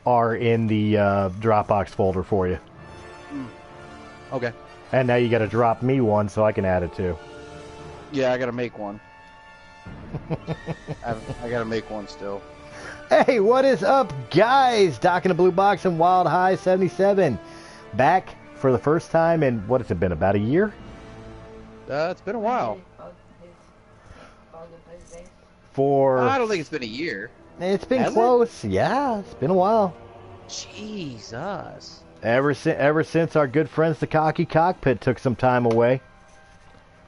are in the Dropbox folder for you. Okay. And now you got to drop me one so I can add it too. Yeah, I gotta make one. I gotta make one still. Hey, what is up, guys? Doc in the Blue Box and Wild High 77. Back for the first time in, what has it been, about a year? It's been a while. I don't think it's been a year. It's been close. Yeah, it's been a while. Jesus. Ever since our good friends the Cocky Cockpit took some time away,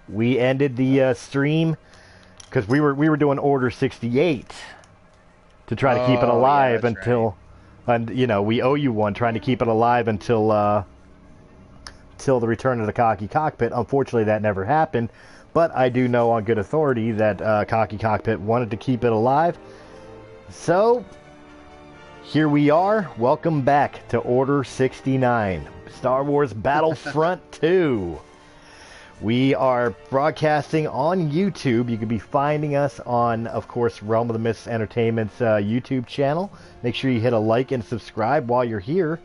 we ended the stream because we were doing Order 68 to try to keep it alive until, and you know, we owe you one, trying to keep it alive until till the return of the Cocky Cockpit. Unfortunately, that never happened, but I do know on good authority that Cocky Cockpit wanted to keep it alive. So here we are. Welcome back to Order 69, Star Wars Battlefront 2. We are broadcasting on YouTube. You can be finding us on, of course, Realm of the Mists Entertainment's YouTube channel. Make sure you hit a like and subscribe while you're here.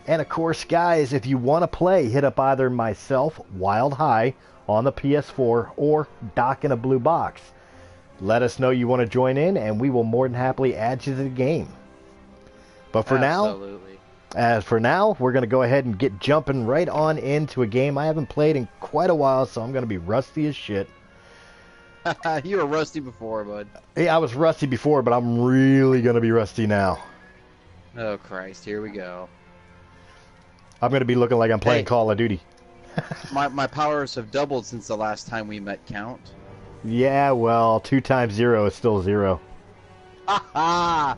And, of course, guys, if you want to play, hit up either myself, Wild High, on the PS4, or Doc in a Blue Box. Let us know you want to join in, and we will more than happily add you to the game. But for now, we're going to go ahead and get jumping right on into a game I haven't played in quite a while, so I'm going to be rusty as shit. You were rusty before, bud. Hey, I was rusty before, but I'm really going to be rusty now. Oh, Christ. Here we go. I'm going to be looking like I'm playing Call of Duty. my powers have doubled since the last time we met Count. Yeah, well, 2 times 0 is still 0. Ha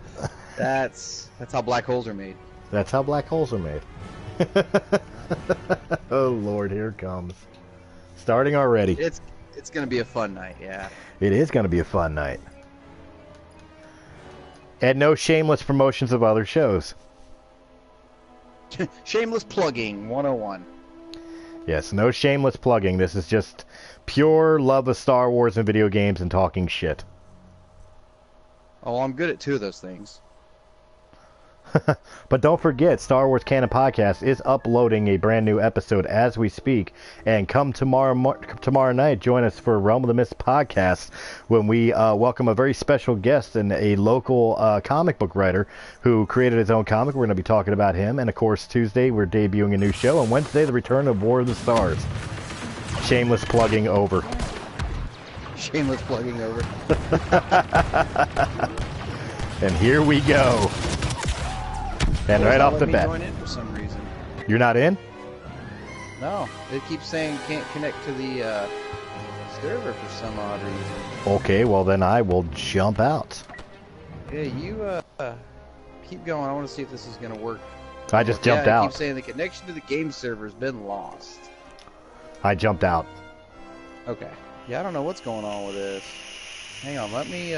That's how black holes are made. That's how black holes are made. Oh Lord, here it comes. Starting already. It's gonna be a fun night, yeah. It is gonna be a fun night. And no shameless promotions of other shows. Shameless plugging 101. Yes, no shameless plugging. This is just pure love of Star Wars and video games and talking shit. Oh, I'm good at 2 of those things. But don't forget, Star Wars Canon Podcast is uploading a brand new episode as we speak. And come tomorrow night, join us for Realm of the Mist podcast when we welcome a very special guest and a local comic book writer who created his own comic. We're going to be talking about him. And of course, Tuesday we're debuting a new show, and Wednesday the return of War of the Stars. Shameless plugging over. Shameless plugging over. And here we go. And right off the bat. Join in for some reason. You're not in? No, it keeps saying can't connect to the server for some odd reason. Okay, well then I will jump out. Yeah, you keep going. I want to see if this is gonna work. I just jumped out. It keeps saying the connection to the game server has been lost. I jumped out. Okay. Yeah, I don't know what's going on with this. Hang on, let me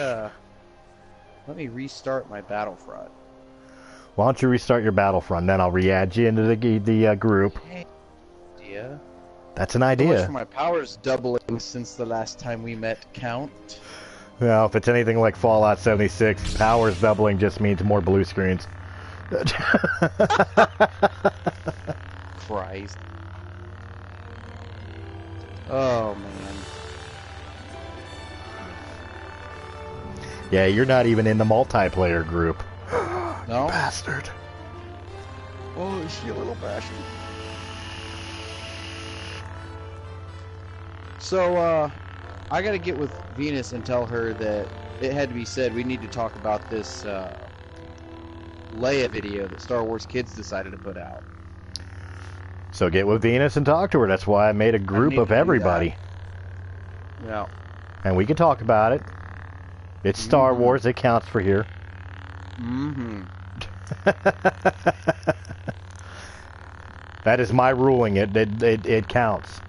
restart my Battlefront. Why don't you restart your Battlefront, then I'll re-add you into the group. Hey, idea. That's an idea. So much for my powers doubling since the last time we met Count. Well, if it's anything like Fallout 76, powers doubling just means more blue screens. Christ. Oh, man. Yeah, you're not even in the multiplayer group. No? Bastard. Oh, is she a little bastard? So, I gotta get with Venus and tell her that it had to be said we need to talk about this, Leia video that Star Wars Kids decided to put out. So get with Venus and talk to her. That's why I made a group of everybody. Yeah. And we can talk about it. It's Star Wars. It counts for here. Mm-hmm. That is my ruling. It counts.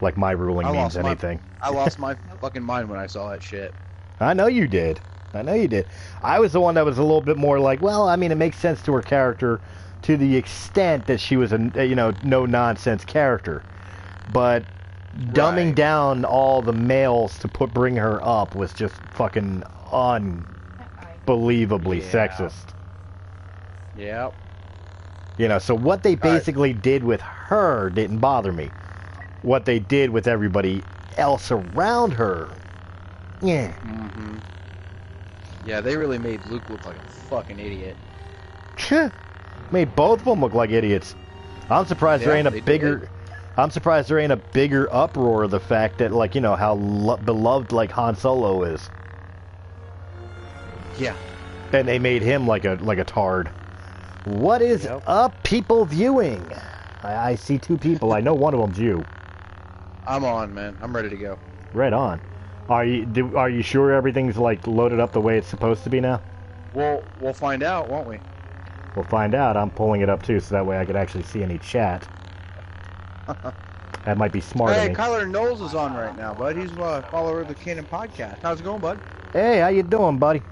Like my ruling means anything. I lost my fucking mind when I saw that shit. I know you did. I know you did. I was the one that was a little bit more like, well, I mean, it makes sense to her character to the extent that she was a, no-nonsense character. But dumbing down all the males to bring her up was just fucking unbelievably sexist. Yep. You know, so what they basically did with her didn't bother me. What they did with everybody else around her, yeah. Mm-hmm. Yeah, they really made Luke look like a fucking idiot. Made both of them look like idiots. I'm surprised there ain't a bigger. I'm surprised there ain't a bigger uproar of the fact that, like, you know, how beloved like Han Solo is. Yeah. And they made him like a tard. What is up, people viewing? I see two people. I know one of them's you. I'm on, man. I'm ready to go. Right on. Are you sure everything's like loaded up the way it's supposed to be now? We'll find out, won't we? We'll find out. I'm pulling it up too, so that way I could actually see any chat. That might be smart of me. Hey, Kyler Knowles is on right now, bud. He's a follower of the Canon Podcast. How's it going, bud? Hey, how you doing, buddy?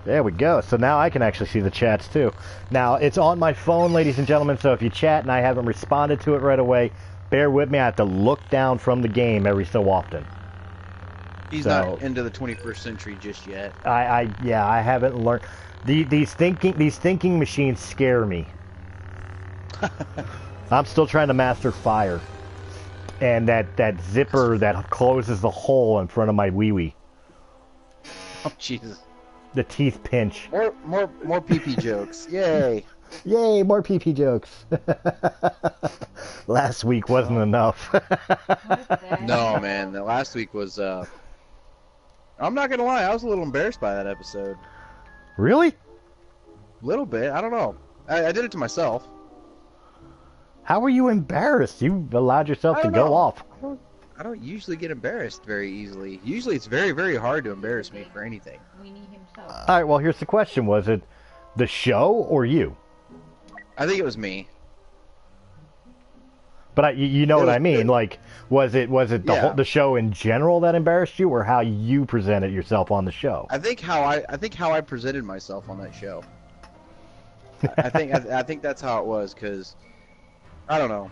There we go. So now I can actually see the chats too. Now, it's on my phone, ladies and gentlemen, so if you chat and I haven't responded to it right away, bear with me. I have to look down from the game every so often. He's not into the 21st century just yet. Yeah, I haven't learned. These thinking machines scare me. I'm still trying to master fire. And that zipper that closes the hole in front of my wee-wee. Oh, Jesus. The teeth pinch. More pee-pee jokes. Yay. Yay, more pee-pee jokes. Last week wasn't enough. No, man. The last week was, I'm not gonna lie, I was a little embarrassed by that episode. Really? A little bit. I don't know. I did it to myself. How were you embarrassed? You allowed yourself to go off. I don't usually get embarrassed very easily. Usually it's very, very hard to embarrass me for anything. Alright, well, here's the question. Was it the show or you? I think it was me. But you know what I mean. Like, was it the show in general that embarrassed you, or how you presented yourself on the show? I think how I presented myself on that show. I think that's how it was, because I don't know.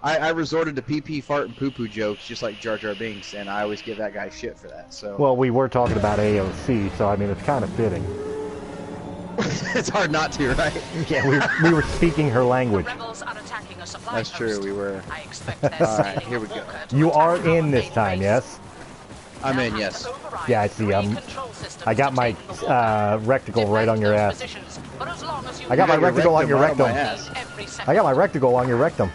I resorted to pee-pee, fart, and poo-poo jokes just like Jar Jar Binks, and I always give that guy shit for that. So. Well, we were talking about AOC, so I mean it's kind of fitting. It's hard not to, right? Yeah, we were speaking her language. That's true, we were. Alright, here we go. You are in this time, yes? I'm in, yes. Yeah, I see. I got my recticle right on your ass. I got my recticle on your rectum. I got my recticle on your rectum.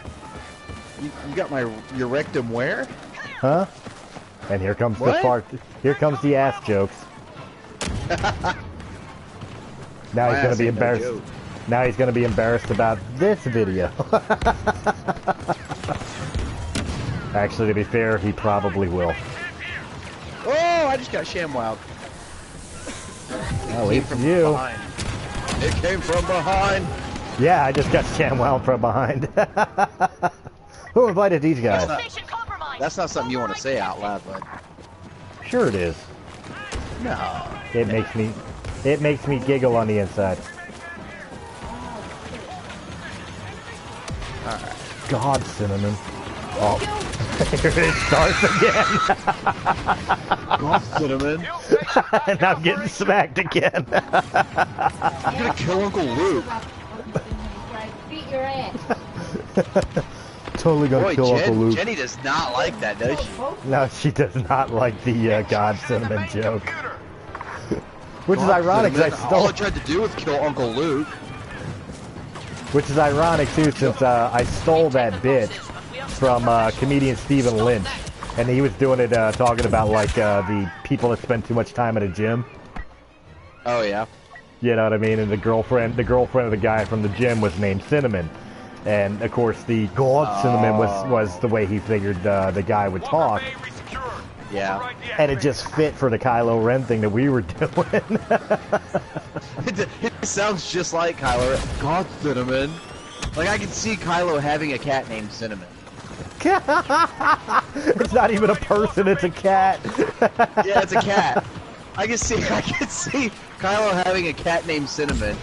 You got your rectum where? Huh? And here comes the part. Here comes the ass jokes. Now he's gonna be embarrassed. Now he's gonna be embarrassed about this video. Actually, to be fair, he probably will. Oh, I just got ShamWowed. Oh, it's you. Behind. It came from behind. Yeah, I just got ShamWowed from behind. Who invited these guys? That's not something you want to say out loud, bud. Sure it is. No. It makes me giggle on the inside. Alright. God, Cinnamon. Oh. Here it starts again. God, Cinnamon. And I'm getting smacked again. I'm gonna kill Uncle Luke. Beat your ass. Totally gonna kill Uncle Luke. Jenny does not like that, does she? No, she does not like the God Cinnamon joke. Which is ironic, because I stole. All I tried to do was kill Uncle Luke. Which is ironic too, since I stole that bit from comedian Stephen Lynch, and he was doing it talking about like the people that spend too much time at a gym. Oh yeah. You know what I mean? And the girlfriend of the guy from the gym was named Cinnamon, and of course the God Cinnamon was the way he figured the guy would talk. Yeah. And it just fit for the Kylo Ren thing that we were doing. It sounds just like Kylo. God, Cinnamon. Like, I can see Kylo having a cat named Cinnamon. It's not even a person, it's a cat. Yeah, it's a cat. I can see Kylo having a cat named Cinnamon.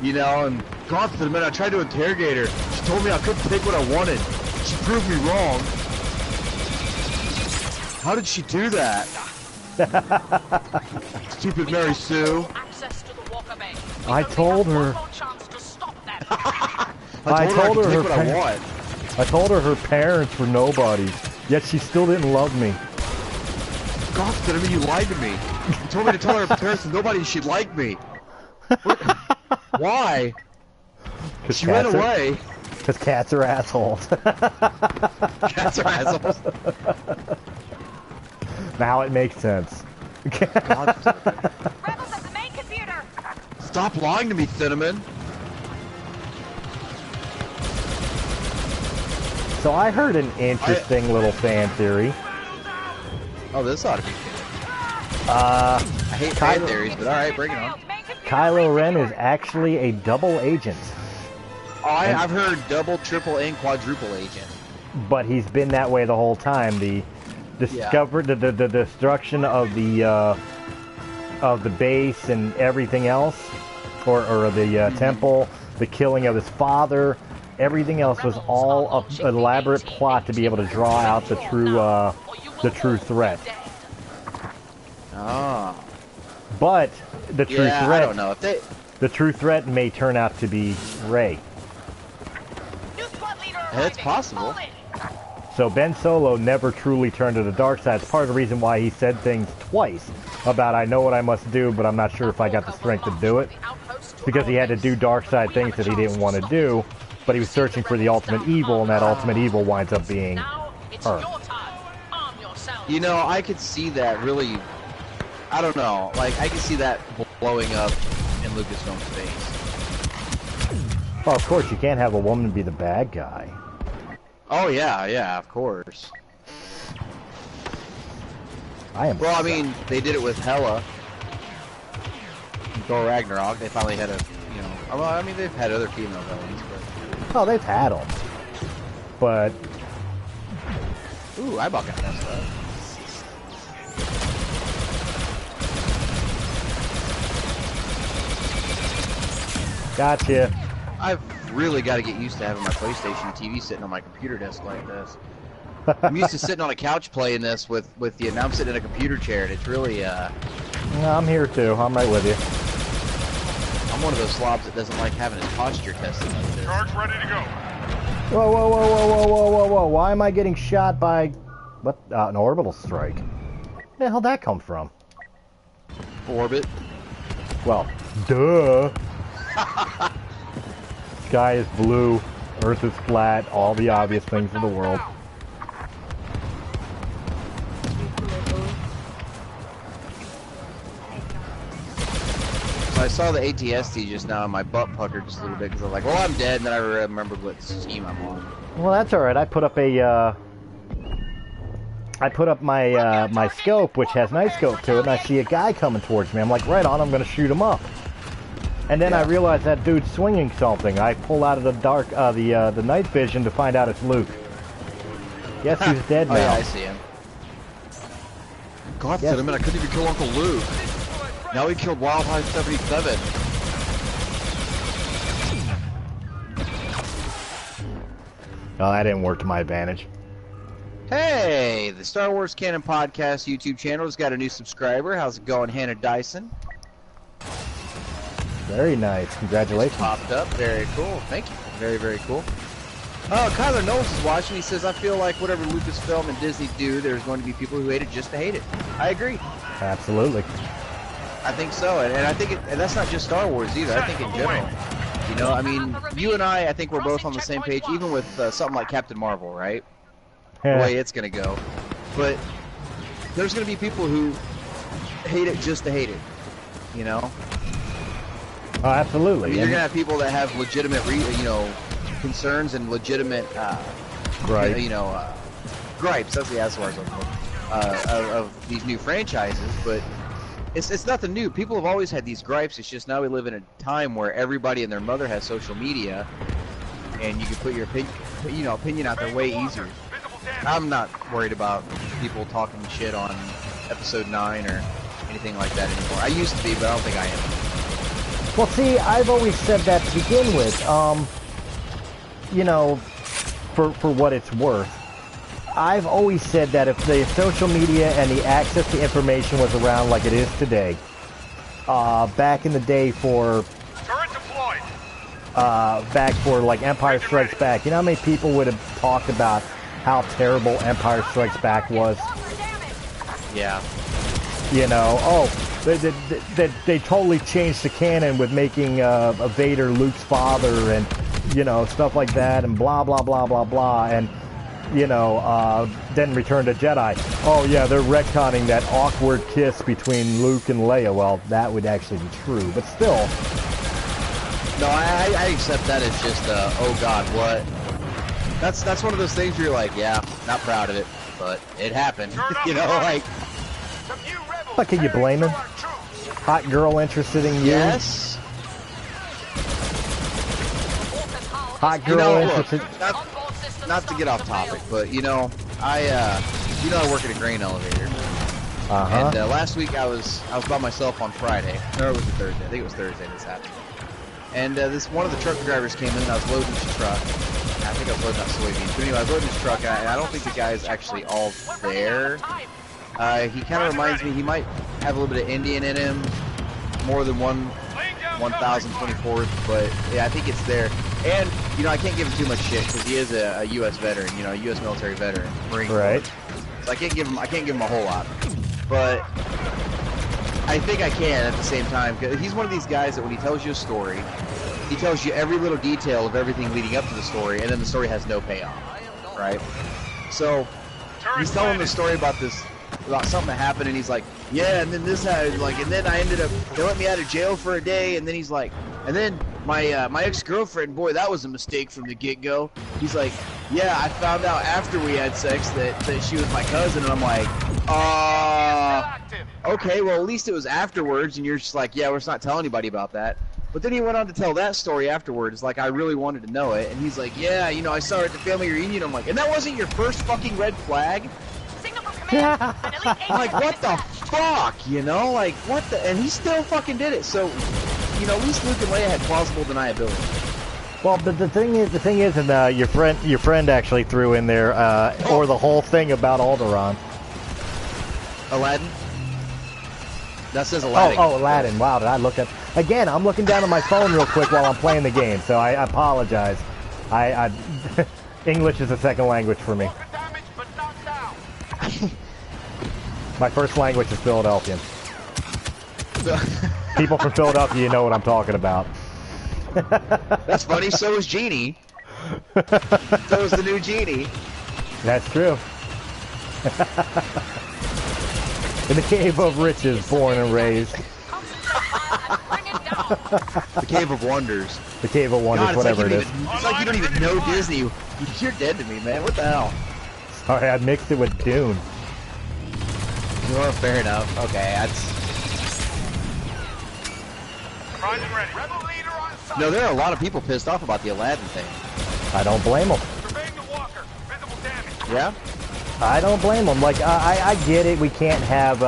You know, and God, Cinnamon, I tried to interrogate her. She told me I couldn't pick what I wanted. She proved me wrong. How did she do that? Stupid Mary Sue. I told her. I told her her what I want. I told her parents were nobodies, yet she still didn't love me. God, I mean, you lied to me. You told me to tell her parents were nobodies she'd like me. What? Why? She ran away. Because cats are assholes. Cats are assholes. Now it makes sense. God. Rebels at the main computer. Stop lying to me, Cinnamon. So I heard an interesting little fan theory. Oh, this ought to be good. I hate fan theories, but alright, bring it on. Kylo Ren is actually a double agent. Oh, I've heard double, triple, and quadruple agent. But he's been that way the whole time. The the destruction of the base and everything else, or the temple, the killing of his father, everything else was all an elaborate plot to be able to draw out the true threat. Ah. But the true threat. I don't know if they. The true threat may turn out to be Rey. It's possible. So Ben Solo never truly turned to the dark side. It's part of the reason why he said things twice about I know what I must do, but I'm not sure if I got the strength to do it. It's because he had to do dark side things that he didn't want to do, but he was searching for the ultimate evil, and that ultimate evil winds up being her. You know, I could see that really. I don't know. Like, I could see that blowing up in Lucasfilm's face. Well, of course, you can't have a woman be the bad guy. Oh, yeah, of course. Well, I mean, they did it with Hela. Thor Ragnarok. They finally had a, you know... Well, I mean, they've had other female villains, but... Oh, they've had them. But... Ooh, eyeball got messed up. Gotcha. I've really got to get used to having my PlayStation TV sitting on my computer desk like this. I'm used to sitting on a couch playing this with you. Now I'm sitting in a computer chair, and it's really, No, I'm here too. I'm right with you. I'm one of those slobs that doesn't like having his posture tested like this. Charge ready to go. Whoa, whoa, whoa, whoa, whoa, whoa, whoa, whoa. Why am I getting shot by... What? An orbital strike. Where the hell did that come from? Orbit. Well, duh. Sky is blue, Earth is flat, all the obvious things in the world. So I saw the ATST just now, and my butt puckered just a little bit because I was like, well, I'm dead, and then I remembered what team I'm on. Well, that's alright. I put up a, I put up my, my scope, which has night scope to it, and I see a guy coming towards me. I'm like, right on, I'm gonna shoot him up. And then I realized that dude's swinging something. I pull out of the dark, the night vision to find out it's Luke. Guess who's dead now? Oh yeah, I see him. God, yes. I couldn't even kill Uncle Luke. Now he killed Wild High 77. Oh, that didn't work to my advantage. Hey, the Star Wars Canon Podcast YouTube channel has got a new subscriber. How's it going, Hannah Dyson? Very nice. Congratulations. Popped up. Very cool. Thank you. Very, very cool. Oh, Kyler Knowles is watching. He says, I feel like whatever Lucasfilm and Disney do, there's going to be people who hate it just to hate it. I agree. Absolutely. I think so. And I think and that's not just Star Wars either. I think in general. You know, I mean, you and I think we're both on the same page, even with something like Captain Marvel, right? The way it's going to go. But there's going to be people who hate it just to hate it. You know? Oh, absolutely. I mean, you're gonna have people that have legitimate, concerns and legitimate, gripes. Gripes. That's the word of these new franchises. But it's nothing new. People have always had these gripes. It's just now we live in a time where everybody and their mother has social media, and you can put your opinion out there way easier. I'm not worried about people talking shit on Episode 9 or anything like that anymore. I used to be, but I don't think I am. Well, see, I've always said that to begin with. You know, for what it's worth, I've always said that if the social media and the access to information was around like it is today, back in the day for back for like Empire Strikes Back. You know how many people would have talked about how terrible Empire Strikes Back was? Yeah. You know, they totally changed the canon with making Vader Luke's father and, you know, stuff like that and blah, blah, blah, blah, blah. And, you know, then Return to Jedi. Oh, yeah, they're retconning that awkward kiss between Luke and Leia. Well, that would actually be true, but still. No, I accept that as just, oh God, what? That's one of those things where you're like, yeah, not proud of it, but it happened. You know, like... How can you blame him? Hot girl interested in you? Yes. Hot girl interested... Not to get off topic, but, you know, I work at a grain elevator. Uh-huh. And last week I was by myself on Friday. Or it was a Thursday. I think it was Thursday this happened. And this one of the truck drivers came in and I was loading his truck. I think I was loading up soybeans. But anyway, I was loading his truck, and I don't think the guy is actually all there. He kind of reminds me, he might have a little bit of Indian in him, more than 1024th, but yeah, I think it's there. And, you know, I can't give him too much shit, because he is a U.S. veteran, you know, a U.S. military veteran. Right. So I can't give him a whole lot. But I think I can at the same time, because he's one of these guys that when he tells you a story, he tells you every little detail of everything leading up to the story, and then the story has no payoff, right? So he's telling the story about something that happened, and he's like, yeah, and then this happened, like, and then I ended up, they let me out of jail for a day, and then he's like, and then my ex-girlfriend, boy, that was a mistake from the get-go. He's like, yeah, I found out after we had sex that she was my cousin, and I'm like, okay, well, at least it was afterwards, and you're just like, yeah, let's not tell anybody about that. But then he went on to tell that story afterwards, like, I really wanted to know it, and he's like, yeah, you know, I saw her at the family reunion. I'm like, and that wasn't your first fucking red flag? I'm like, what the fuck, you know? Like, what the... And he still fucking did it, so, you know, at least Luke and Leia had plausible deniability. Well, the thing is, and your friend actually threw in there, or the whole thing about Alderaan. Aladdin? That says Aladdin. Oh, Aladdin. Wow, did I look at... Again, I'm looking down at my phone real quick while I'm playing the game, so I apologize. I English is a second language for me. My first language is Philadelphian. People from Philadelphia, you know what I'm talking about. That's funny, so is Genie. So is the new Genie. That's true. In the Cave of Riches, born and raised. The Cave of Wonders. The Cave of Wonders, God, whatever it is. It's like you don't even know Disney. You're dead to me, man. What the hell? Sorry, I mixed it with Dune. Well, fair enough. Okay, that's... No, there are a lot of people pissed off about the Aladdin thing. I don't blame them. Yeah? I don't blame them. Like, I get it. We can't have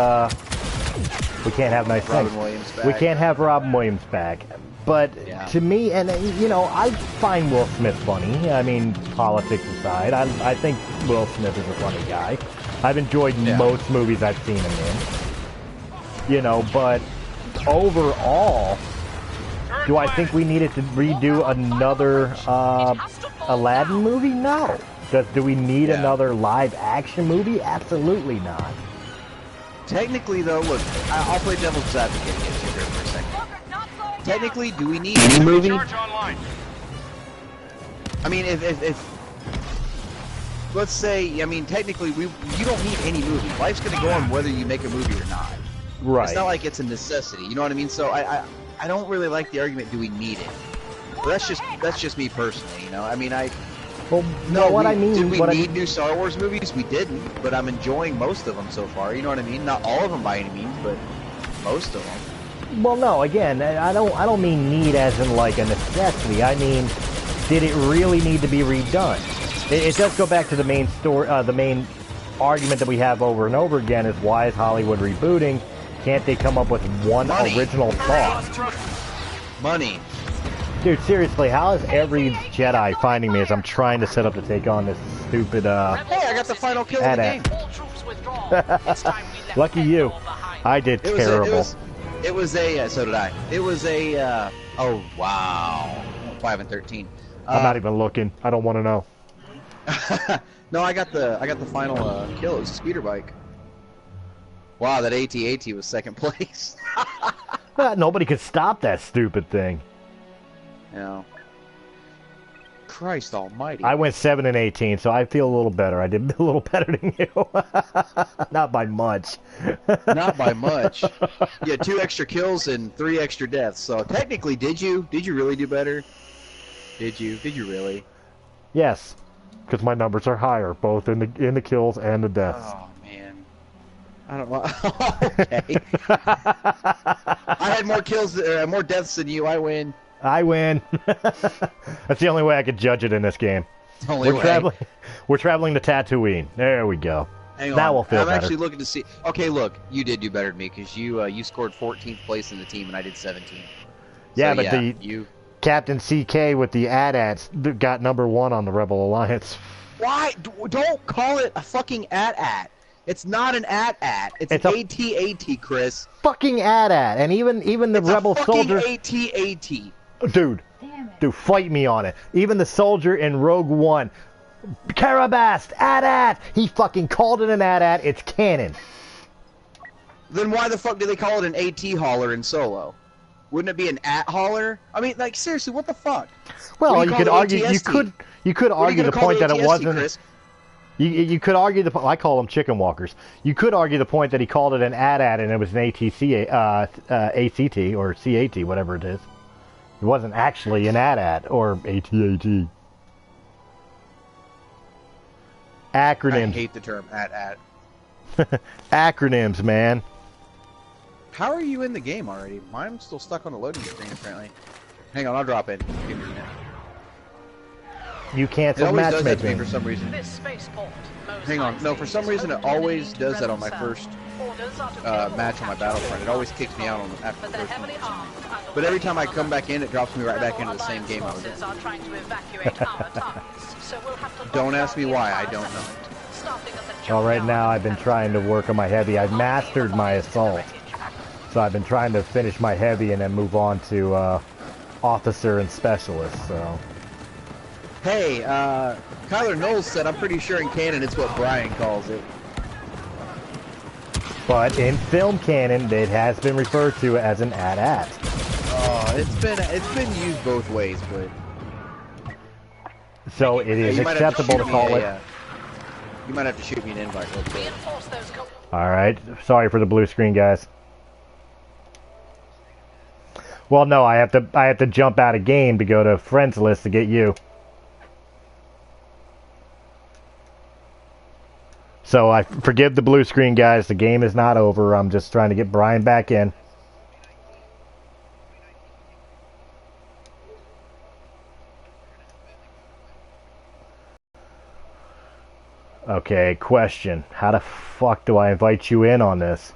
nice Robin things. Williams back. We can't have Robin Williams back. But yeah. To me, and you know, I find Will Smith funny. I mean, politics aside, I think Will Smith is a funny guy. I've enjoyed most movies I've seen him in. You know, but overall, do I think we needed to redo another Aladdin movie? No. Do we need another live-action movie? Absolutely not. Technically, though, look, I'll play devil's advocate against you here for a second. Technically, do we need any movie? I mean, if let's say, I mean, technically, you don't need any movie. Life's going to go on whether you make a movie or not. Right. It's not like it's a necessity. You know what I mean? So I don't really like the argument. Do we need it? But that's just me personally. You know, I mean, Well, no, what I mean... Did we need new Star Wars movies? We didn't, but I'm enjoying most of them so far. You know what I mean? Not all of them by any means, but most of them. Well, no, again, I don't mean need as in like a necessity. I mean, did it really need to be redone? It does go back to the main story, the main argument that we have over and over again is why is Hollywood rebooting? Can't they come up with one original thought? Money. Dude, seriously, how is every Jedi finding me as I'm trying to set up to take on this stupid, Hey, I got the final kill of the game. Lucky you. I did terrible. It was a, so did I. It was a, oh, wow. 5 and 13. I'm not even looking. I don't want to know. No, I got the final kill. It was a speeder bike. Wow, that AT-AT was second place. Nobody could stop that stupid thing. Yeah. Christ almighty. I went 7 and 18, so I feel a little better. I did a little better than you. Not by much. Not by much. You had 2 extra kills and 3 extra deaths. So technically, did you really do better? Did you really? Yes, because my numbers are higher, both in the kills and the deaths. Oh man, I don't know. Okay. I had more kills, more deaths than you. I win. I win. That's the only way I could judge it in this game. Only way. We're traveling to Tatooine. There we go. Hang on. That will feel I'm better. actually looking to see. Okay, look, you did do better than me because you scored 14th place in the team and I did 17. Yeah, So, but yeah, the Captain CK with the AT-ATs got #1 on the Rebel Alliance. Why? Don't call it a fucking AT-AT. It's not an AT-AT. It's an AT-AT, Chris. Fucking AT-AT, and even the It's Rebel a fucking soldier. AT-AT. Dude, fight me on it. Even the soldier in Rogue One, Karabast, AT-AT. He fucking called it an AT-AT. It's canon. Then why the fuck do they call it an AT hauler in Solo? Wouldn't it be an AT hauler? I mean, like seriously, what the fuck? Well, you could argue. You could argue the point that it wasn't. Chris? You could argue the. I call them chicken walkers. You could argue the point that he called it an AT-AT and it was an ATC, ACT or CAT, whatever it is. It wasn't actually an AT-AT or AT-AT. Acronyms. I hate the term AT-AT. Acronyms, man. How are you in the game already? I'm still stuck on the loading screen, apparently. Hang on, I'll drop in. Give me a minute. You cancel It always does that to me matchmaking. for some reason. Hang on. No, for some reason it always does that on my first match on my Battlefront. It always kicks me out on after the first one. But every time I come back in, it drops me right back into the same game I was in. Don't ask me why, I don't know. Well, right now I've been trying to work on my heavy. I've mastered my assault. So I've been trying to finish my heavy and then move on to officer and specialist, so... Hey, Kyler Knowles said, I'm pretty sure in canon it's what Brian calls it. But in film canon, it has been referred to as an AT-AT. Oh, it's been used both ways, but... So it is acceptable to call it... you might have to shoot me an invite real quick. Alright, sorry for the blue screen, guys. Well, no, I have to jump out of game to go to friends list to get you. So I forgive the blue screen, guys. The game is not over. I'm just trying to get Brian back in. Okay, question. How the fuck do I invite you in on this?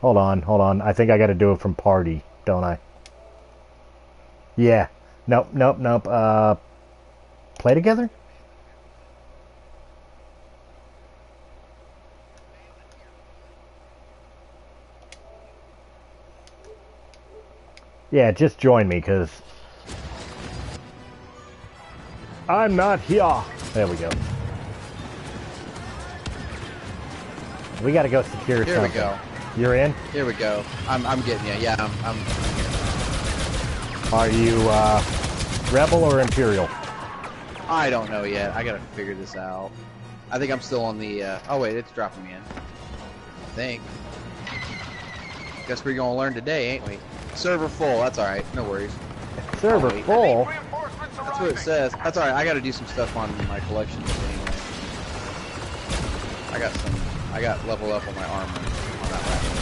Hold on. I think I gotta do it from party, don't I? Yeah. Nope. Play together? Yeah, just join me, because... I'm not here. There we go. We gotta go secure something. Here we go. You're in? Here we go. I'm getting you. Yeah, I'm here. Are you, Rebel or Imperial? I don't know yet. I gotta figure this out. I think I'm still on the, oh wait, it's dropping me in. I think. Guess we're gonna learn today, ain't we? Server full, that's alright. No worries. Server full? That's what it says. That's alright, I gotta do some stuff on my collection anyway. I got level up on my armor on that weapon.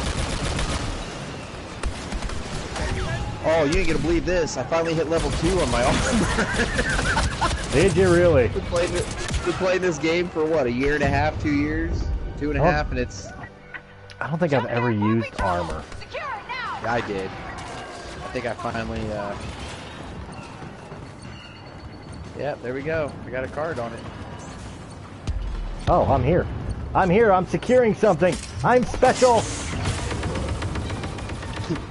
Oh, you ain't gonna believe this. I finally hit level 2 on my armor. Did you really? Been playing this game for what, a year and a half, 2 years? 2.5, and it's... I don't think I've ever used armor. Yeah, I did. I think I finally, yeah, there we go. I got a card on it. Oh, I'm here. I'm securing something. I'm special.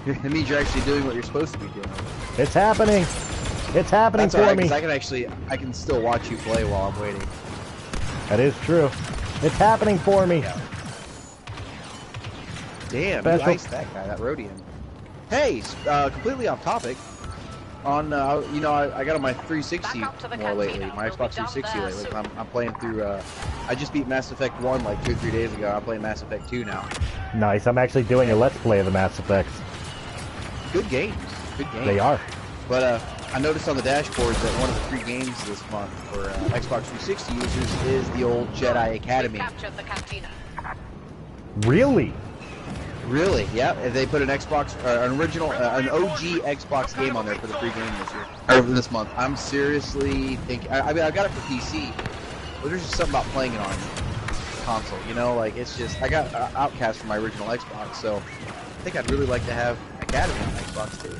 It means you're actually doing what you're supposed to be doing. It's happening. It's happening That's for alright, me. 'cause I can still watch you play while I'm waiting. That is true. It's happening for me. Yeah. Damn, Special. you iced that guy, that Rhodian. Hey, completely off topic. On, you know, I got on my 360 more lately, my Xbox 360 lately. I'm playing through, I just beat Mass Effect 1 like 2 or 3 days ago. I'm playing Mass Effect 2 now. Nice. I'm actually doing a Let's Play of the Mass Effects. Good games. Good games. They are. But, I noticed on the dashboard that one of the free games this month for Xbox 360 users is the old Jedi Academy. Captured the cantina. Really? Really? Yeah. They put an Xbox, an original, an OG Xbox game on there for the free game this year, or this month. I'm seriously thinking. I mean, I got it for PC, but there's just something about playing it on console. You know, like it's just. I got Outcast for my original Xbox, so I think I'd really like to have Academy on Xbox too.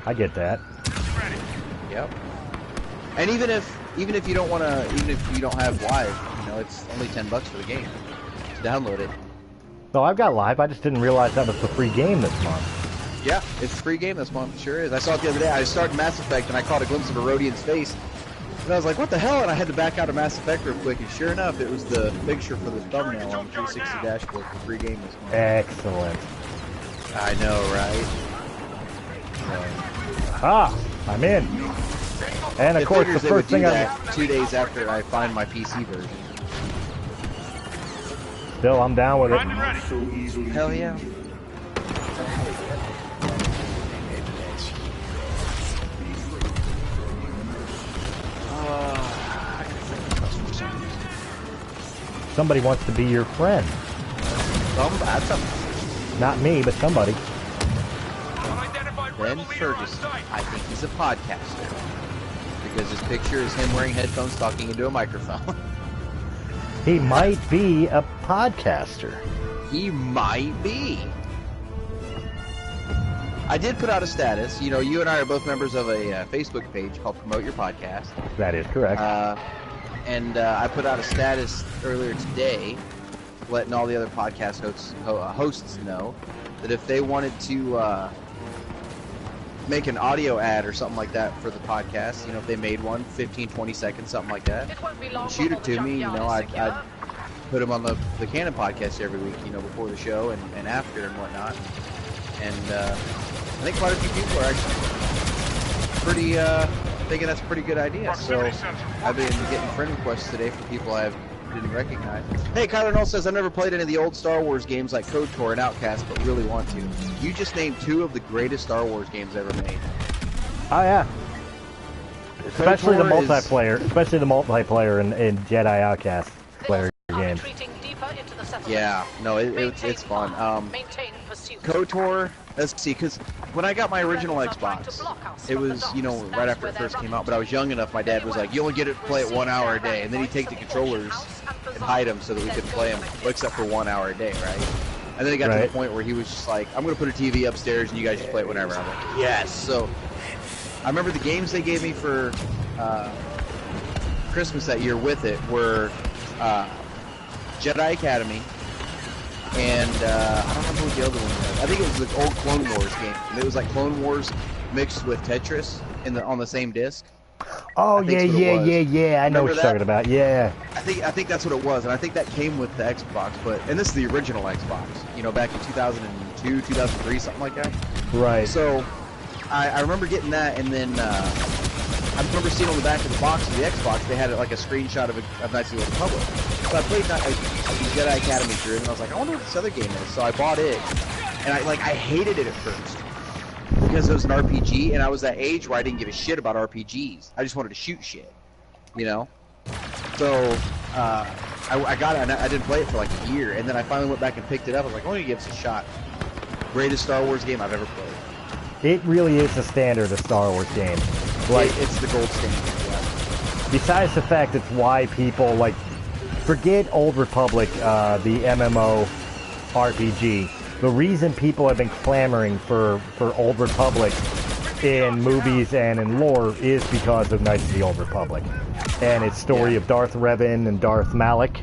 I get that. Yep. And even if you don't want to, even if you don't have Live, you know, it's only $10 for the game to download it. No, I've got Live. I just didn't realize that was the free game this month. Yeah, it's a free game this month. It sure is. I saw it the other day. I started Mass Effect and I caught a glimpse of a Rhodian's face. And I was like, what the hell? And I had to back out of Mass Effect real quick. And sure enough, it was the picture for the thumbnail on the 360 dashboard for free game this month. Excellent. I know, right? Ah, I'm in. And of It course, the figures they would first do thing I that 2 days after I find my PC version. still, I'm down with it. Hell yeah. Somebody wants to be your friend. Not me, but somebody. Ben Ferguson. I think he's a podcaster. Because his picture is him wearing headphones talking into a microphone. He might be a podcaster. He might be. I did put out a status. You know, you and I are both members of a Facebook page called Promote Your Podcast. That is correct. And I put out a status earlier today letting all the other podcast hosts know that if they wanted to make an audio ad or something like that for the podcast, you know, if they made one, 15, 20 seconds, something like that, shoot it to me. You know, I'd put them on the Canon podcast every week, you know, before the show and after and whatnot. And I think quite a few people are actually pretty thinking that's a pretty good idea. So I've been getting friend requests today from people I didn't recognize. Hey, Kyler Null says, I've never played any of the old Star Wars games like KOTOR and Outcast, but really want to. You just named two of the greatest Star Wars games ever made. Oh yeah. Especially the KOTOR multiplayer in Jedi Outcast player games. Yeah, no, it's fun. KOTOR, let's see, because when I got my original Xbox, it was, you know, right after it first came out, but I was young enough, my dad was like, you only get to play it 1 hour a day, and then he'd take the controllers and hide them so that we could play them, except for 1 hour a day, right? And then it got to the point where he was just like, I'm going to put a TV upstairs and you guys just play it whenever. I'm like, yes! So, I remember the games they gave me for Christmas that year with it were Jedi Academy, and I don't remember what the other one was. I think it was the old Clone Wars game. And it was like Clone Wars mixed with Tetris on the same disc. Oh yeah. I know what you're talking about. Yeah. I think that's what it was, and I think that came with the Xbox. And this is the original Xbox. You know, back in 2002, 2003, something like that. Right. So I remember getting that, and then I remember seeing on the back of the box of the Xbox they had like a screenshot of Knights of the Old Republic. So I played Jedi Academy through it, and I was like, I wonder what this other game is. So I bought it, and I hated it at first because it was an RPG, and I was that age where I didn't give a shit about RPGs. I just wanted to shoot shit, you know. So I got it, and I didn't play it for like a year, and then I finally went back and picked it up. I was like, I'm gonna give this a shot. Greatest Star Wars game I've ever played. It really is the standard of Star Wars games. Like, it's the gold standard. Yeah. Besides the fact it's why people like forget Old Republic, the MMO RPG. The reason people have been clamoring for Old Republic in movies and in lore is because of Knights of the Old Republic and its story of Darth Revan and Darth Malak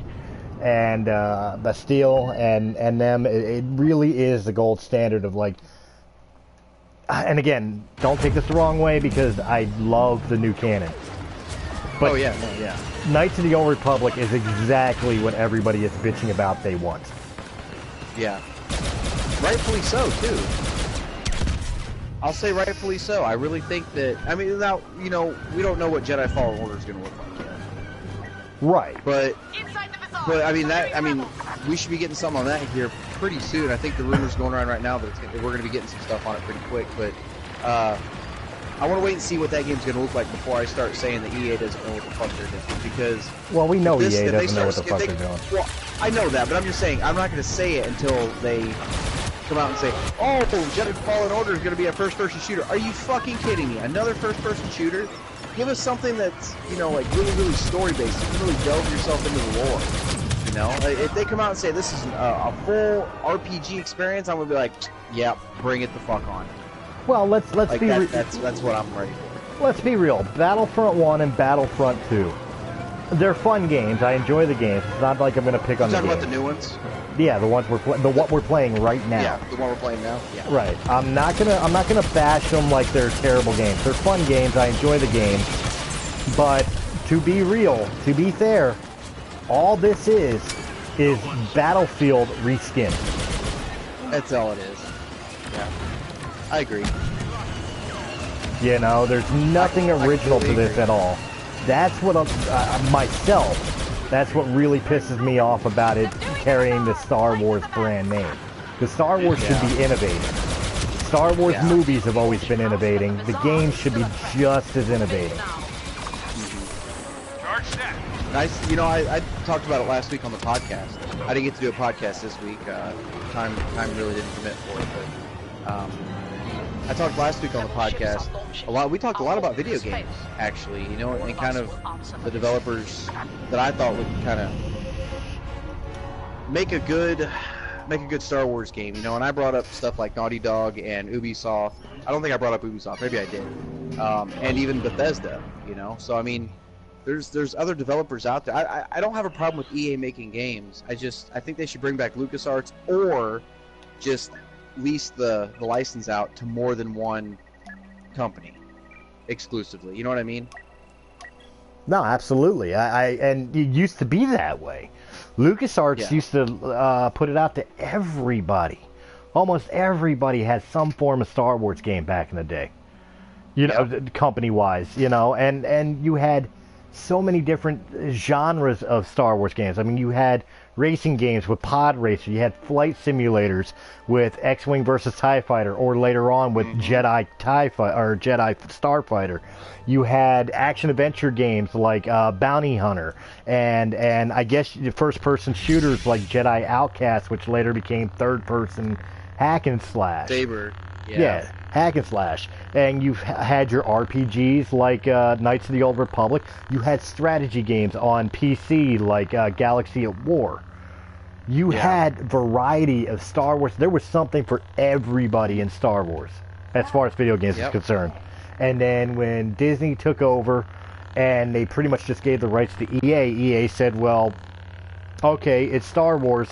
and Bastille and them. It really is the gold standard of like. And again, don't take this the wrong way because I love the new canon. But oh yeah, no, yeah. Knights of the Old Republic is exactly what everybody is bitching about they want. Yeah. Rightfully so, too. I'll say rightfully so. I really think that... I mean, now, you know, we don't know what Jedi Fallen Order is going to look like yet. Right. But I mean, we should be getting something on that here pretty soon. I think the rumors going around right now that we're going to be getting some stuff on it pretty quick. But I want to wait and see what that game's going to look like before I start saying that EA doesn't know what the fuck they're doing. Because... Well, we know EA doesn't know what the fuck they're doing. Well, I know that, but I'm just saying, I'm not going to say it until they come out and say, oh, Jedi Fallen Order is going to be a first-person shooter. Are you fucking kidding me? Another first-person shooter? Give us something that's, you know, like really, really story-based. You can really delve yourself into the lore. You know, if they come out and say this is a full RPG experience, I'm gonna be like, yeah, bring it the fuck on. Well, let's like be that's what I'm ready for. Let's be real. Battlefront 1 and Battlefront 2. They're fun games. I enjoy the games. It's not like I'm gonna pick on the Talking games. about the new ones? Yeah, the ones what we're playing right now. Yeah, the one we're playing now. Yeah. Right. I'm not gonna bash them like they're terrible games. They're fun games. I enjoy the games. But to be real, to be fair, all this is Battlefield reskin. That's all it is. Yeah. I agree. You know, there's nothing original to this at all. That's what myself. That's what really pisses me off about it carrying the Star Wars brand name. The Star Wars should be innovating. Star Wars movies have always been innovating. The games should be just as innovating. Nice. You know, I talked about it last week on the podcast. I didn't get to do a podcast this week. Time really didn't commit for it. But I talked last week on the podcast a lot. We talked a lot about video games, actually. You know, and kind of the developers that I thought would kind of make a good Star Wars game. You know, and I brought up stuff like Naughty Dog and Ubisoft. I don't think I brought up Ubisoft. Maybe I did. And even Bethesda. You know, so I mean. There's other developers out there. I don't have a problem with EA making games. I think they should bring back LucasArts or just lease the license out to more than one company exclusively. You know what I mean? No, absolutely. And it used to be that way. LucasArts used to put it out to everybody. Almost everybody had some form of Star Wars game back in the day. You know, company-wise, you know, and you had so many different genres of Star Wars games. I mean, you had racing games with Pod Racer. You had flight simulators with X-Wing versus TIE Fighter, or later on with Jedi Starfighter. You had action-adventure games like Bounty Hunter, and I guess first-person shooters like Jedi Outcast, which later became third-person hack and slash. Saber. Yeah, hack and slash. And you've had your RPGs like Knights of the Old Republic. You had strategy games on PC like Galaxy at War. You had variety of Star Wars. There was something for everybody in Star Wars, as far as video games is concerned. And then when Disney took over and they pretty much just gave the rights to EA said, well, okay, it's Star Wars.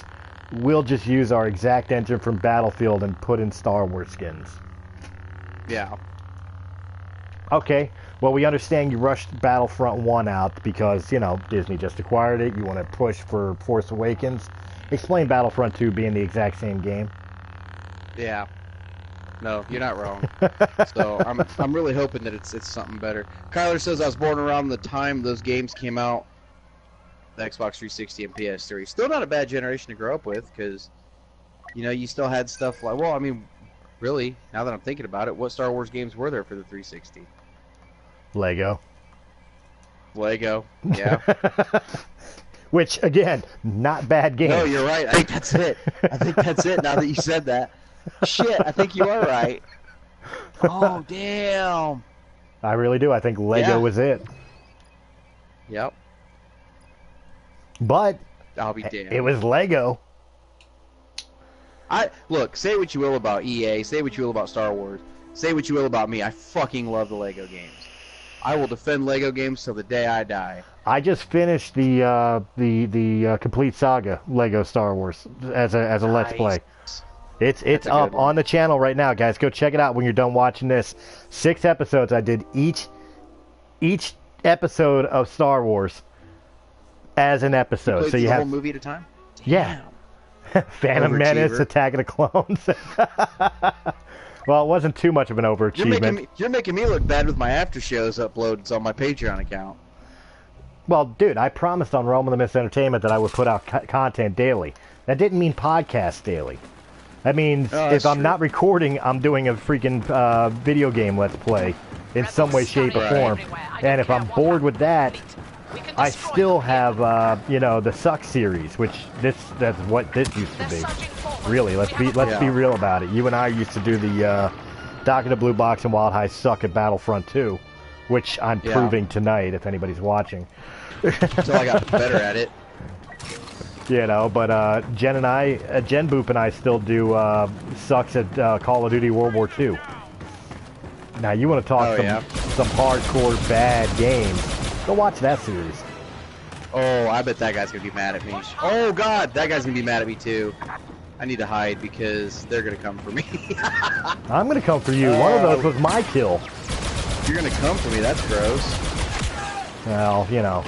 We'll just use our exact engine from Battlefield and put in Star Wars skins. Yeah. Okay, well, we understand you rushed Battlefront 1 out because, you know, Disney just acquired it. You want to push for Force Awakens. Explain Battlefront 2 being the exact same game. Yeah. No, you're not wrong. So I'm really hoping that it's something better. Kyler says I was born around the time those games came out. The Xbox 360 and PS3. Still not a bad generation to grow up with, because, you know, you still had stuff like, well, I mean, really, now that I'm thinking about it, what Star Wars games were there for the 360? Lego, yeah. Which, again, not bad games. No, you're right. I think that's it. Now that you said that. Shit, I think you are right. Oh, damn. I really do. I think Lego was it. Yep. But I'll be damned. It was Lego. Look, say what you will about EA, say what you will about Star Wars, say what you will about me. I fucking love the Lego games. I will defend Lego games till the day I die. I just finished the complete saga Lego Star Wars as a Let's Play. It's up on the channel right now, guys. Go check it out when you're done watching this. 6 episodes. I did each episode of Star Wars as an episode. So you the have whole movie at a time. Yeah. Phantom Menace, Attack of the Clones. Well, it wasn't too much of an overachievement. You're making me look bad with my after shows uploads on my Patreon account. Well, dude, I promised on Realm of the Mist Entertainment that I would put out content daily. That didn't mean podcast daily. That means if I'm not recording, I'm doing a freaking video game Let's Play in some way, shape, or form. And if I'm bored with that, I still have, you know, the Suck series, which that's what this used to be. Really, let's be real about it. You and I used to do the Dock of the Blue Box and Wild High Suck at Battlefront 2, which I'm proving tonight if anybody's watching. Until I got better at it. You know, but Jen Boop and I still do Sucks at Call of Duty World War II. Now, you want to talk some hardcore bad games, go watch that series. Oh, I bet that guy's going to be mad at me. Oh, God, that guy's going to be mad at me, too. I need to hide because they're going to come for me. I'm going to come for you. One of those was my kill. You're going to come for me. That's gross. Well, you know.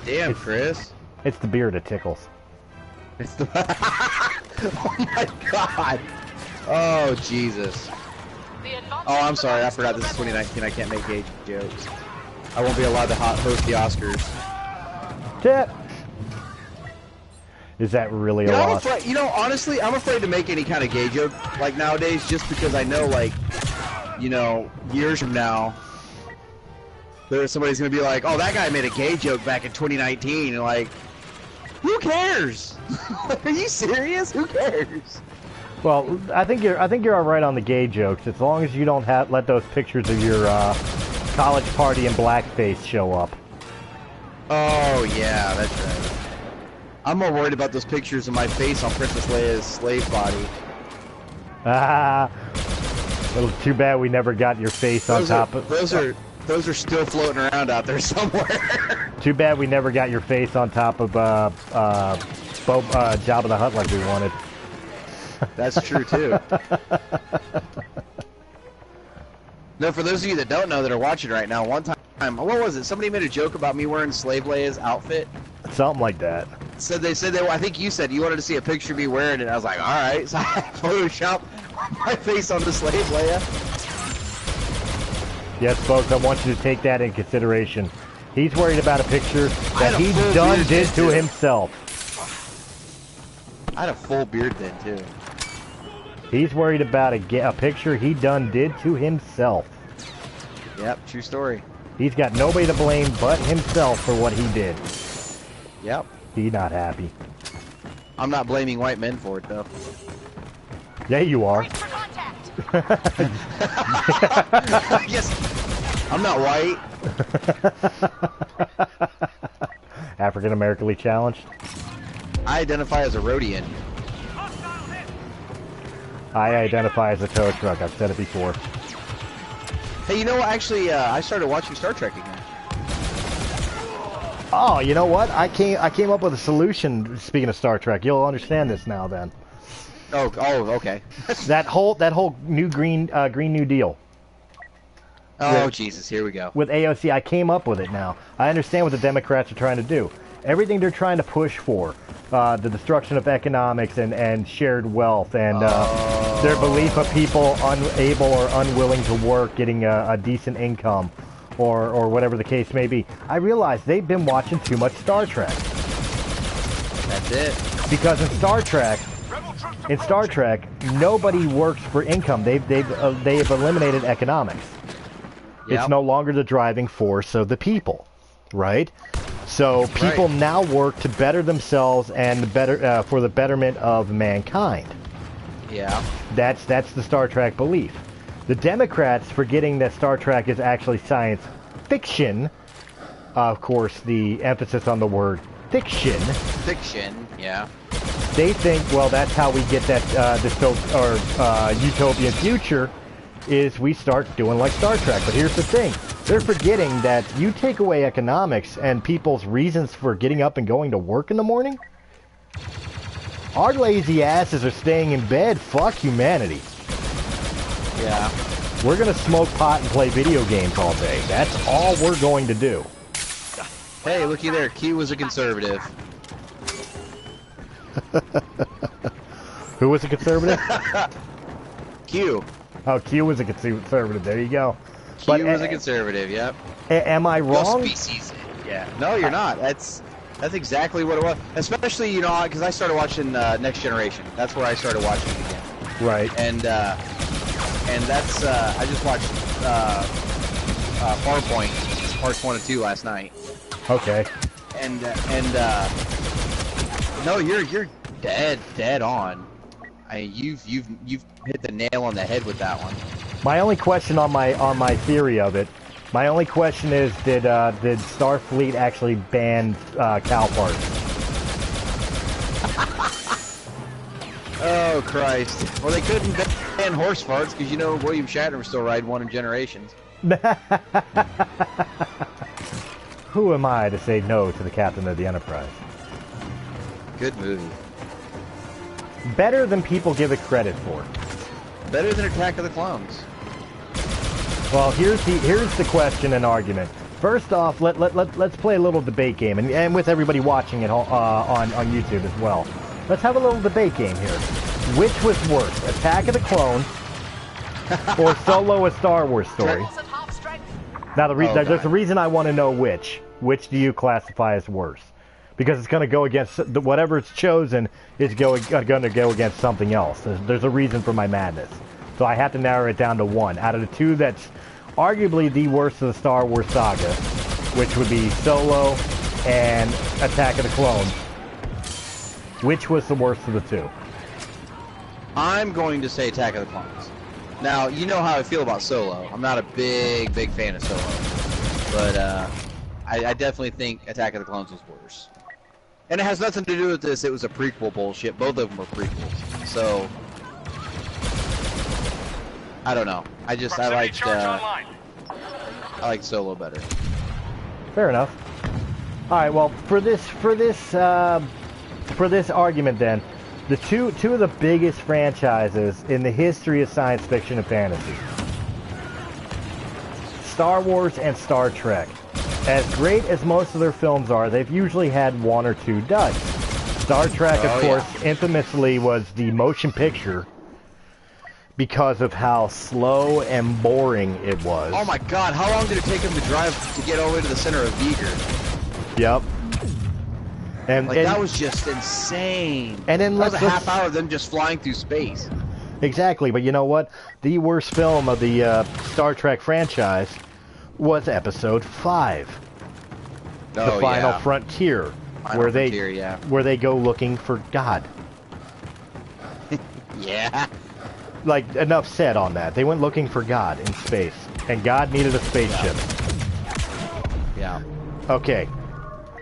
Damn, Chris. It's the beer that tickles. It's the... Oh, my God. Oh, Jesus. Oh, I'm sorry. I forgot this is 2019. I can't make gay jokes. I won't be allowed to host the Oscars. Tip. Is that really a loss? You know, honestly, I'm afraid to make any kind of gay joke like nowadays, just because I know, like, you know, years from now, somebody's gonna be like, "Oh, that guy made a gay joke back in 2019," and like, who cares? Are you serious? Who cares? Well, I think you're all right on the gay jokes, as long as you don't let those pictures of your college party in blackface show up. Oh yeah, that's right. I'm more worried about those pictures of my face on Princess Leia's slave body. Ah, well, too bad we never got your face on top of... Those are still floating around out there somewhere. Too bad we never got your face on top of Jabba the Hutt like we wanted. That's true, too. No, for those of you that don't know that are watching right now, one time, what was it? Somebody made a joke about me wearing Slave Leia's outfit. Something like that. So they said I think you said you wanted to see a picture of me wearing it. I was like, all right. So I photoshopped my face on the Slave Leia. Yes, folks, I want you to take that in consideration. He's worried about a picture that he did to himself. I had a full beard then, too. He's worried about a picture he did to himself. Yep, true story. He's got nobody to blame but himself for what he did. Yep. He's not happy. I'm not blaming white men for it, though. Yeah, you are. Yes. I'm not white. African Americanly challenged. I identify as a Rhodian. I identify as a tow truck. I've said it before. Hey, you know what? Actually, I started watching Star Trek again. Oh, you know what? I came up with a solution. Speaking of Star Trek, you'll understand this now. Then. Oh, okay. that whole new Green New Deal. Oh, Jesus, here we go. With AOC, I came up with it now. I understand what the Democrats are trying to do. Everything they're trying to push for, the destruction of economics and shared wealth, and their belief of people unable or unwilling to work getting a decent income, or whatever the case may be. I realize they've been watching too much Star Trek. That's it. Because in Star Trek, nobody works for income. They've eliminated economics. Yep. It's no longer the driving force of the people, right? So people now work to better themselves and for the betterment of mankind. Yeah. That's the Star Trek belief. The Democrats, forgetting that Star Trek is actually science fiction, of course, the emphasis on the word fiction. Fiction, yeah. They think, well, that's how we get that utopian future, is we start doing like Star Trek. But here's the thing. They're forgetting that you take away economics and people's reasons for getting up and going to work in the morning. Our lazy asses are staying in bed. Fuck humanity. Yeah. We're gonna smoke pot and play video games all day. That's all we're going to do. Hey, looky there. Q was a conservative. Who was a conservative? Q. Oh, Q was a conservative. There you go. Q was a conservative. Yep. Am I wrong? Species. Yeah. No, you're not. That's exactly what it was. Especially, you know, because I started watching Next Generation. That's where I started watching it again. Right. And that's I just watched Farpoint parts 1 and 2 last night. Okay. And no, you're dead on. You've hit the nail on the head with that one. My only question on my theory of it, my only question is, did Starfleet actually ban cow parts? Oh Christ! Well, they couldn't ban horse farts because you know William Shatner was still riding one in Generations. Who am I to say no to the captain of the Enterprise? Good movie. Better than people give it credit for. Better than Attack of the Clones. Well, here's the question and argument. First off, let's play a little debate game, and with everybody watching it on YouTube as well. Let's have a little debate game here. Which was worse, Attack of the Clones or Solo: A Star Wars Story? Now, there's a reason I want to know which. Which do you classify as worse? Because it's going to go against whatever it's chosen is going to go against something else. There's a reason for my madness. So I have to narrow it down to one. Out of the two that's arguably the worst of the Star Wars saga, which would be Solo and Attack of the Clones, which was the worst of the two? I'm going to say Attack of the Clones. Now, you know how I feel about Solo. I'm not a big fan of Solo. But I definitely think Attack of the Clones was worse. And it has nothing to do with this. It was a prequel bullshit. Both of them were prequels. So, I don't know. I liked Solo better. Fair enough. All right. Well, for this argument, then, the two of the biggest franchises in the history of science fiction and fantasy, Star Wars and Star Trek. As great as most of their films are, they've usually had one or two duds. Star Trek, of course, infamously was the motion picture because of how slow and boring it was. Oh my God! How long did it take him to drive to get all the way to the center of Viger? Yep. And that was just insane. And then that was a half hour of them just flying through space. Exactly, but you know what? The worst film of the Star Trek franchise was Episode 5, The Final Frontier, where they go looking for God. Yeah. Like, enough said on that. They went looking for God in space, and God needed a spaceship. Yeah. Okay.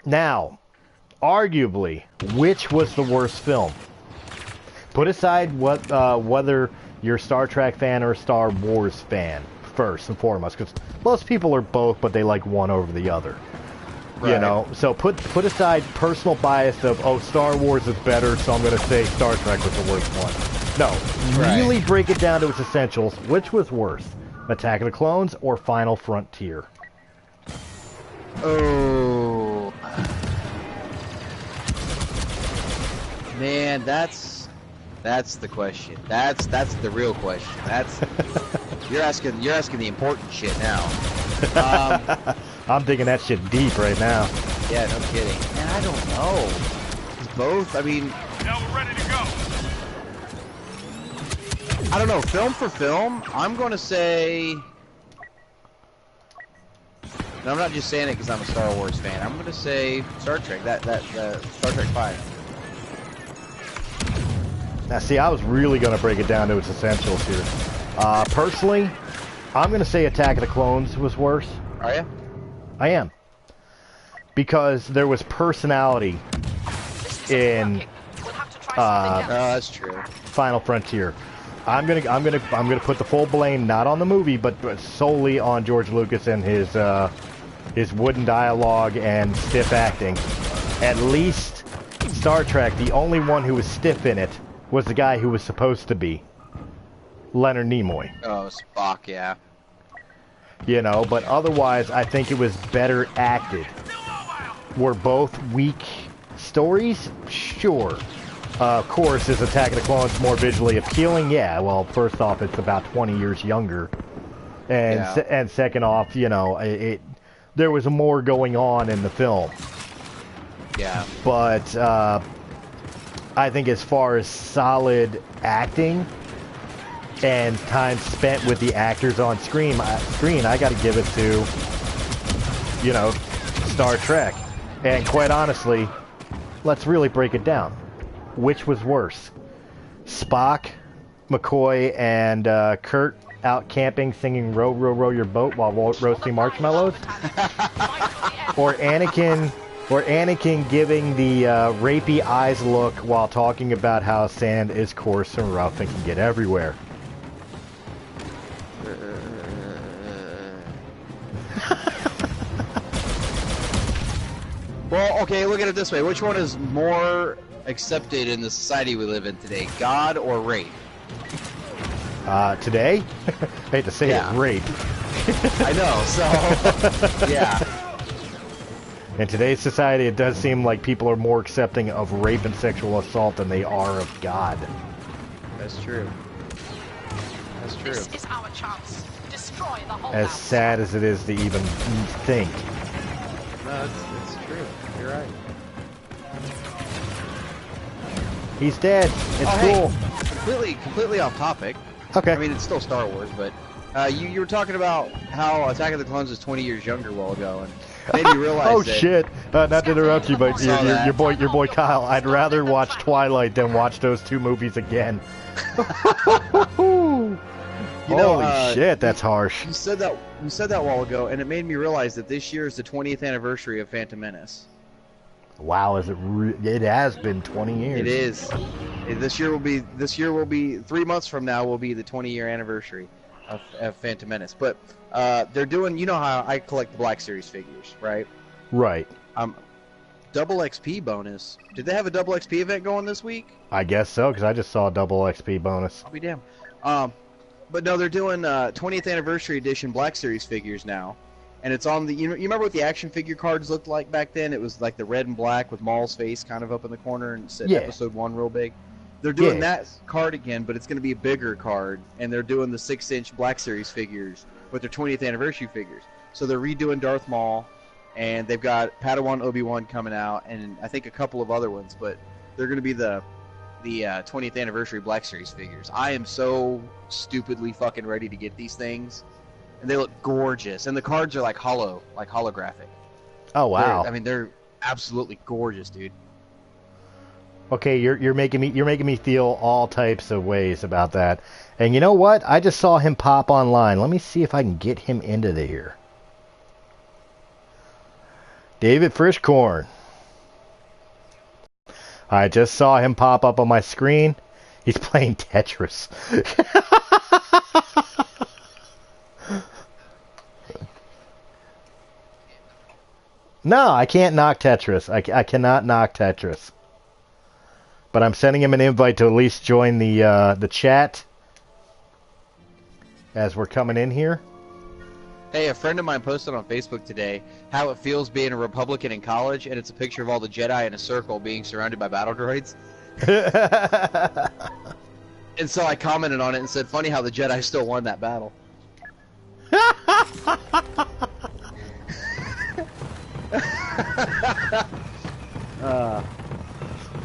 Now, arguably, which was the worst film? Put aside whether you're a Star Trek fan or a Star Wars fan, first and foremost, because most people are both, but they like one over the other. Right. You know, so put aside personal bias of, oh, Star Wars is better, so I'm going to say Star Trek was the worst one. No, really break it down to its essentials. Which was worse, Attack of the Clones or Final Frontier? Oh, man, that's the question. That's the real question. That's you're asking the important shit now. I'm digging that shit deep right now. Yeah, no kidding. Man, I don't know. It's both. I mean, now we're ready to go. I don't know. Film for film, I'm going to say. And I'm not just saying it because I'm a Star Wars fan. I'm going to say Star Trek. That Star Trek 5. Now, see, I was really going to break it down to its essentials here. Personally, I'm going to say Attack of the Clones was worse. Are you? I am. Because there was personality in that's true. Final Frontier. I'm gonna put the full blame not on the movie, but solely on George Lucas and his wooden dialogue and stiff acting. At least Star Trek, the only one who was stiff in it was the guy who was supposed to be Leonard Nimoy. Oh, Spock, yeah. You know, but otherwise, I think it was better acted. Were both weak stories? Sure. Of course, is Attack of the Clones more visually appealing? Yeah, well, first off, it's about 20 years younger. And and second off, you know, there was more going on in the film. Yeah. But I think as far as solid acting and time spent with the actors on screen, I got to give it to, you know, Star Trek. And quite honestly, let's really break it down. Which was worse? Spock, McCoy, and Kurt out camping singing Row, Row, Row Your Boat while roasting marshmallows? Or Anakin giving the rapey eyes look while talking about how sand is coarse and rough and can get everywhere? Well, okay, look at it this way. Which one is more accepted in the society we live in today, God or rape? Today? I hate to say it, rape. I know, so, yeah. In today's society, it does seem like people are more accepting of rape and sexual assault than they are of God. That's true. That's true. This is our chance. Destroy the whole As house. sad as it is to even think. No, it's true. You're right. He's dead. It's cool. Hey, completely off topic. Okay. I mean, it's still Star Wars, but you were talking about how Attack of the Clones is 20 years younger a while ago, and made me realize oh that... shit! Not to interrupt you, but your boy Kyle. I'd rather watch Twilight than watch those two movies again. Holy shit, that's harsh. You said that a while ago, and it made me realize that this year is the 20th anniversary of Phantom Menace. Wow, it has been 20 years. It is. This year will be 3 months from now will be the 20-year anniversary of Phantom Menace. But they're doing, you know how I collect the Black Series figures, right? Right. Double XP bonus. Did they have a double XP event going this week? I guess so, because I just saw a double XP bonus. I'll be damned. But no, they're doing 20th anniversary edition Black Series figures now. And it's on the, you remember what the action figure cards looked like back then? It was like the red and black with Maul's face kind of up in the corner and said Episode 1 real big. They're doing that card again, but it's going to be a bigger card. And they're doing the 6-inch Black Series figures with their 20th anniversary figures. So they're redoing Darth Maul, and they've got Padawan Obi-Wan coming out, and I think a couple of other ones. But they're going to be the 20th anniversary Black Series figures. I am so stupidly fucking ready to get these things. And they look gorgeous, and the cards are like holographic. Oh wow! They're absolutely gorgeous, dude. Okay, you're making me feel all types of ways about that. And you know what? I just saw him pop online. Let me see if I can get him into here. David Frischkorn. I just saw him pop up on my screen. He's playing Tetris. No, I can't knock Tetris. I cannot knock Tetris. But I'm sending him an invite to at least join the chat as we're coming in here. Hey, a friend of mine posted on Facebook today how it feels being a Republican in college, and it's a picture of all the Jedi in a circle being surrounded by battle droids. And so I commented on it and said, funny how the Jedi still won that battle.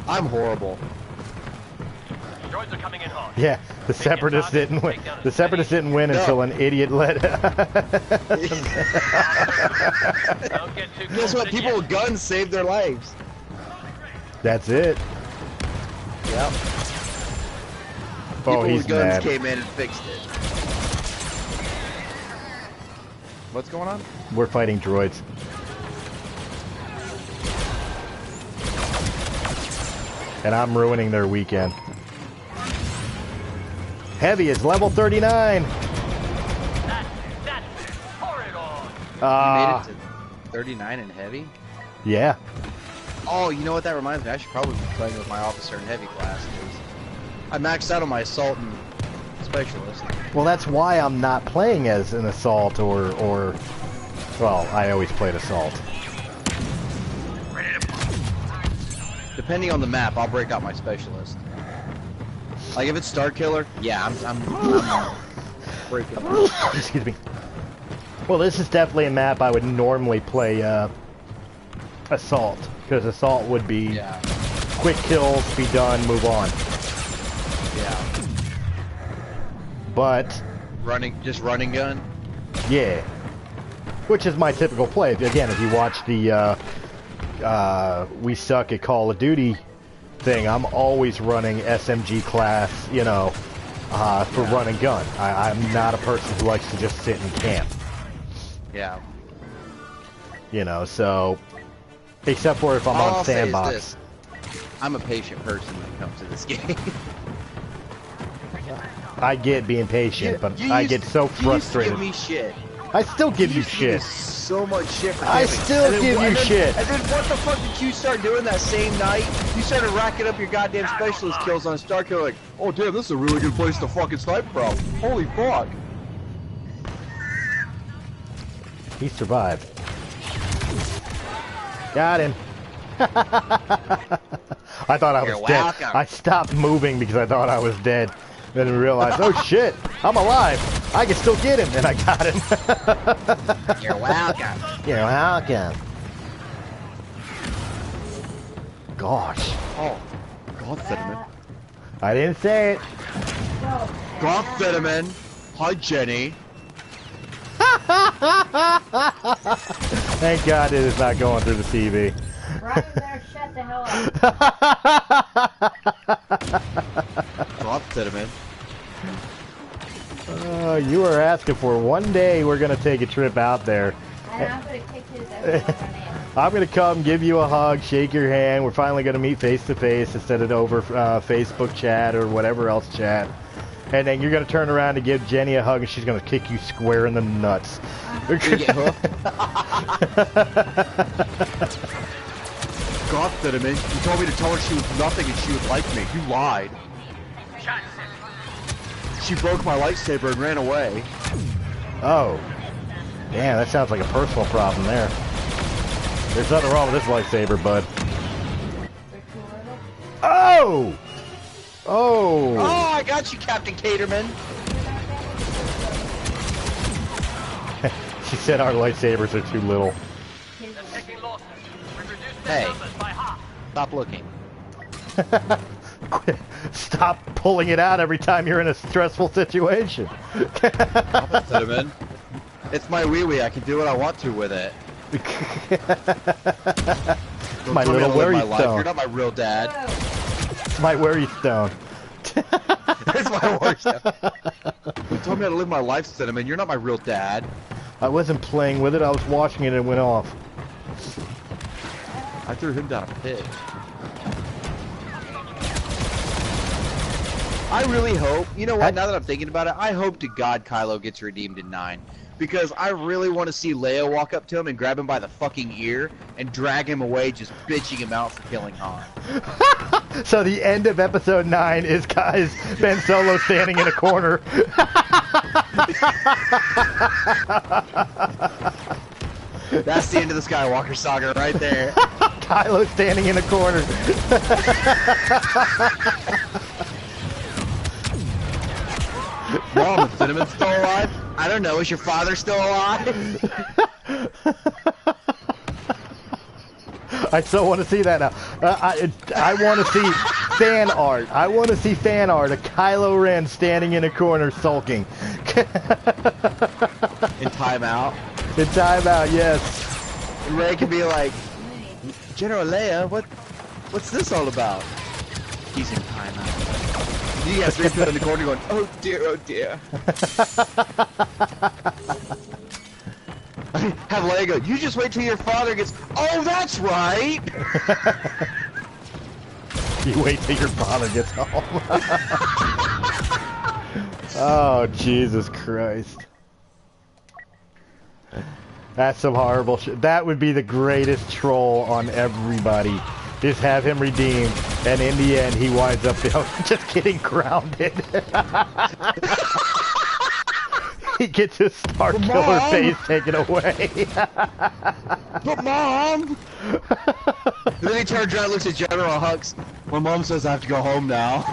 I'm horrible. Droids are coming in hot. Yeah, the Separatists didn't win. The Separatists didn't win until an idiot led. Guess what? People with guns saved their lives. That's it. Yep. Oh, People he's with guns mad. came in and fixed it. What's going on? We're fighting droids. And I'm ruining their weekend. Heavy is level 39. That's it. Pour it on. You made it to 39 in heavy? Yeah. Oh, you know what that reminds me? I should probably be playing with my officer in heavy class. 'Cause I maxed out on my assault and specialist. Well, that's why I'm not playing as an assault or well, I always played assault. Depending on the map, I'll break out my specialist. Like if it's Star Killer, yeah, I'm breaking. Excuse me. Well, this is definitely a map I would normally play assault, because assault would be Yeah, quick kills, be done, move on. yeah. But Just running gun. yeah, which is my typical play. Again, if you watch the We Suck at Call of Duty thing, I'm always running SMG class, you know, for run and gun. I'm not a person who likes to just sit and camp, Yeah. you know, so, except for if I'm All on I'll say is sandbox. this. I'm a patient person when it comes to this game. I get being patient, but You I used- get so You used to frustrated. give me shit. I still give you used to give me shit. so much shit for I camping. still And then give wh- you and then- shit. And then what the fuck did you start doing that same night? You started racking up your goddamn specialist kills on Star Killer like, oh damn, this is a really good place to fucking snipe from. Holy fuck. He survived. Got him. I thought I was You're dead. welcome. I stopped moving because I thought I was dead. Then I realized, oh shit, I'm alive. I can still get him. And I got him. You're welcome. You're welcome. Gosh. Oh, God cinnamon. I didn't say it. God cinnamon. Hi Jenny. Thank God it is not going through the TV. Right there, shut the hell up. God cinnamon. You were asking for it. One day we're going to take a trip out there. And I'm gonna kick his ass over an ass. I'm going to come, give you a hug, shake your hand. We're finally going to meet face to face instead of over Facebook chat or whatever else chat. And then you're going to turn around to give Jenny a hug and she's going to kick you square in the nuts. You get hooked. God cinnamon. You told me to tell her she was nothing and she would like me. You lied. She broke my lightsaber and ran away. Oh. Damn, that sounds like a personal problem there. There's nothing wrong with this lightsaber, bud. Oh! Oh! Oh, I got you, Captain Caterman. She said our lightsabers are too little. Taking losses. We've reduced Hey. their numbers by half. Stop looking. Stop pulling it out every time you're in a stressful situation. Cinnamon. It's my wee-wee. I can do what I want to with it. Don't My tell me little how to live worry my life. stone. You're not my real dad. My worry stone. That's my worry stone. Don't tell me how to live my life, Cinnamon. You're not my real dad. I wasn't playing with it, I was watching it and it went off. I threw him down a pit. I really hope, you know what, now that I'm thinking about it, I hope to God Kylo gets redeemed in 9. Because I really want to see Leia walk up to him and grab him by the fucking ear and drag him away, just bitching him out for killing Han. So the end of episode 9 is guys Ben Solo standing in a corner. That's the end of the Skywalker saga right there. Kylo standing in a corner. Mom, is Cinnamon still alive? I don't know, is your father still alive? I so want to see that now. I want to see fan art. I want to see fan art of Kylo Ren standing in a corner sulking. In timeout. In timeout, yes. Ray can be like, General Leia, what's this all about? He's in timeout. You guys three in the corner going, oh dear, oh dear. Have Leia go, you just wait till your father gets, oh that's right! You wait till your father gets home. Oh, Jesus Christ. That's some horrible shit. That would be the greatest troll on everybody. Just have him redeemed, and in the end, he winds up just getting grounded. He gets his star killer face taken away. But Mom! And then he turns around and looks at General Hux. My mom says I have to go home now.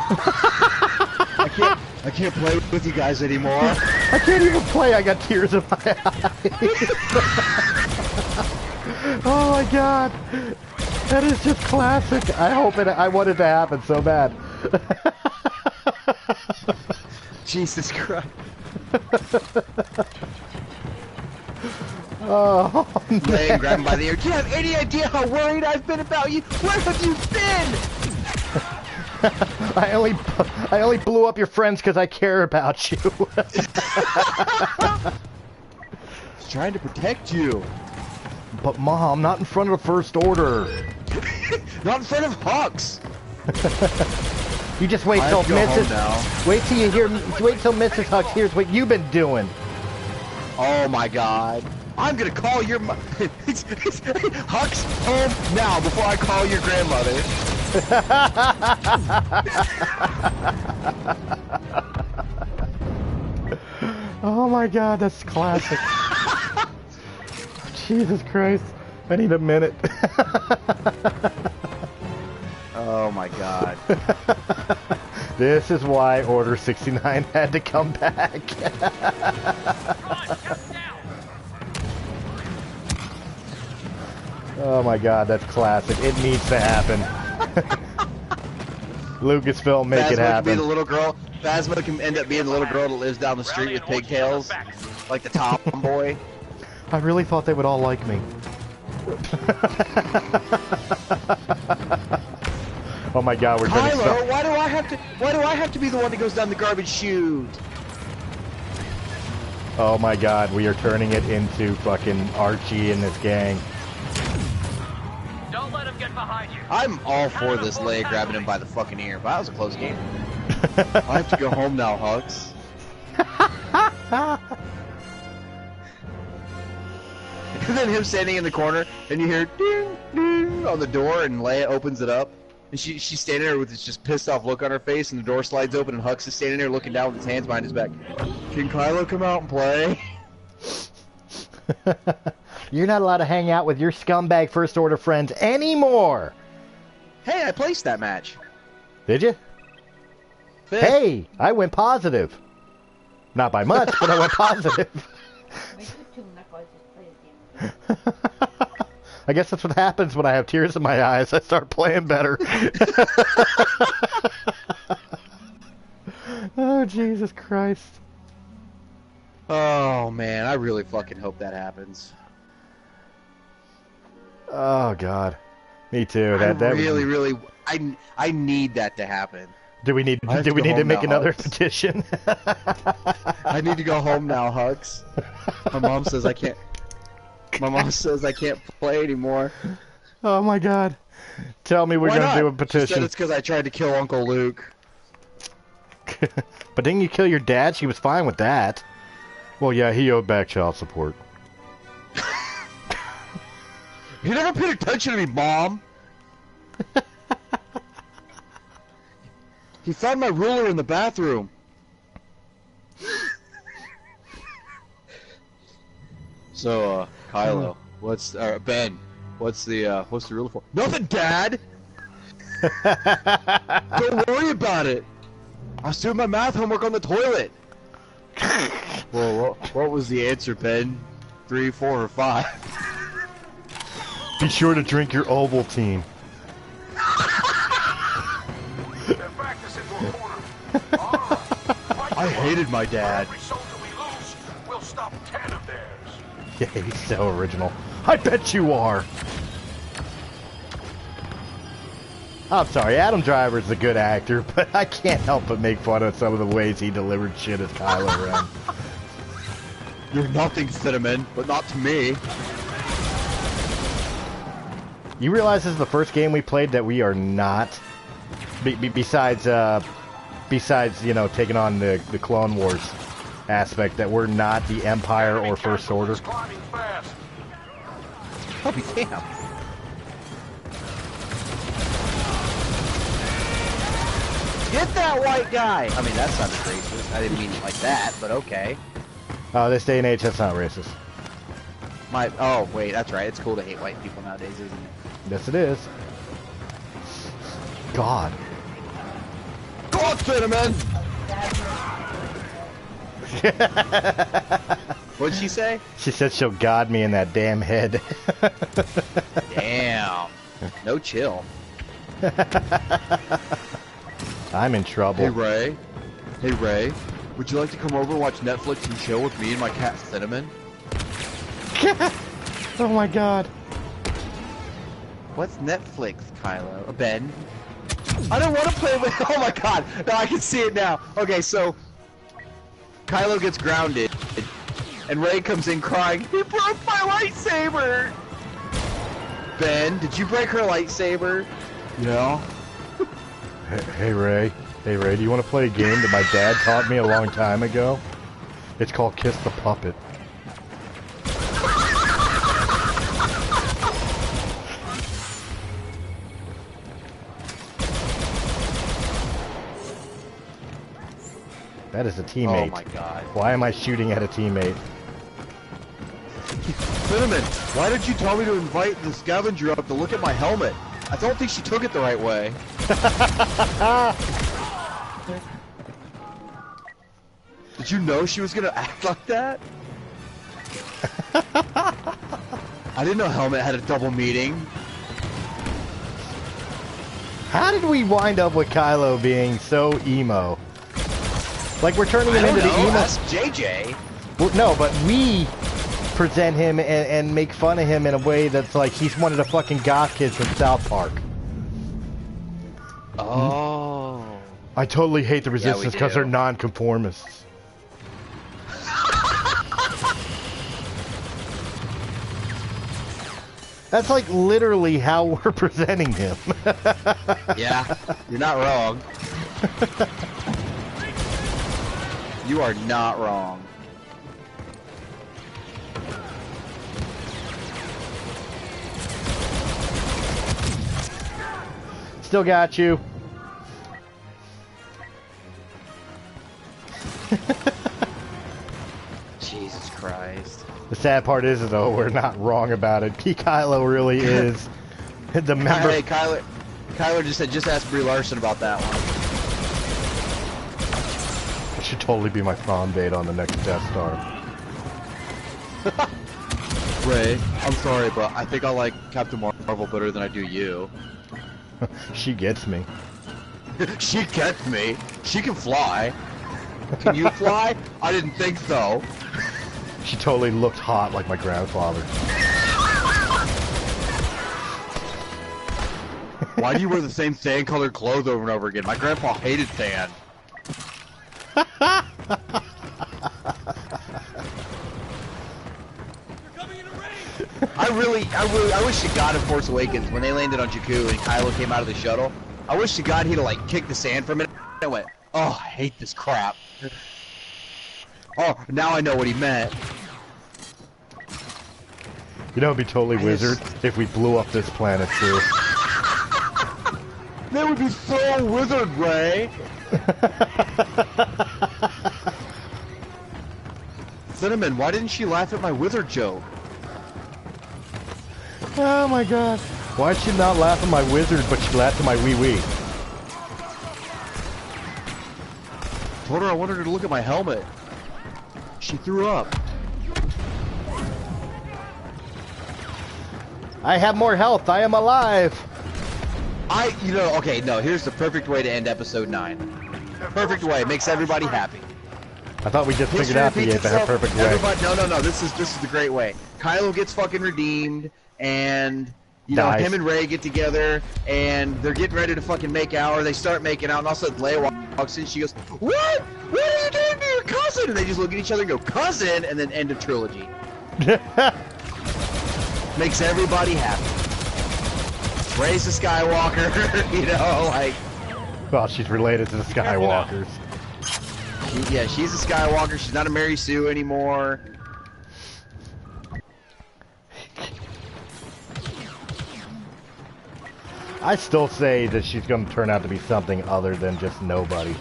I can't play with you guys anymore. I can't even play. I got tears in my eyes. Oh my god. That is just classic. I want it to happen so bad. Jesus Christ. Oh, man. Grab him by the ear. Do you have any idea how worried I've been about you? Where have you been? I only blew up your friends because I care about you. Trying to protect you. But Mom, not in front of the First Order. Not in front of Hux. You just wait till Mrs. Wait till you hear. Wait till Mrs. Hux hears what you've been doing. Oh my God! I'm gonna call your Hux home now before I call your grandmother. Oh my god, that's classic. Jesus Christ. I need a minute. Oh my god. This is why Order 69 had to come back. Oh my god, that's classic. It needs to happen. Lucasfilm, make Phasma it happen. Can be the little girl. Phasma can end up being the little girl that lives down the street with pigtails, like the tomboy. I really thought they would all like me. Oh my god, we're gonna Kylo, stop. why do I have to be the one that goes down the garbage chute? Oh my god, we are turning it into fucking Archie and this gang. Don't let him get behind you. I'm all for this Leia grabbing him by the fucking ear, but that was a close game. I have to go home now, Hux. And then him standing in the corner, and you hear ding, ding on the door, and Leia opens it up. And she's standing there with this just pissed off look on her face, and the door slides open, and Hux is standing there looking down with his hands behind his back. Can Kylo come out and play? You're not allowed to hang out with your scumbag First Order friends anymore. Hey, I placed that match. Did you? Fifth. Hey, I went positive. Not by much, but I went positive. I guess that's what happens when I have tears in my eyes. I start playing better. Oh, Jesus Christ. Oh, man, I really fucking hope that happens. Oh, God. Me too. I need that to happen. Do we need to make another petition? I need to go home now, Hux. My mom says I can't. My mom says I can't play anymore. Oh my God! Tell me we're gonna do a petition. She said it's because I tried to kill Uncle Luke. But didn't you kill your dad? She was fine with that. Well, yeah, he owed back child support. You never paid attention to me, Mom. He found my ruler in the bathroom. So, Kylo, Ben, what's the ruler for? Nothing, Dad. Don't worry about it. I was doing my math homework on the toilet. Well, what was the answer, Ben? 3, 4, or 5? Be sure to drink your Ovaltine. I hated my dad. Yeah, he's so original. I bet you are. I'm sorry, Adam Driver's a good actor, but I can't help but make fun of some of the ways he delivered shit as Kylo Ren. You're nothing, Cinnamon, but not to me. You realize this is the first game we played that we are not, besides besides, you know, taking on the Clone Wars aspect, that we're not the Empire or First Order. Climbing fast. Oh, damn. Get that white guy! I mean, that sounded racist. I didn't mean it like that, but okay. This day and age, that's not racist. Oh, wait, that's right. It's cool to hate white people nowadays, isn't it? Yes, it is. God. God, cinnamon! What'd she say? She said she'll God me in that damn head. Damn. No chill. I'm in trouble. Hey, Ray. Hey, Ray. Would you like to come over and watch Netflix and chill with me and my cat, Cinnamon? Oh my god. What's Netflix, Kylo? Ben? I don't want to play with... Oh my god. No, I can see it now. Okay, so... Kylo gets grounded. And Ray comes in crying, "He broke my lightsaber!" Ben, did you break her lightsaber? No. Hey Ray. Hey Ray, do you want to play a game that my dad taught me a long time ago? It's called Kiss the Puppet. That is a teammate. Oh my god. Why am I shooting at a teammate? Cinnamon, why did you tell me to invite the scavenger up to look at my helmet? I don't think she took it the right way. Did you know she was gonna act like that? I didn't know Helmet had a double meaning. How did we wind up with Kylo being so emo? Like, we're turning him into the emo... That's JJ. Well, no, but we present him and make fun of him in a way that's like he's one of the fucking goth kids from South Park. Oh. I totally hate the Resistance because they're non-conformists. That's like literally how we're presenting him. Yeah, you're not wrong. You are not wrong. Still got you. Jesus Christ. The sad part is, though, we're not wrong about it. Kylo really is the member. Hey, Kyler just said, just ask Brie Larson about that one. It should totally be my prom date on the next Death Star. Ray, I'm sorry, but I think I like Captain Marvel better than I do you. She gets me. She gets me. She can fly. Can you fly? I didn't think so. She totally looked hot like my grandfather. Why do you wear the same sand-colored clothes over and over again? My grandpa hated sand. I wish to God in Force Awakens, when they landed on Jakku and Kylo came out of the shuttle, I wish to God he'd have, like, kicked the sand from it and went, "Oh, I hate this crap." Oh, now I know what he meant. You know, it'd be totally wizard if we blew up this planet too. That would be so wizard, Ray. Cinnamon, why didn't she laugh at my wizard joke? Oh my god. Why'd she not laugh at my wizard, but she laughed at my wee-wee? Told her I wanted her to look at my helmet. She threw up. I have more health. I am alive. Okay, no, here's the perfect way to end episode 9. Perfect way, makes everybody happy. I thought we just figured out the perfect way. No, this is the great way. Kylo gets fucking redeemed, and you know, him and Rey get together, and they're getting ready to fucking make out, or they start making out, and all of a sudden Leia walks in, she goes, "What? What are you doing to your cousin?" And they just look at each other and go, "Cousin," and then end of trilogy. Makes everybody happy. Rey's the Skywalker, you know, like... Well, she's related to the Skywalkers. Yeah, she's a Skywalker. She's not a Mary Sue anymore. I still say that she's going to turn out to be something other than just nobody.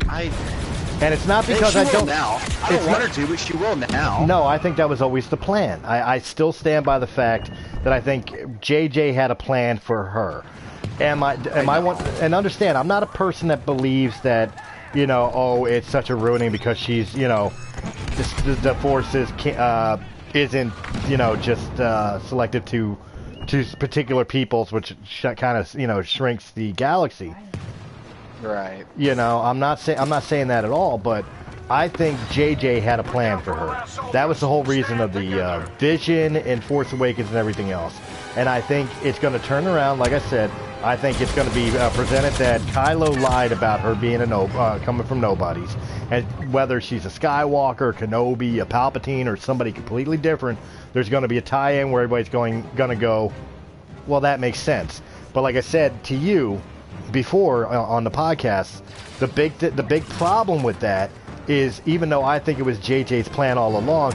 And it's not because I don't. Now. I don't want her to, but she will now. No, I think that was always the plan. I still stand by the fact that I think JJ had a plan for her. And understand, I'm not a person that believes that, you know, oh, it's such a ruining because she's, you know, the Force isn't, you know, just selective to particular peoples, which kind of, you know, shrinks the galaxy. Right. You know, I'm not saying that at all, but I think JJ had a plan for her. That was the whole reason of the Vision and Force Awakens and everything else. And I think it's going to turn around, like I said. I think it's going to be presented that Kylo lied about her being coming from nobodies, and whether she's a Skywalker, Kenobi, a Palpatine, or somebody completely different, there's going to be a tie-in where everybody's going to go, well, that makes sense. But like I said to you before on the podcast, the big problem with that is, even though I think it was JJ's plan all along,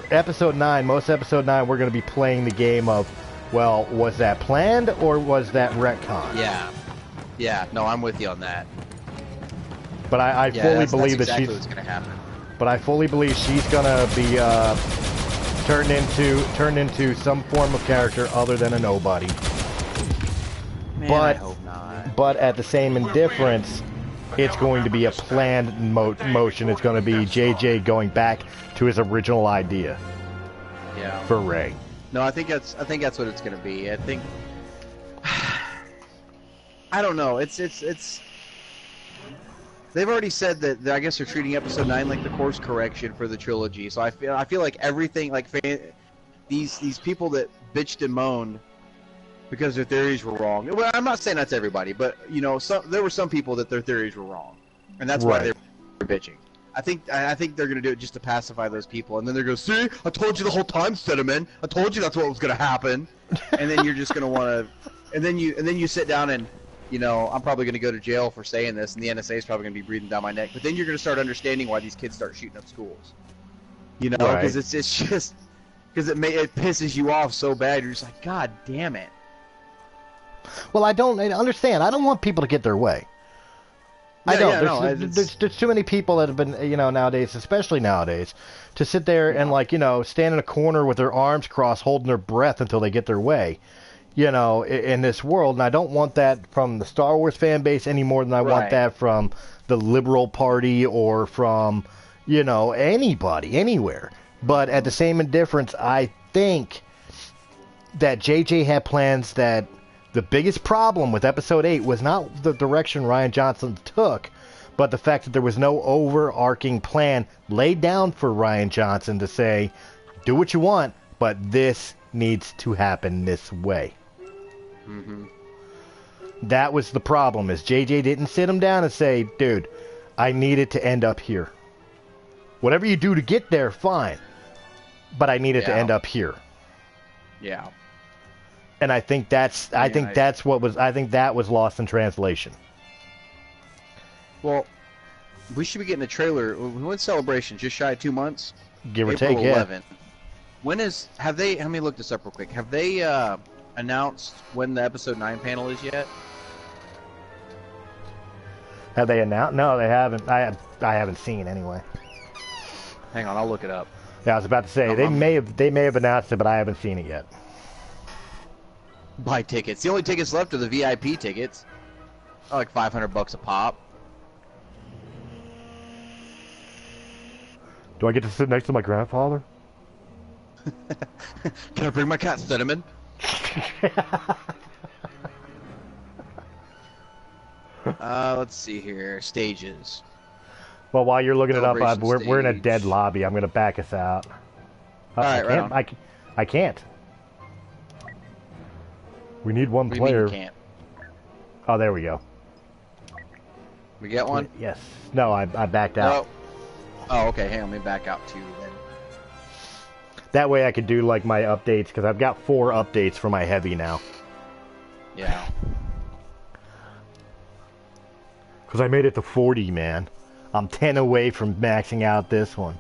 Episode 9, most Episode 9, we're going to be playing the game of, well, was that planned or was that retcon? Yeah, no, I'm with you on that. But I fully believe that's exactly that what's going to happen. But I fully believe she's going to be turned into some form of character other than a nobody. Man, but I hope not. But at the same indifference, it's going to be a planned motion. It's going to be JJ going back to his original idea. Yeah. For Rey. No, I think that's what it's going to be. I think I don't know. It's they've already said that I guess they're treating Episode 9 like the course correction for the trilogy. So I feel like everything, like these people that bitched and moaned because their theories were wrong. Well, I'm not saying that's everybody, but you know, there were some people that their theories were wrong, and that's why they're bitching. I think they're gonna do it just to pacify those people, and then they're gonna see, I told you the whole time, Cinnamon. I told you that's what was gonna happen, and then you're just gonna want to, and then you sit down and, you know, I'm probably gonna go to jail for saying this, and the NSA is probably gonna be breathing down my neck. But then you're gonna start understanding why these kids start shooting up schools, you know, because it's just because it pisses you off so bad. You're just like, God damn it. Well, I understand. I don't want people to get their way. I don't. There's too many people that have been, you know, nowadays, especially nowadays, to sit there and, like, you know, stand in a corner with their arms crossed, holding their breath until they get their way, you know, in this world. And I don't want that from the Star Wars fan base any more than I want that from the Liberal Party or from, you know, anybody, anywhere. But at the same indifference, I think that JJ had plans that the biggest problem with Episode 8 was not the direction Rian Johnson took, but the fact that there was no overarching plan laid down for Rian Johnson to say, do what you want, but this needs to happen this way. Mm-hmm. That was the problem, is JJ didn't sit him down and say, dude, I need it to end up here. Whatever you do to get there, fine. But I need it to end up here. Yeah. And I think that was lost in translation. Well, we should be getting a trailer. When's Celebration? Just shy of 2 months? Give or April take, 11. When is, let me look this up real quick. Have they announced when the Episode 9 panel is yet? Have they announced? No, they haven't. I haven't seen anyway. Hang on, I'll look it up. Yeah, I was about to say, they may have announced it, but I haven't seen it yet. Buy tickets. The only tickets left are the VIP tickets. They're like $500 a pop. Do I get to sit next to my grandfather? Can I bring my cat, Cinnamon? Let's see here. Stages. Well, while you're looking it up, we're in a dead lobby. I'm going to back us out. All right, I can't. We need one player. You can't? Oh, there we go. We get one? Yes. No, I backed out. Oh, okay. Hang on, let me back out too then. That way I could do like my updates, because I've got 4 updates for my heavy now. Yeah. Because I made it to 40, man. I'm 10 away from maxing out this one.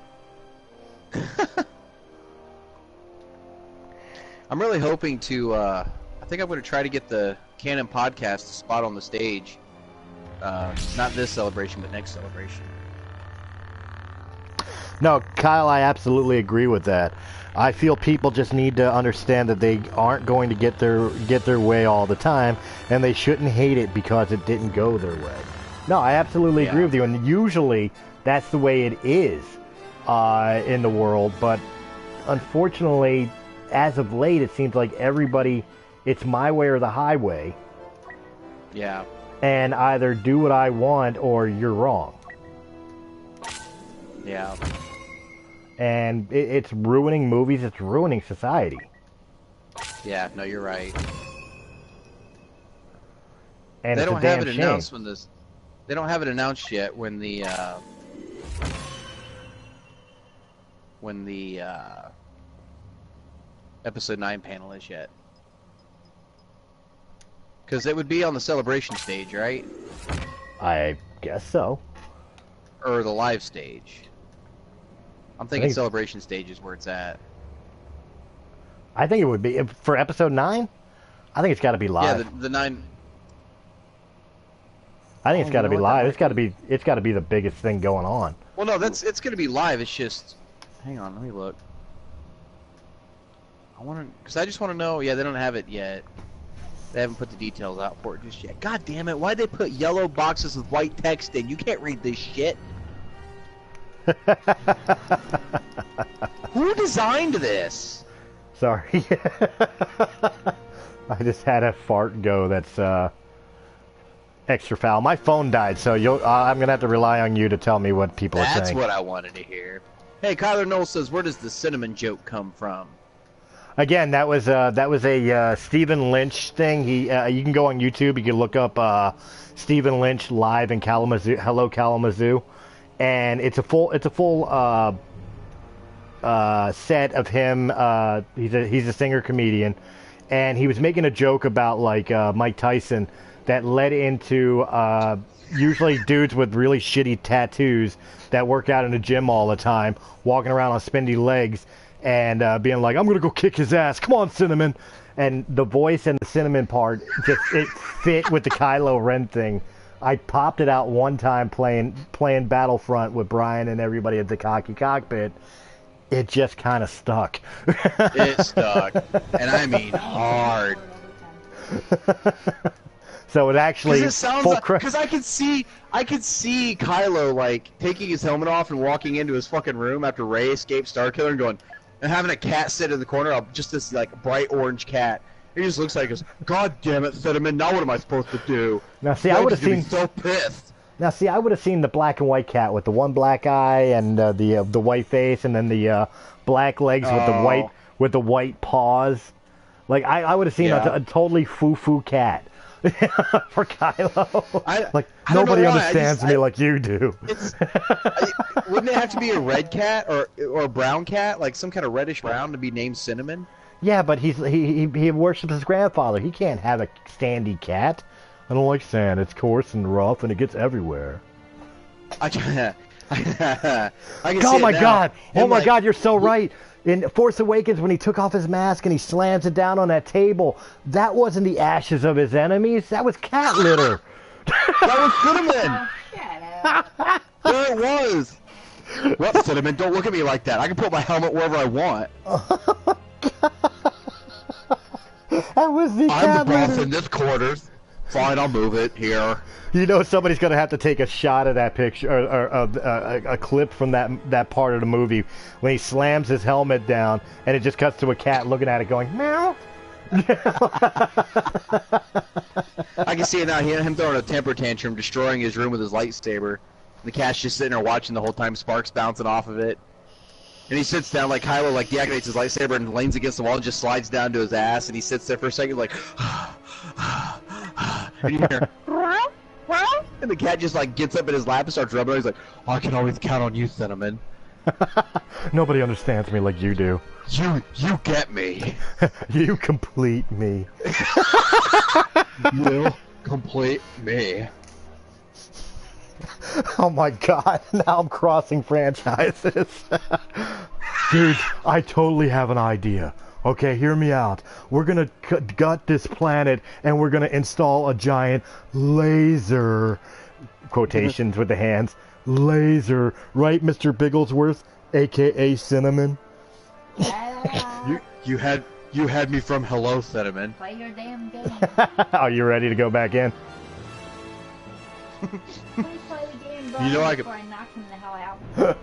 I'm really hoping to, I think I'm going to try to get the Canon podcast spot on the stage. Not this celebration, but next celebration. No, Kyle, I absolutely agree with that. I feel people just need to understand that they aren't going to get their way all the time, and they shouldn't hate it because it didn't go their way. No, I absolutely agree with you, and usually that's the way it is in the world, but unfortunately, as of late, it seems like everybody, it's my way or the highway. Yeah. And either do what I want or you're wrong. Yeah. And it's ruining movies, it's ruining society. Yeah, no, you're right. And they it's don't a damn have it shame. announced when this. They don't have it announced yet when the episode 9 panel is yet. Because it would be on the celebration stage, right? I guess so. Or the live stage. I'm thinking celebration stage is where it's at. I think it would be for episode 9. I think it's got to be live. Yeah, the 9. I think it's got to be live. It's got to be the biggest thing going on. Well, no, it's going to be live. It's just, hang on, let me look. Because I just want to know. Yeah, they don't have it yet. They haven't put the details out for it just yet. God damn it! Why'd they put yellow boxes with white text in? You can't read this shit. Who designed this? Sorry. I just had a fart go that's extra foul. My phone died, so I'm going to have to rely on you to tell me what people are saying. That's what I wanted to hear. Hey, Kyler Knowles says, where does the cinnamon joke come from? Again, that was a Stephen Lynch thing. You can go on YouTube. You can look up Stephen Lynch live in Kalamazoo. Hello, Kalamazoo. And it's a full set of him. He's a singer comedian, and he was making a joke about like Mike Tyson that led into usually dudes with really shitty tattoos that work out in the gym all the time, walking around on spindly legs and being like, "I'm gonna go kick his ass. Come on, Cinnamon." And the voice and the cinnamon part it fit with the Kylo Ren thing. I popped it out one time playing Battlefront with Brian and everybody at the Cocky Cockpit. It just kind of stuck. It stuck, and I mean hard. So it actually it sounds because I could see Kylo like taking his helmet off and walking into his fucking room after Rey escaped Starkiller and going and having a cat sit in the corner of just this like bright orange cat. He just looks like, God damn it, Cinnamon! Now what am I supposed to do? Now see, I would have seen so pissed. Now see, I would have seen the black and white cat with the one black eye and the white face, and then the black legs with the white paws. Like I would have seen a totally foo cat for Kylo. Nobody understands me like you do. Wouldn't it have to be a red cat or a brown cat, like some kind of reddish brown, to be named Cinnamon? Yeah, but he worships his grandfather. He can't have a sandy cat. I don't like sand. It's coarse and rough, and it gets everywhere. I can oh my God! Oh my God! You're so right. In Force Awakens, when he took off his mask and he slams it down on that table, that wasn't the ashes of his enemies. That was cat litter. That was Cinnamon. Shut up. There it was. What, Cinnamon? Don't look at me like that. I can put my helmet wherever I want. That was the cat I'm the boss litter. in this quarters. Fine, I'll move it here. You know somebody's going to have to take a shot of that picture, or a clip from that part of the movie when he slams his helmet down, and it just cuts to a cat looking at it going, meow. I can see it now. Him throwing a temper tantrum, destroying his room with his lightsaber. The cat's just sitting there watching the whole time, sparks bouncing off of it. And he sits down like Kylo, like deactivates his lightsaber and leans against the wall and just slides down to his ass. And he sits there for a second, like, and you hear, and the cat just like gets up in his lap and starts rubbing. He's like, oh, I can always count on you, Cinnamon. Nobody understands me like you do. You get me. You complete me. You complete me. Oh my god, now I'm crossing franchises. Dude, I totally have an idea. Okay, hear me out. We're gonna gut this planet and we're gonna install a giant laser, quotations with the hands, laser, right, Mr. Bigglesworth, aka Cinnamon? You had me from hello, Cinnamon. Play your damn game. Are you ready to go back in? Please play the game, bro, You know I before I knock him the hell out.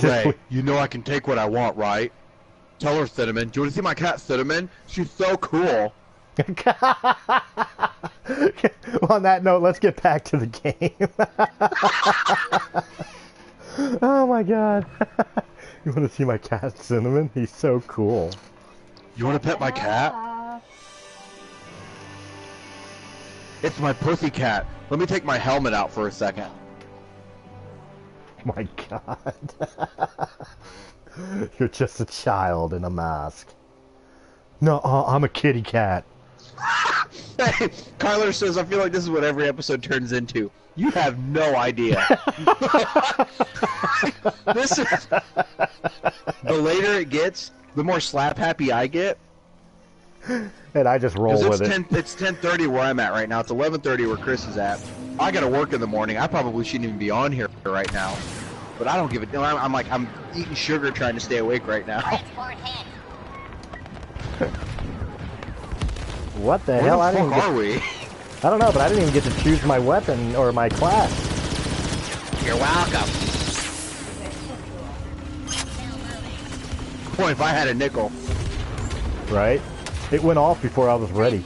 Ray, you know I can take what I want, right? Tell her, Cinnamon. Do you want to see my cat, Cinnamon? She's so cool. On that note, let's get back to the game. Oh my god. You want to see my cat, Cinnamon? He's so cool. You want to pet my cat? It's my pussy cat. Let me take my helmet out for a second. My god. You're just a child in a mask. No, I'm a kitty cat. Hey, Kyler says, I feel like this is what every episode turns into. You have no idea. This is... The later it gets, the more slap happy I get. And I just roll with it. It's 10:30 where I'm at right now. It's 11:30 where Chris is at. I gotta work in the morning. I probably shouldn't even be on here right now. But I don't give a damn. I'm eating sugar trying to stay awake right now. What the Where hell? the fuck are we? I don't know, but I didn't even get to choose my weapon or my class. You're welcome. Boy, if I had a nickel. Right? It went off before I was ready.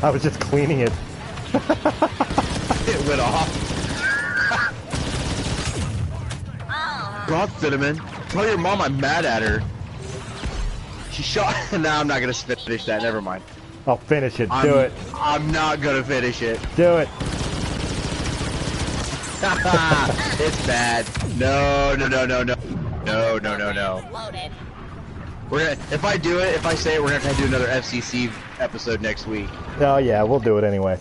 I was just cleaning it. It went off. God, Cinnamon, tell your mom I'm mad at her. She shot. Now I'm not gonna finish that. Never mind. I'll finish it. Do it. I'm not gonna finish it. Do it. It's bad. No. We're gonna. If I do it, if I say it, we're gonna have to do another FCC episode next week. Oh yeah, we'll do it anyway.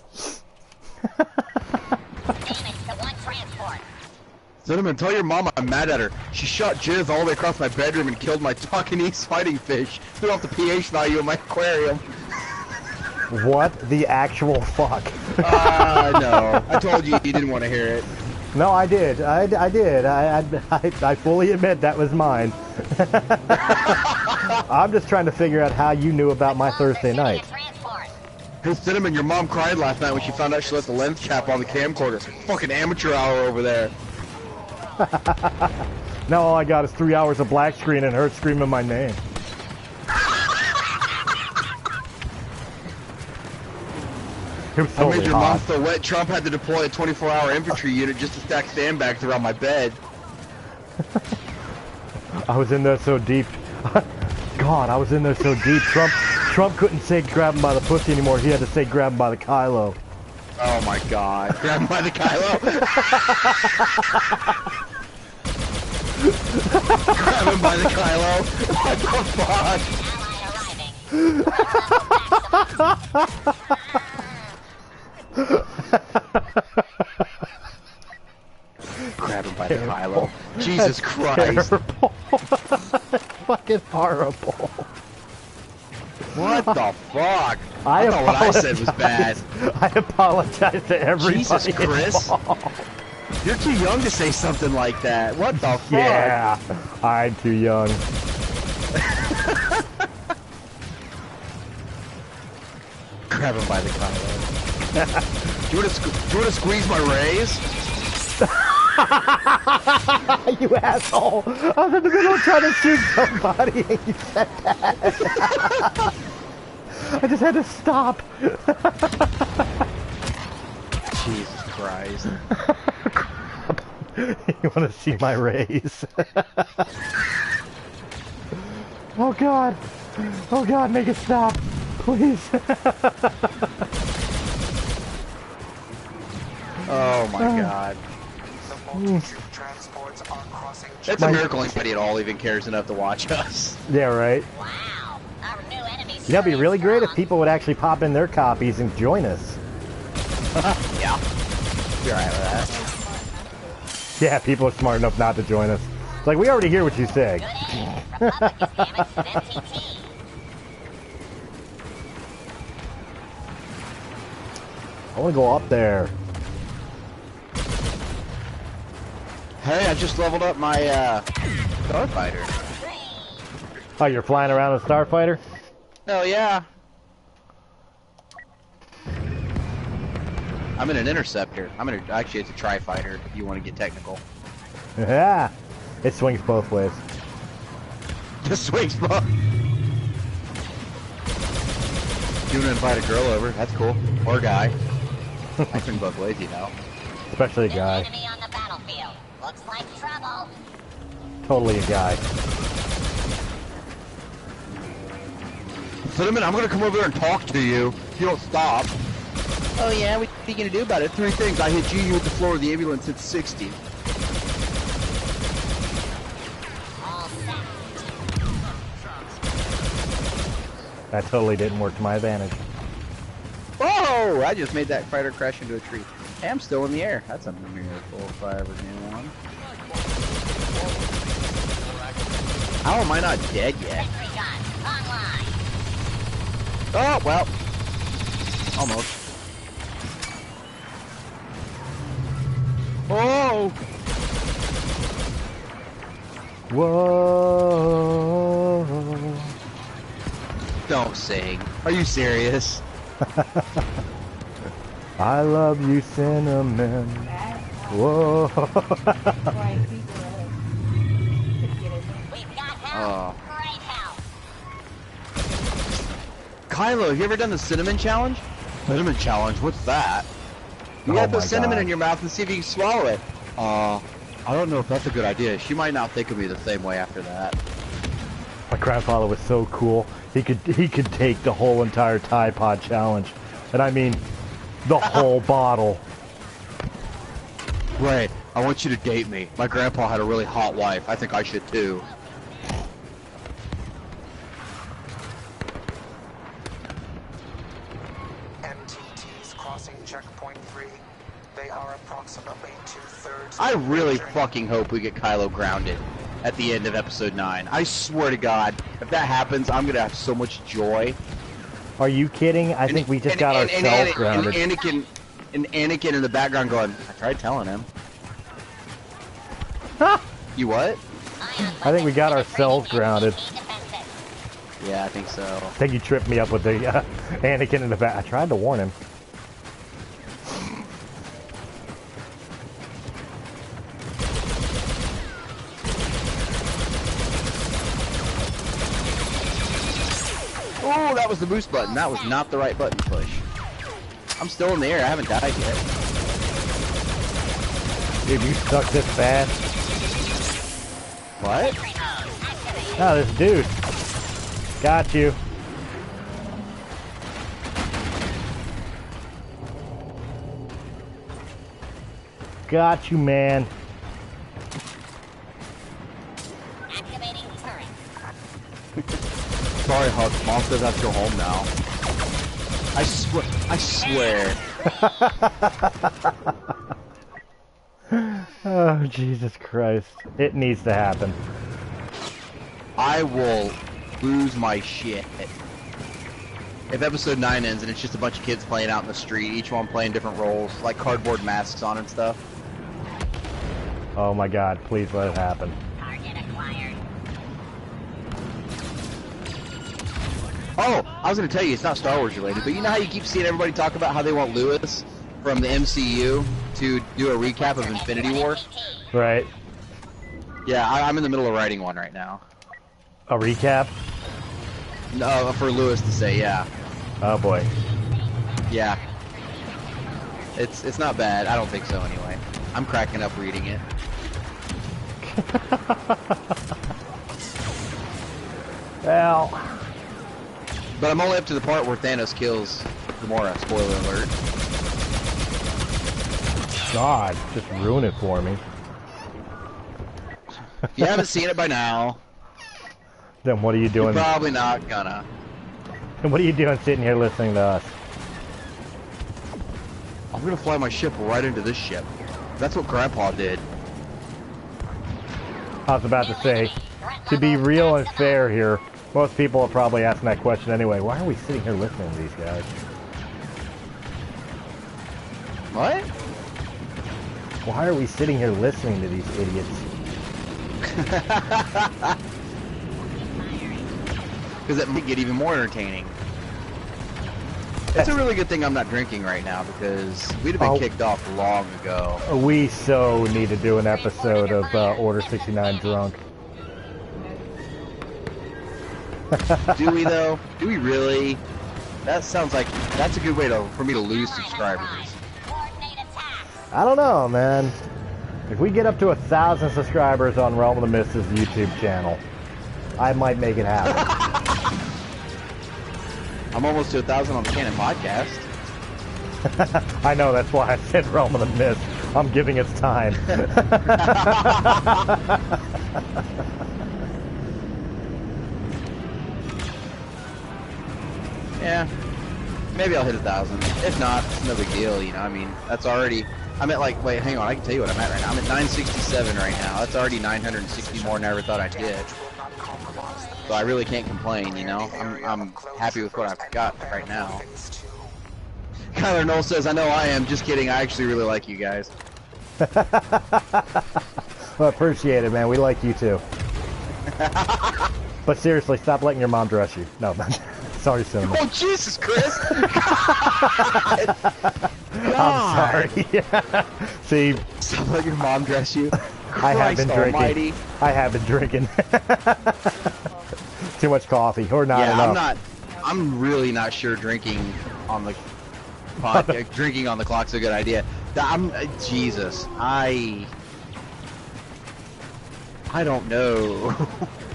Cinnamon, tell your mama I'm mad at her. She shot jizz all the way across my bedroom and killed my Taiwanese fighting fish. Threw off the pH value of my aquarium. What the actual fuck? No. I told you you didn't want to hear it. No, I did. I did. I fully admit that was mine. I'm just trying to figure out how you knew about my Thursday night. Hey, Cinnamon, your mom cried last night when she found out she left the lens cap on the camcorder. Fucking amateur hour over there. Now all I got is 3 hours of black screen and her screaming my name. It was I totally made your hot. mom so wet, Trump had to deploy a 24-hour infantry unit just to stack sandbags around my bed. I was in there so deep. God, I was in there so deep. Trump couldn't say grab him by the pussy anymore. He had to say grab him by the Kylo. Oh my god. Grab him by the Kylo? Grab him by the Kylo? What the fuck? Grab him by the Kylo. Jesus Christ. Terrible. Fucking horrible. What the fuck? I thought what I said was bad. I apologize to everybody. Jesus, Chris. involved. You're too young to say something like that. What the fuck? Yeah, I'm too young. Grab him by the collar. Do you want to squeeze my rays? You asshole! I was in the middle of trying to shoot somebody and you said that. I just had to stop. Jesus Christ. You want to see my rays? Oh God! Oh God, make it stop! Please! Oh my God. It's a miracle anybody at all even cares enough to watch us. Yeah, right? Wow, our new enemy You know, it'd be really great if people would actually pop in their copies and join us. Yeah. You're alright with that. Yeah, people are smart enough not to join us. It's like, we already hear what you say. I want to go up there. Hey, I just leveled up my Starfighter. Oh, you're flying around a starfighter? Hell yeah. I'm in an interceptor. Actually, it's a tri-fighter if you want to get technical. Yeah. It swings both ways. Just swings both. You want to invite a girl over? That's cool. Or a guy. I swing both ways, you know. Especially a guy. Enemy on the battlefield. Looks like trouble. Totally a guy. Cinnamon, I'm gonna come over there and talk to you. If you don't stop. Oh yeah, what are you gonna do about it? 3 things. I hit you hit the floor of the ambulance hit 60. All set. That totally didn't work to my advantage. Whoa! I just made that fighter crash into a tree. Hey, I'm still in the air. That's a miracle if I ever knew one. How am I not dead yet? Sentry gun online. Oh, well. Almost. Oh! Whoa. Don't sing. Are you serious? I love you, cinnamon. Whoa. We've got help. Oh. Great help. Kylo, have you ever done the cinnamon challenge? Cinnamon challenge? What's that? You gotta Oh put my cinnamon God. in your mouth and see if you can swallow it. I don't know if that's a good idea. She might not think of me the same way after that. My grandfather was so cool. He could take the whole entire Tide Pod challenge. And I mean, the whole bottle. Ray, I want you to date me. My grandpa had a really hot wife. I think I should too. MTTs crossing checkpoint 3. They are approximately 2/3. I really fucking hope we get Kylo grounded at the end of episode 9. I swear to God, if that happens, I'm gonna have so much joy. Are you kidding? I think we just got ourselves grounded. And Anakin in the background going, I tried telling him. You what? I think we got ourselves grounded. Yeah, I think so. I think you tripped me up with the Anakin in the back. I tried to warn him. Oh, that was the boost button. That was not the right button to push. I'm still in the air. I haven't died yet. Dude, you suck this fast. What? Oh, this dude. Got you. Got you, man. Activating turret. Sorry, Huck. Mom says I have to go home now. I swear. Oh, Jesus Christ. It needs to happen. I will lose my shit. If episode 9 ends and it's just a bunch of kids playing out in the street, each one playing different roles, like cardboard masks on and stuff. Oh my God, please let it happen. Target acquired. Oh, I was going to tell you, it's not Star Wars related, but you know how you keep seeing everybody talk about how they want Lewis from the MCU to do a recap of Infinity War? Right. Yeah, I'm in the middle of writing one right now. A recap? No, for Lewis to say, yeah. Oh boy. Yeah. It's not bad. I don't think so anyway. I'm cracking up reading it. Well. But I'm only up to the part where Thanos kills Gamora. Spoiler alert. God, just ruin it for me. If you haven't seen it by now, Then what are you you're doing? probably not gonna. What are you doing sitting here listening to us? I'm gonna fly my ship right into this ship. That's what Grandpa did. I was about to say, to be real and fair here, most people are probably asking that question anyway. Why are we sitting here listening to these guys? What? Why are we sitting here listening to these idiots? Because it might get even more entertaining. It's a really good thing I'm not drinking right now because we'd have been kicked off long ago. We so need to do an episode of Order 69 drunk. Do we though? Do we really? That sounds like that's a good way for me to lose subscribers. I don't know, man. If we get up to 1,000 subscribers on Realm of the Mist's YouTube channel, I might make it happen. I'm almost to 1,000 on the Canon podcast. I know, that's why I said Realm of the Mist. I'm giving its time. Yeah, maybe I'll hit 1,000. If not, it's no big deal, you know. I mean, that's already. I'm at like, wait, hang on, I can tell you what I'm at right now. I'm at 967 right now. That's already 960 more than I ever thought I'd get. So I really can't complain, you know. I'm happy with what I've got right now. Kyler Knoll says, I know I am. Just kidding. I actually really like you guys. Well, appreciate it, man. We like you too. But seriously, stop letting your mom dress you. No, sorry, Cinema. Oh, Jesus, Chris! I'm sorry. See, stop letting your mom dress you. I have been drinking. Almighty. I have been drinking. Too much coffee, or not enough. I'm really not sure drinking on the drinking on the clock's a good idea. Jesus. I don't know.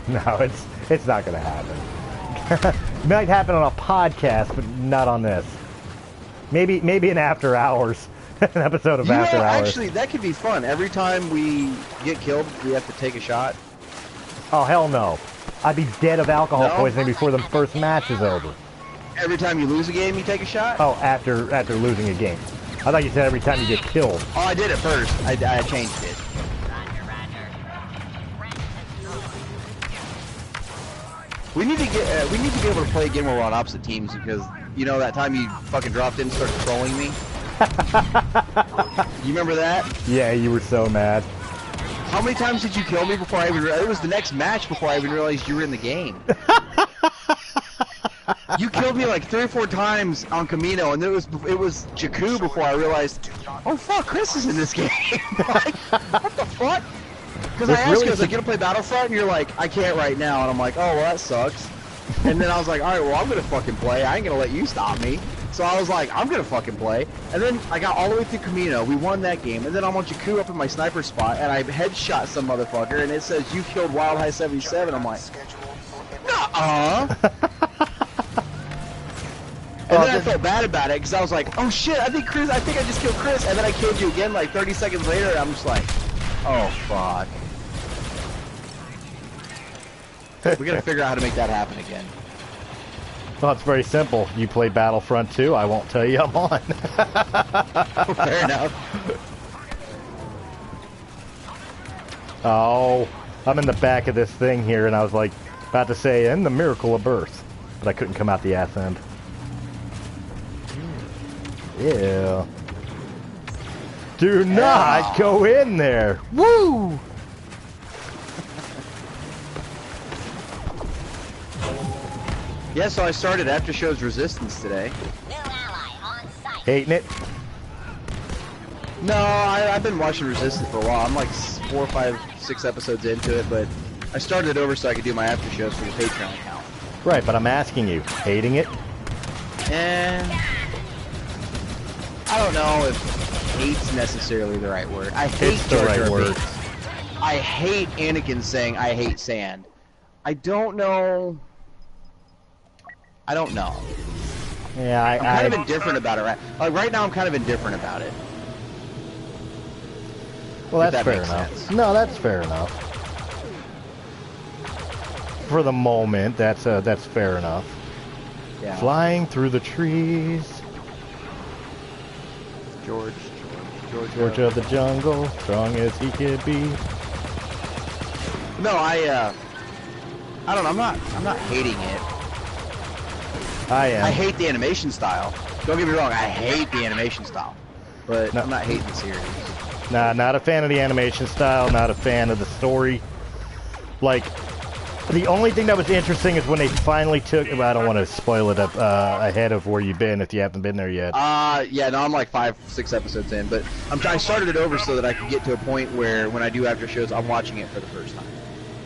No, it's not gonna happen. It might happen on a podcast, but not on this. Maybe in After Hours, an episode of After Hours. Actually, that could be fun. Every time we get killed, we have to take a shot. Oh hell no! I'd be dead of alcohol poisoning before the first match is over. Every time you lose a game, you take a shot? Oh, after losing a game. I thought you said every time you get killed. Oh, I did it first. I changed it. We need to be able to play a game where we're on opposite teams because you know that time you fucking dropped in and started trolling me. You remember that? Yeah, you were so mad. How many times did you kill me before I even? It was the next match before I even realized you were in the game. You killed me like 3 or 4 times on Camino, and it was Jakku before I realized, oh fuck, Chris is in this game. Like, what the fuck? Because I asked you, I was like, you gonna play Battlefront? And you're like, I can't right now. And I'm like, oh well, that sucks. And then I was like, all right, well, I'm gonna fucking play. I ain't gonna let you stop me. So I was like, I'm gonna fucking play. And then I got all the way through Camino. We won that game. And then I'm on Jakku up in my sniper spot, and I headshot some motherfucker, and it says you killed Wild High 77. I'm like, nuh-uh. And then I felt bad about it because I was like, oh shit, I think I just killed Chris. And then I killed you again like 30 seconds later, and I'm just like, oh fuck. We gotta figure out how to make that happen again. Well, it's very simple. You play Battlefront 2, I won't tell you I'm on. Fair enough. Oh, I'm in the back of this thing here, and I was like, about to say, and the miracle of birth. But I couldn't come out the ass end. Yeah. Do not go in there. Woo! Yeah, so I started After Show's Resistance today. New ally on site. Hating it? No, I've been watching Resistance for a while. I'm like 4, 5, 6 episodes into it, but I started it over so I could do my After Shows for the Patreon account. Right, but I'm asking you, hating it? And I don't know if hate's necessarily the right word. I hate It's the right word. I hate Anakin saying I hate sand. I don't know. Yeah, I'm kind of indifferent about it. Right now, I'm kind of indifferent about it. Well, that's that fair makes enough. sense. No, that's fair enough. For the moment, that's fair enough. Yeah. Flying through the trees. George George of the jungle, strong as he could be. No, I don't know. I'm not hating it. I am. I hate the animation style. Don't get me wrong. I hate the animation style, but I'm not hating the series. Nah, not a fan of the animation style. Not a fan of the story. Like, the only thing that was interesting is when they finally took. Well, I don't want to spoil it up ahead of where you've been if you haven't been there yet. Yeah, no, I'm like 5-6 episodes in, but I started it over so that I could get to a point where when I do after shows, I'm watching it for the first time.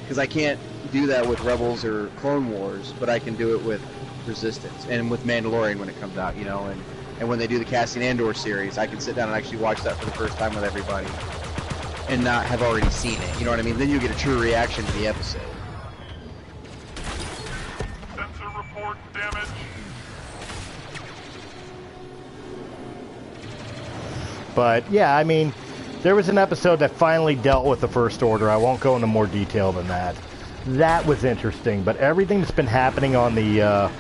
Because I can't do that with Rebels or Clone Wars, but I can do it with Resistance and with Mandalorian when it comes out, you know, and when they do the Cassian Andor series, I can sit down and actually watch that for the first time with everybody and not have already seen it, you know what I mean? Then you get a true reaction to the episode. Sensor report damage. But yeah, I mean, there was an episode that finally dealt with the First Order. I won't go into more detail than that. That was interesting, but everything that's been happening on the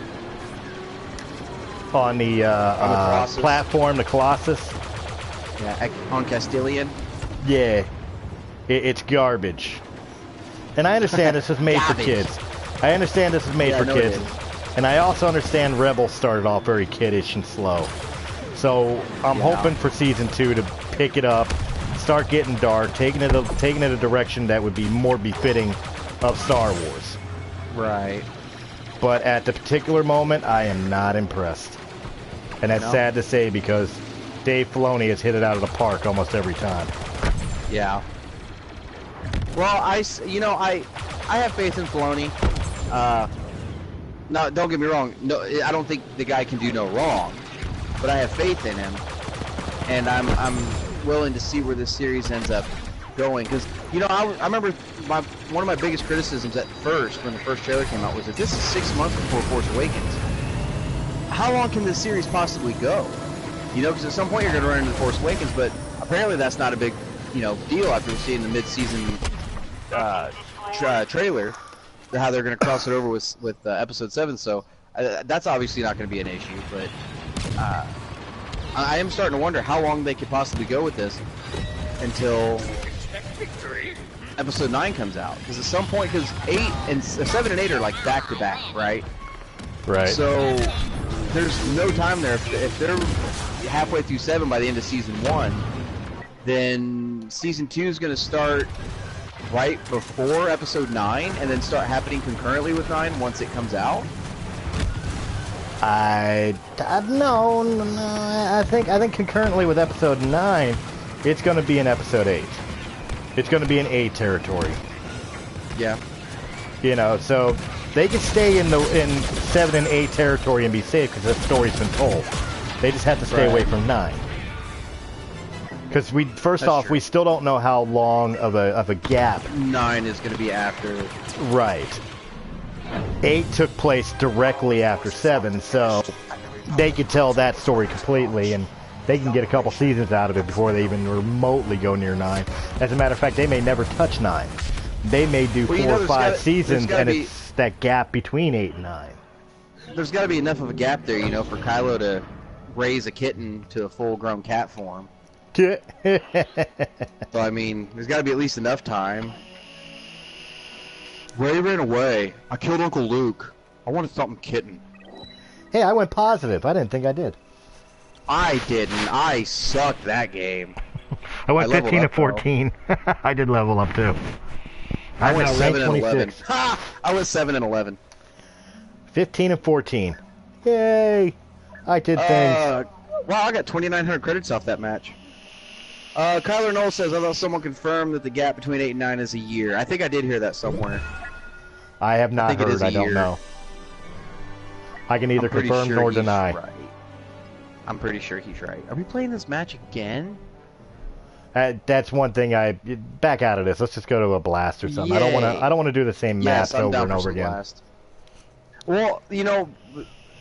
platform, the Colossus. Yeah, on Castilian. Yeah, it's garbage. And I understand this is made for kids. I understand this is made for kids. And I also understand Rebels started off very kiddish and slow. So I'm hoping for season 2 to pick it up, start getting dark, taking it a direction that would be more befitting of Star Wars. Right. But at the particular moment, I am not impressed. And that's sad to say because Dave Filoni has hit it out of the park almost every time. Yeah. Well, I have faith in Filoni. No, don't get me wrong. No, I don't think the guy can do no wrong. But I have faith in him, and I'm willing to see where this series ends up going. Because I remember one of my biggest criticisms at first when the first trailer came out was that this is 6 months before Force Awakens. How long can this series possibly go? Because at some point you're going to run into Force Awakens, but apparently that's not a big deal after seeing the mid-season trailer, how they're going to cross it over with Episode 7. So that's obviously not going to be an issue, but I am starting to wonder how long they could possibly go with this until Episode 9 comes out. Because at some point, because 7 and 8 are like back to back, right? Right. So there's no time there. If they're halfway through 7 by the end of Season 1, then Season 2 is going to start right before Episode 9 and then start happening concurrently with 9 once it comes out. No. I think concurrently with Episode 9, it's going to be in Episode 8. It's going to be in A territory. Yeah. So they can stay in 7 and 8 territory and be safe because the story's been told. They just have to stay away from 9. Because we still don't know how long of a gap 9 is going to be after. Right. 8 took place directly after 7, so they could tell that story completely, and they can get a couple seasons out of it before they even remotely go near 9. As a matter of fact, they may never touch 9. They may do 4 or 5 seasons, and it's that gap between 8 and 9. There's got to be enough of a gap there, for Kylo to raise a kitten to a full-grown cat form. So, I mean, there's got to be at least enough time. Ray ran away. I killed Uncle Luke. I wanted something kitten. Hey, I went positive. I didn't think I did. I didn't. I sucked that game. I went 15 to 14. I did level up too. I went 7 and 11. Ha! I was 7 and 11. 15 and 14. Yay! I did things. Wow, I got 2,900 credits off that match. Kyler Knoll says, I thought someone confirmed that the gap between 8 and 9 is a year. I think I did hear that somewhere. I have not heard. I don't know. I can neither confirm nor deny. Right. I'm pretty sure he's right. Are we playing this match again? That's one thing. Back out of this. Let's just go to a blast or something. Yay. I don't want to do the same map over and over again. Blast. Well,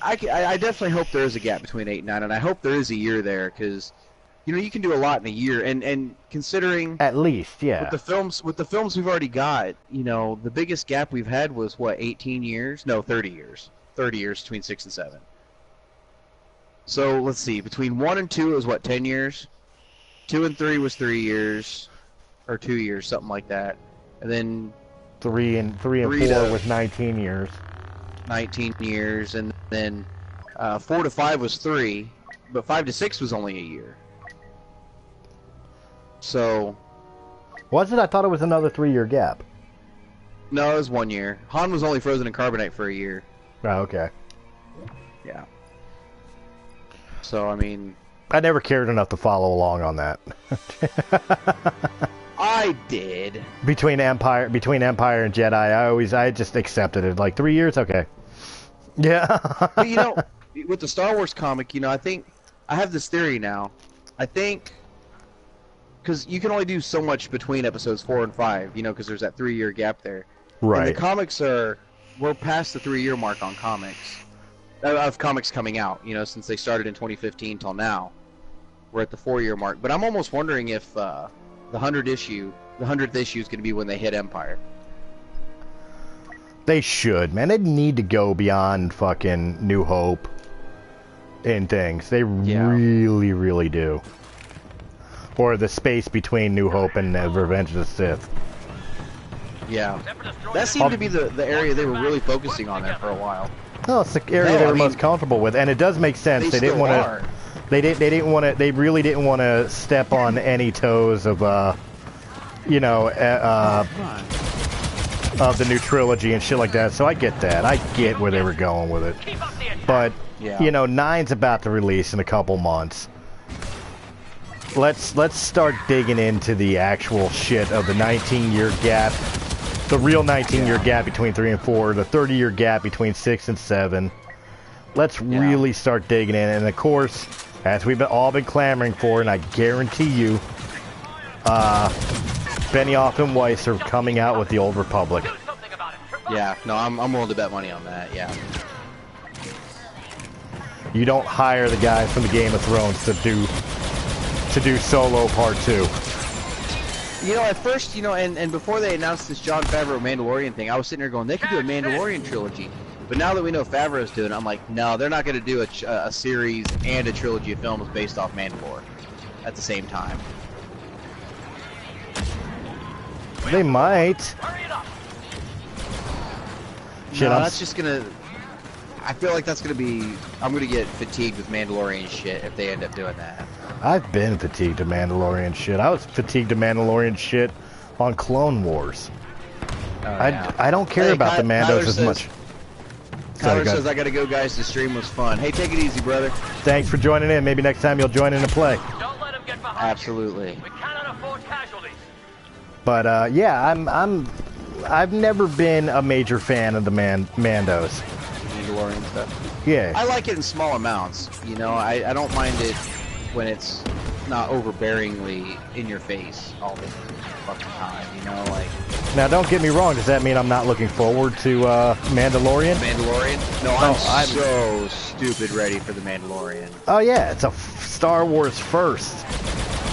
I definitely hope there is a gap between 8 and 9, and I hope there is a year there because, you can do a lot in a year, and considering at least, yeah, with the films we've already got, the biggest gap we've had was what 18 years? No, 30 years. 30 years between 6 and 7. So let's see, between 1 and 2 was what, 10 years? 2 and 3 was 3 years, or 2 years, something like that. And then 3 and 4 was 19 years. 19 years, and then 4 to 5 was 3, but 5 to 6 was only a year. So, Was it? I thought it was another 3-year gap. no, it was 1 year. Han was only frozen in carbonite for a year. Oh, okay. Yeah. So, I mean, I never cared enough to follow along on that. I did. Between Empire and Jedi, I just accepted it. Like 3 years, okay. Yeah. But, you know, with the Star Wars comic, you know, I think I have this theory now. I think because you can only do so much between episodes 4 and 5, you know, because there's that 3-year gap there. Right. And the comics we're past the 3-year mark on comics, of comics coming out, you know, since they started in 2015 till now. We're at the 4-year mark. But I'm almost wondering if the 100th issue is going to be when they hit Empire. They should, man. They need to go beyond fucking New Hope and things. They really, really do. Or the space between New Hope and Revenge of the Sith. Yeah. That seemed to be the area they were really focusing on there for a while. No, it's the area they were most comfortable with, and it does make sense. They didn't want to. They didn't want to. They really didn't want to step on any toes of, you know, of the new trilogy and shit like that. So I get that. I get where they were going with it. But you know, 9's about to release in a couple months. Let's start digging into the actual shit of the 19-year gap, the real 19-year gap between 3 and 4, the 30-year gap between 6 and 7. Let's really start digging in, and of course, as we've all been clamoring for, and I guarantee you, Benioff and Weiss are coming out with the Old Republic. Yeah, no, I'm willing to bet money on that. Yeah. You don't hire the guys from the Game of Thrones to do Solo Part 2. You know, at first, you know, and before they announced this Jon Favreau Mandalorian thing, I was sitting there going, they could do a Mandalorian trilogy. But now that we know Favreau's doing it, I'm like, no, they're not going to do a series and a trilogy of films based off Mandalore at the same time. They might. Shit, no, that's just going to... I feel like that's going to be... I'm going to get fatigued with Mandalorian shit if they end up doing that. I've been fatigued of Mandalorian shit. I was fatigued of Mandalorian shit on Clone Wars. I don't care about the Mandos as much. Tyler says, I gotta go, guys. The stream was fun. Hey, take it easy, brother. Thanks for joining in. Maybe next time you'll join in and play. Don't let him get behind Absolutely. you. We cannot afford casualties. But yeah, I've never been a major fan of the Mandos. Mandalorian stuff. Yeah. I like it in small amounts. You know, I don't mind it when it's not overbearingly in your face all the fucking time. You know, like. Now, don't get me wrong. Does that mean I'm not looking forward to Mandalorian? Mandalorian? No, I'm so stupid ready for the Mandalorian. Oh yeah, it's a Star Wars first.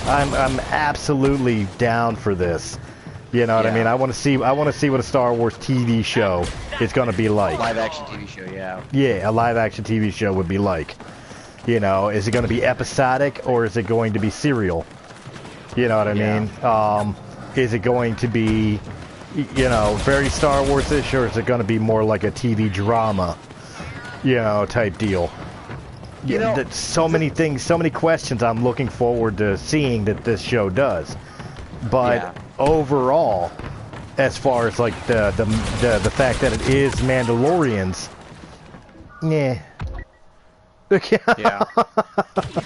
I'm absolutely down for this. You know what I mean? I want to see what a Star Wars TV show is going to be like. Live action TV show, yeah. Yeah, a live action TV show would be like. You know, is it going to be episodic or is it going to be serial? You know what I mean? Is it going to be, you know, very Star Wars-ish, or is it going to be more like a TV drama, you know, type deal? You know, so many things, so many questions I'm looking forward to seeing that this show does. But overall, as far as like the fact that it is Mandalorians, yeah. Yeah.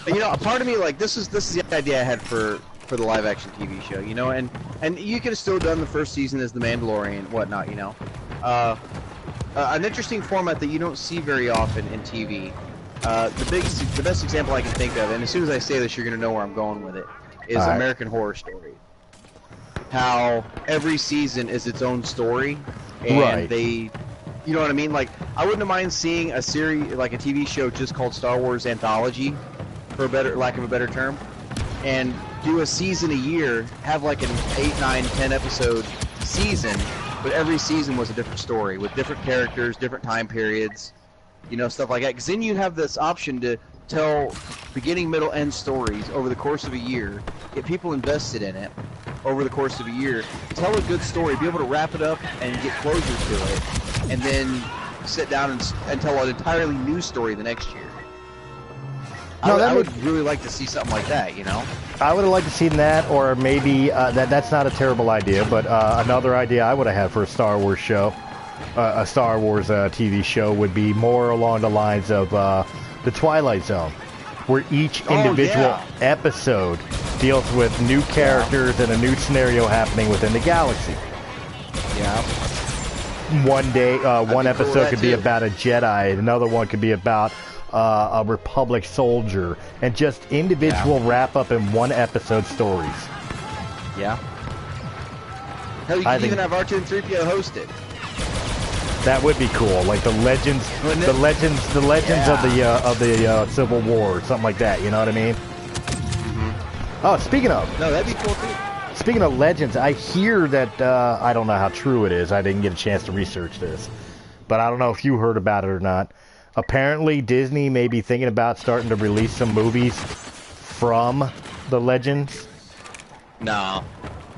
You know, a part of me, like, this is the idea I had for the live action TV show, you know, and you could have still done the first season as the Mandalorian, whatnot, you know. An interesting format that you don't see very often in TV. The best example I can think of, and as soon as I say this, you're gonna know where I'm going with it, is American Horror Story. How every season is its own story, and they. You know what I mean? Like, I wouldn't mind seeing a series, like a TV show just called Star Wars Anthology, for a better, lack of a better term, and do a season a year, have like an 8, 9, 10 episode season, but every season was a different story with different characters, different time periods, You know, stuff like that. Because then you have this option to tell beginning, middle, end stories over the course of a year, get people invested in it over the course of a year, tell a good story, be able to wrap it up and get closure to it, and then sit down and tell an entirely new story the next year. No, I would really like to see something like that, you know? I would have liked to see that, or maybe that's not a terrible idea, but another idea I would have had for a Star Wars show, a Star Wars TV show, would be more along the lines of the Twilight Zone, where each individual episode deals with new characters and a new scenario happening within the galaxy. Yeah. One day, one episode could be too. about a Jedi, another one could be about a Republic soldier, and just individual wrap-up in one episode stories. Yeah. Hell, you could even have R2 and 3PO host it. That would be cool, like the legends, the legends of the Civil War, or something like that. You know what I mean? Mm-hmm. Oh, speaking of, no, that'd be cool too. Speaking of legends, I hear that I don't know how true it is. I didn't get a chance to research this, but I don't know if you heard about it or not. Apparently, Disney may be thinking about starting to release some movies from the legends. No,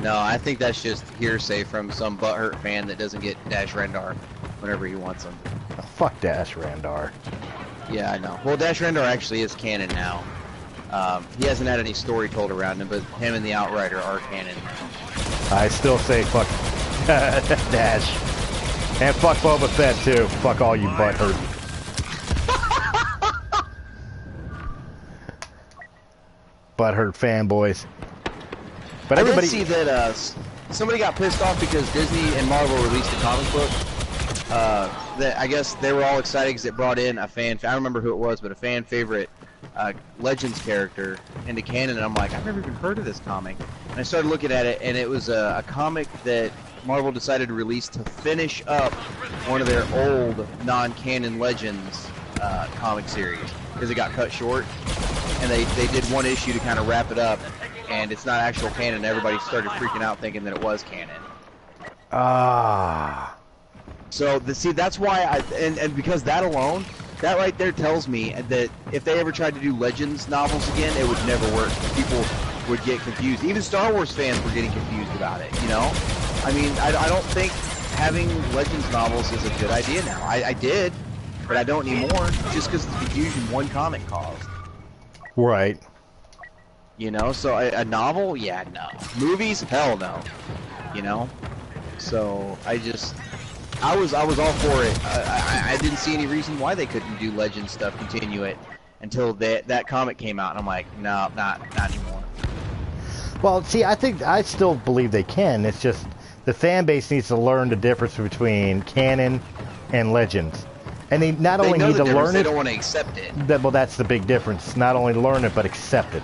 I think that's just hearsay from some butthurt fan that doesn't get Dash Rendar whenever he wants them. Oh, fuck Dash Rendar. Yeah, I know. Well, Dash Rendar actually is canon now. He hasn't had any story told around him, but him and the Outrider are canon now. I still say fuck Dash. And fuck Boba Fett, too. Fuck all you butthurt. Butthurt fanboys. But everybody... I did see that somebody got pissed off because Disney and Marvel released a comic book. That I guess they were all excited because it brought in a fan. I don't remember who it was, but a fan favorite Legends character into canon. And I'm like, I've never even heard of this comic. And I started looking at it, and it was a comic that Marvel decided to release to finish up one of their old non-canon Legends comic series because it got cut short. And they did one issue to kind of wrap it up, and it's not actual canon. Everybody started freaking out thinking that it was canon. So see, that's why and because that alone, that right there tells me that if they ever tried to do Legends novels again, it would never work. People would get confused. Even Star Wars fans were getting confused about it, you know? I mean, I don't think having Legends novels is a good idea now. I did, but I don't anymore, just because of the confusion one comic caused. Right. You know, so a novel, yeah, no. Movies, hell no. You know, so I was all for it. I didn't see any reason why they couldn't do Legend stuff, continue it until that comic came out, and I'm like, no, not anymore. Well, see, I still believe they can. It's just the fan base needs to learn the difference between canon and Legends. And they not only need to learn it, they don't want to accept it. Well, that's the big difference. Not only learn it, but accept it.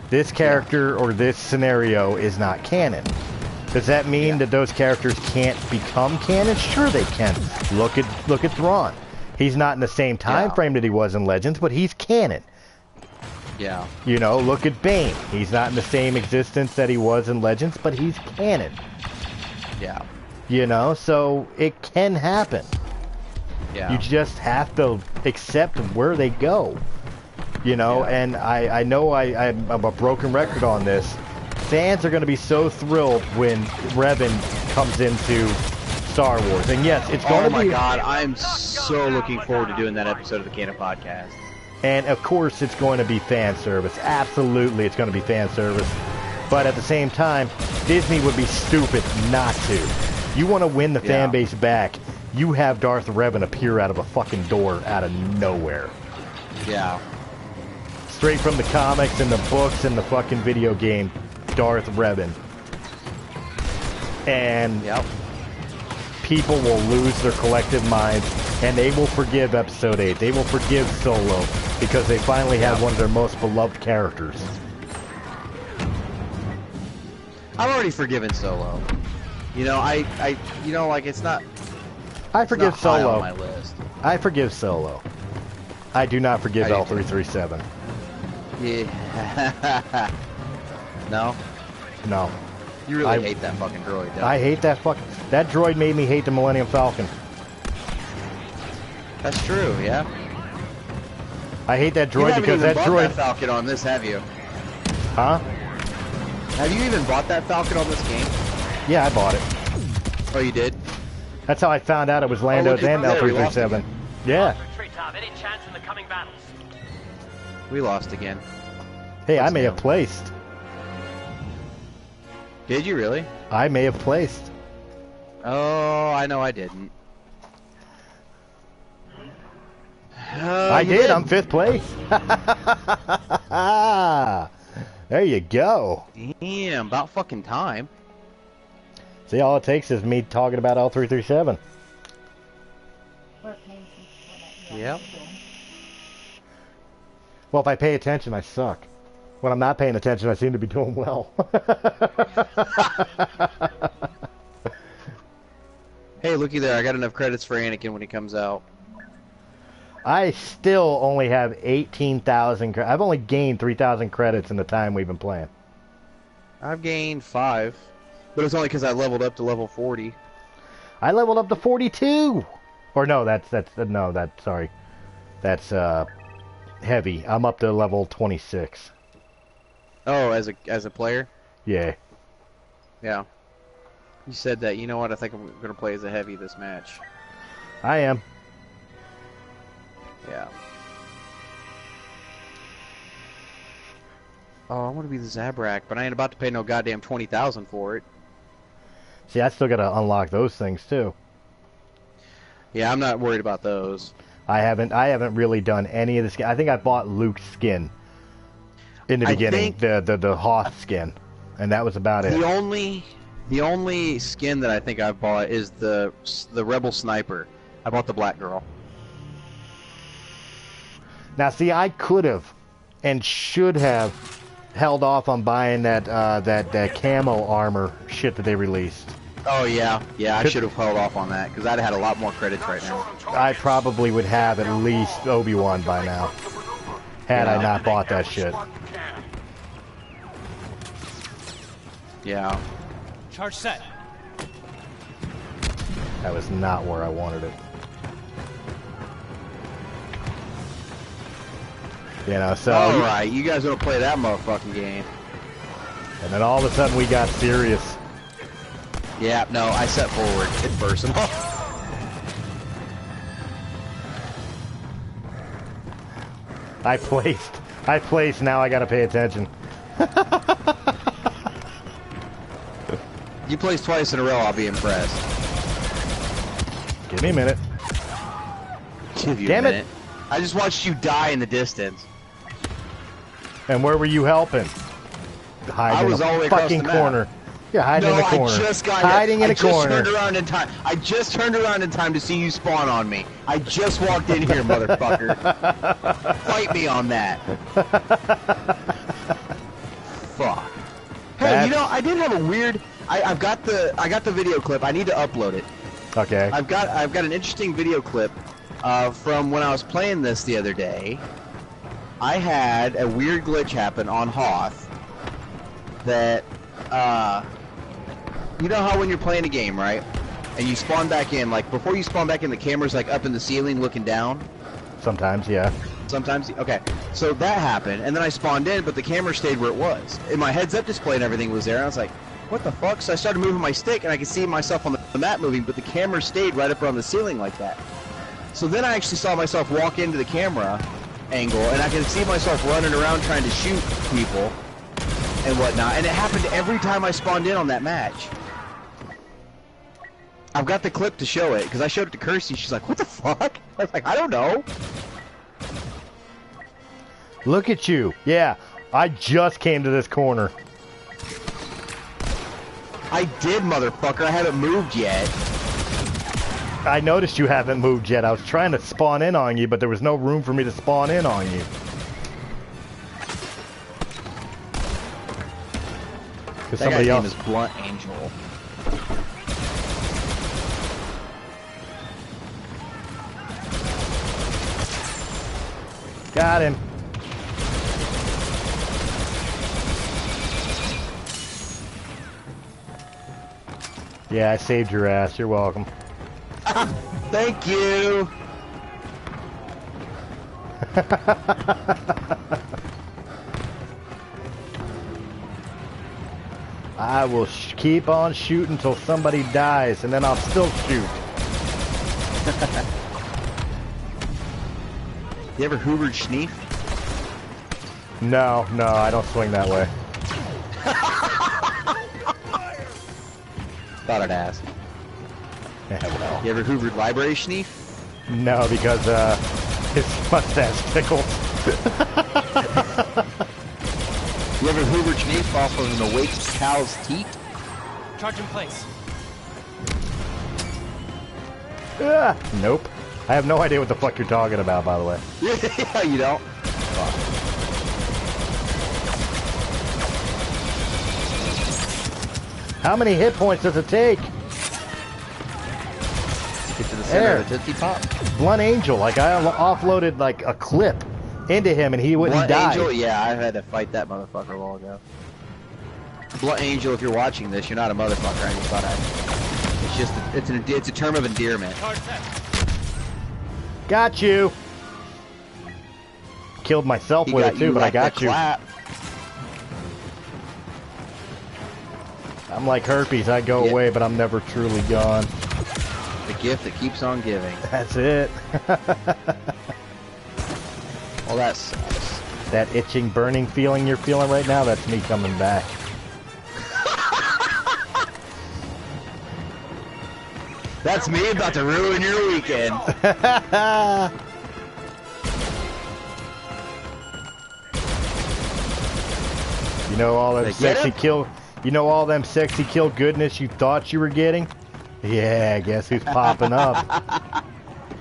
This character or this scenario is not canon. Does that mean that those characters can't become canon? Sure they can. Look at Thrawn. He's not in the same time frame that he was in Legends, but he's canon. Yeah. You know, look at Bane. He's not in the same existence that he was in Legends, but he's canon. Yeah. You know, so it can happen. Yeah. You just have to accept where they go. You know, and I know I'm a broken record on this. Fans are going to be so thrilled when Revan comes into Star Wars. And yes, it's going to be... Oh my god, I'm so looking forward to doing that episode of the Canon Podcast. And of course it's going to be fan service. Absolutely it's going to be fan service. But at the same time, Disney would be stupid not to. You want to win the fan base back, you have Darth Revan appear out of a fucking door out of nowhere. Yeah. Straight from the comics and the books and the fucking video game, Darth Revan. And people will lose their collective minds, and they will forgive Episode 8. They will forgive Solo, because they finally have one of their most beloved characters. I've already forgiven Solo. You know, you know, like, it's not... I forgive Solo. On my list. I forgive Solo. I do not forgive L337. Yeah. No? No. You really hate that fucking droid, don't you? I hate that that droid made me hate the Millennium Falcon. That's true, yeah. I hate that You droid haven't because even that bought droid... that Falcon on this, have you? Huh? Have you even bought that Falcon on this game? Yeah, I bought it. Oh, you did? That's how I found out it was Lando's look, and there, we lost L337. again. Yeah. Retreat have any chance in the coming battles. We lost again. Hey, I What's may new? have placed. Did you really? I may have placed. Oh, I know I didn't. I You did. I'm 5th place. There you go. Damn, about fucking time. See, all it takes is me talking about L337. We're paying for that. Yep. Well, if I pay attention, I suck. When I'm not paying attention, I seem to be doing well. Hey, looky there. I got enough credits for Anakin when he comes out. I still only have 18,000. I've only gained 3,000 credits in the time we've been playing. I've gained 5. But it's only because I leveled up to level 40. I leveled up to 42. Or no, sorry. That's heavy. I'm up to level 26. Oh, as a player? Yeah. Yeah. You said that. You know what? I think I'm going to play as a heavy this match. I am. Yeah. Oh, I want to be the Zabrak, but I ain't about to pay no goddamn 20,000 for it. See, I still gotta unlock those things too. Yeah, I'm not worried about those. I haven't really done any of this. I think I bought Luke's skin in the beginning, the Hoth skin, and that was about it. The only skin that I think I've bought is the Rebel Sniper. I bought the Black Girl. Now, see, I could have and should have held off on buying that camo armor shit that they released. Oh yeah, I should have held off on that because I'd had a lot more credits right now. I probably would have at least Obi-Wan by now, had I not bought that shit. Yeah. Charge set. That was not where I wanted it. You know, so... Alright, you guys want to play that motherfucking game. And then all of a sudden we got serious. Yeah, no, I set forward. It's personal. I placed, now I gotta pay attention. You place twice in a row, I'll be impressed. Give me a minute. Give you Damn a it. minute. I just watched you die in the distance. And where were you helping? Hiding I was in all the a way across fucking the map. corner. You're hiding in a corner. I just got hiding in a corner. Turned around in time. I just turned around in time to see you spawn on me. I just walked in here, motherfucker. Fight me on that. Fuck. Hey, you know, I did have a weird. I got the video clip. I need to upload it. Okay. I've got an interesting video clip from when I was playing this the other day. I had a weird glitch happen on Hoth that you know how when you're playing a game, right? And you spawn back in, like before you spawn back in, the camera's like up in the ceiling looking down. Sometimes, yeah. Sometimes, okay. So that happened, and then I spawned in, but the camera stayed where it was. And my heads-up display and everything was there, and I was like, what the fuck? So I started moving my stick, and I could see myself on the map moving, but the camera stayed right up on the ceiling like that. So then I actually saw myself walk into the camera angle, and I could see myself running around trying to shoot people and whatnot, and it happened every time I spawned in on that match. I've got the clip to show it, because I showed it to Kirsty, she's like, what the fuck? I was like, I don't know. Look at you. Yeah, I just came to this corner. I did, motherfucker. I haven't moved yet. I noticed you haven't moved yet. I was trying to spawn in on you, but there was no room for me to spawn in on you. That Somebody guy's else. name is Blunt Angel. Got him. Yeah, I saved your ass. You're welcome. Thank you. I will keep on shooting until somebody dies, and then I'll still shoot. You ever hoovered Schneef? No, I don't swing that way. Thought I'd ask. Yeah, well. You ever hoovered Library Schneef? No, because his mustache tickles. You ever hoovered Schneef off of an awake cow's teat? Charge in place. Nope. I have no idea what the fuck you're talking about, by the way. Yeah, you don't? How many hit points does it take? Get to the center of the Tootsie Pop. Blunt Angel, like I offloaded like a clip into him and he wouldn't Blunt die. Angel? Yeah, I had to fight that motherfucker a while ago. Blunt Angel, if you're watching this, you're not a motherfucker. I just thought it's just, it's a term of endearment. Charge set. Got you. Killed myself He with got it too, you but like I got the you. clap. I'm like herpes, I go Yeah. away, but I'm never truly gone. The gift that keeps on giving. That's it. Well, that sucks. That itching, burning feeling you're feeling right now, that's me coming back. That's me about to ruin your weekend. You know all them They get sexy it? kill. You know all them sexy kill goodness you thought you were getting? Yeah, guess who's popping up?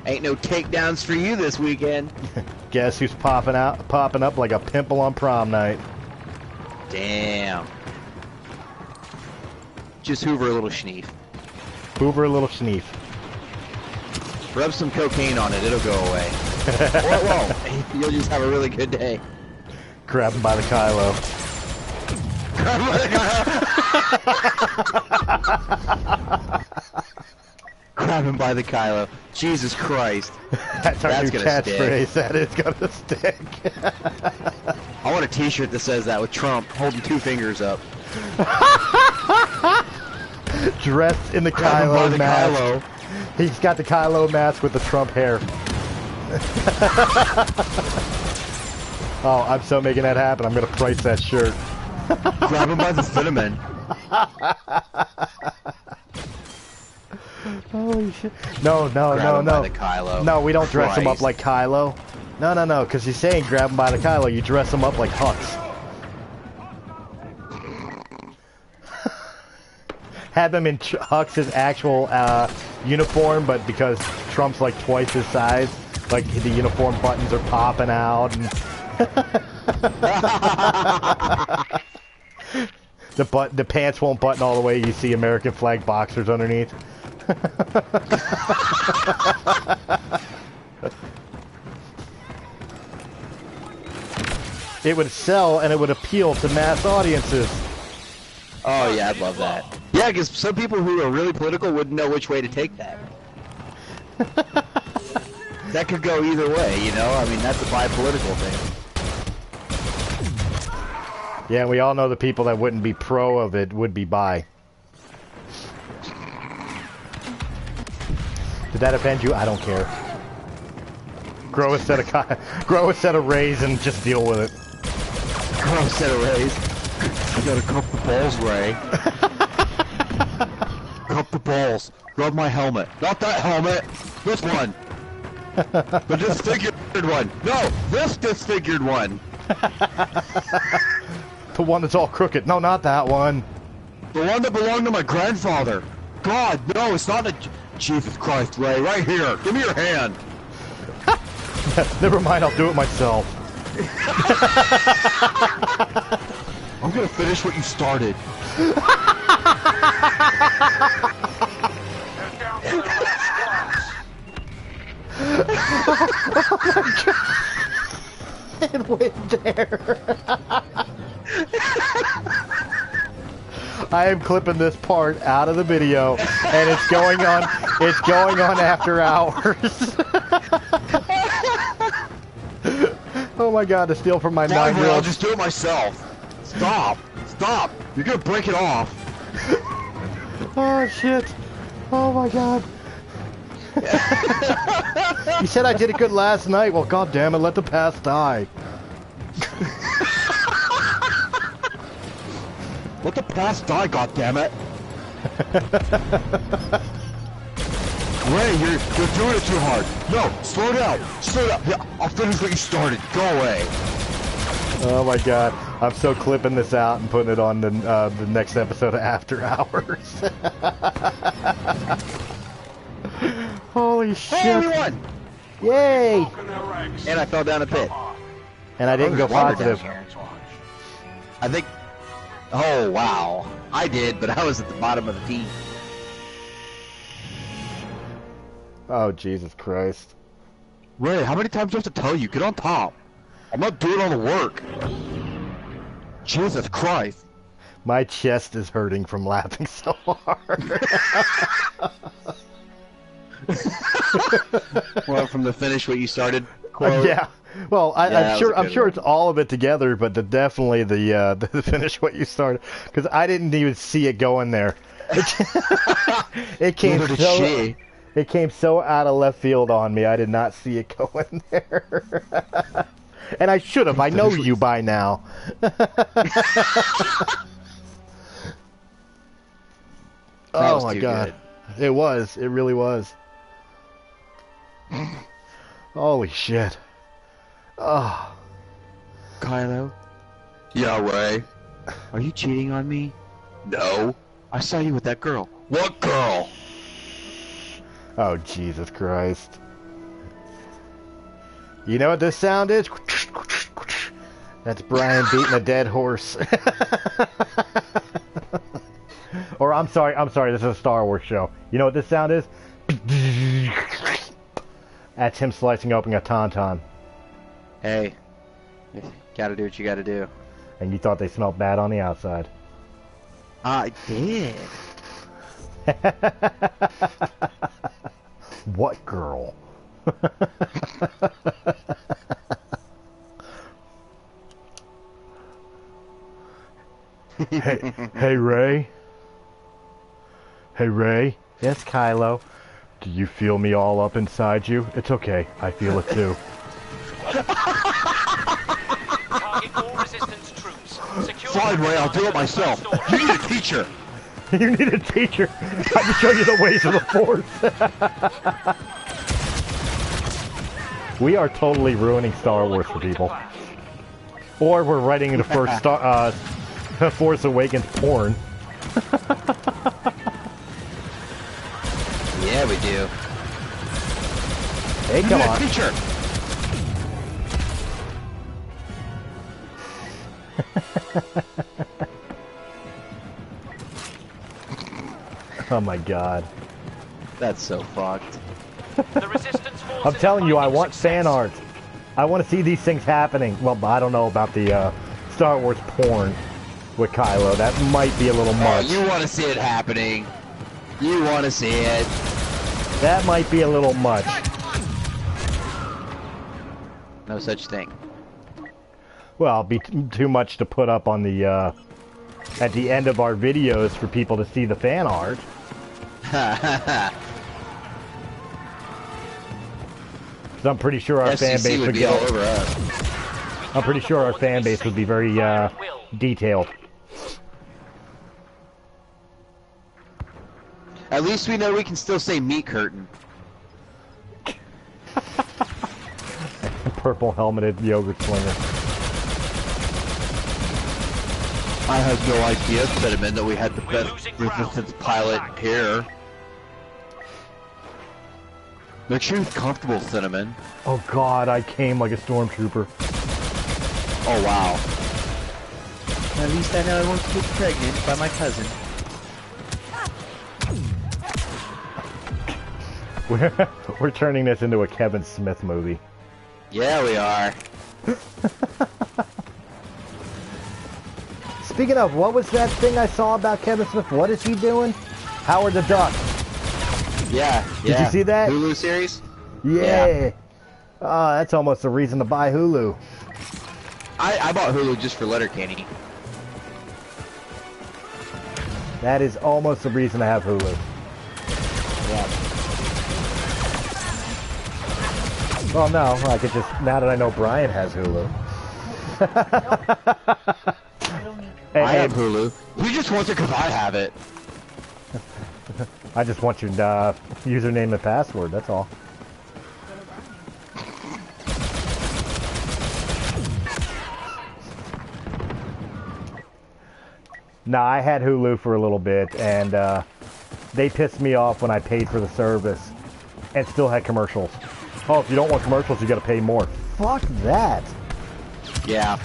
Ain't no takedowns for you this weekend. Guess who's popping up like a pimple on prom night? Damn. Just hoover a little Schneef. Hoover a little Schneef. Rub some cocaine on it, it'll go away. Or it won't. You'll just have a really good day. Grab him by the Kylo. Grab him by the Kylo. Jesus Christ. That's our That's new gonna stick. catchphrase. That is gonna stick. I want a t-shirt that says that with Trump holding two fingers up. Dressed in the Grab him by Kylo the mask. Kylo. He's got the Kylo mask with the Trump hair. Oh, I'm so making that happen. I'm gonna price that shirt. Grab him by the cinnamon. Holy shit. No. Grab him by the Kylo. No, we don't dress him up Christ. like Kylo. No, because he's saying grab him by the Kylo. You dress him up like Hux. Have him in Hux's actual uniform, but because Trump's like twice his size, like the uniform buttons are popping out. And the pants won't button all the way. You see American flag boxers underneath. It would sell and it would appeal to mass audiences. Oh yeah, I'd love that. Yeah, because some people who are really political wouldn't know which way to take that. That could go either way, you know? I mean, that's a bi-political thing. Yeah, and we all know the people that wouldn't be pro of it would be bi. Did that offend you? I don't care. Grow a set of rays and just deal with it. Grow a set of rays. You gotta cup the balls, Ray. Cup the balls. Rub my helmet. Not that helmet. This one. The disfigured one. No, this disfigured one. The one that's all crooked. No, not that one. The one that belonged to my grandfather. God, no, it's not a... Jesus Christ, Ray, right here. Give me your hand. Never mind, I'll do it myself. I'm gonna finish what you started. It went there. I am clipping this part out of the video, and it's going on. It's going on after hours. my god, to steal from my Fine, Ray, I'll 9-year-old. just do it myself. Stop. Stop. You're gonna break it off. Oh shit. Oh my god. You said I did it good last night. Well, god damn it, let the past die. Let the past die, goddammit. Ray, you're doing it too hard. No, slow down. Slow down. Yeah, I'll finish what you started. Go away. Oh my god. I'm so clipping this out and putting it on the next episode of After Hours. Holy shit. Hey, everyone! Yay! And I fell down a pit. And I didn't go positive. I think... Oh, wow. I did, but I was at the bottom of the team. Oh, Jesus Christ. Ray, how many times do I have to tell you? Get on top. I'm not doing all the work. Jesus Christ. My chest is hurting from laughing so hard. Well, from the finish what you started quote. Yeah. Well, Yeah, I'm sure it's all of it together, but definitely the finish what you started, because I didn't even see it going there. It came Neither did so she. it came so out of left field on me. I did not see it going there. And I should have. I know you by now. Oh was my too god. It was. It really was. Holy shit. Oh. Kylo? Yeah, Ray. Are you cheating on me? No. I saw you with that girl. What girl? Oh, Jesus Christ. You know what this sound is? That's Brian beating a dead horse. Or, I'm sorry, this is a Star Wars show. You know what this sound is? That's him slicing open a tauntaun. Hey. Gotta do what you gotta do. And you thought they smelled bad on the outside. I did. What girl? Hey Ray. Hey Ray. Yes, Kylo. Do you feel me all up inside you? It's okay. I feel it too. Target all resistance troops. Secure Fine, Ray, I'll do it myself. You need a teacher. You need a teacher. I can show you the ways of the Force. We are totally ruining Star Wars for people. Or we're writing the first Force Awakens porn. Yeah, we do. Hey, come on. Teacher. Oh my god. That's so fucked. the resistance forces I'm telling you, I are finding want fan success. art. I want to see these things happening. Well, I don't know about the Star Wars porn with Kylo. That might be a little Oh, much. you want to see it happening. You want to see it. That might be a little much. No such thing. Well, it'd be too much to put up on the at the end of our videos for people to see the fan art. So I'm pretty sure our fan FCC base would would be get. all over us. I'm pretty sure our fan base would be very detailed. At least we know we can still say meat curtain. Purple helmeted yogurt slinger. I have no idea, Cinnamon, that we had the best resistance pilot here. Make sure he's comfortable, Cinnamon. Oh god, I came like a stormtrooper. Oh wow. At least I know I won't get pregnant by my cousin. We're turning this into a Kevin Smith movie. Yeah, we are. Speaking of, what was that thing I saw about Kevin Smith? What is he doing? Howard the Duck. Yeah, yeah. Did you see that? Hulu series? Yeah. Oh, that's almost a reason to buy Hulu. I bought Hulu just for Letterkenny. That is almost the reason I have Hulu. Yeah. Well, no, I could just, now that I know Brian has Hulu. I have Hulu. He just wants it because I have it. I just want your username and password, that's all. No, I had Hulu for a little bit, and they pissed me off when I paid for the service and still had commercials. Oh, if you don't want commercials, you gotta pay more. Fuck that. Yeah.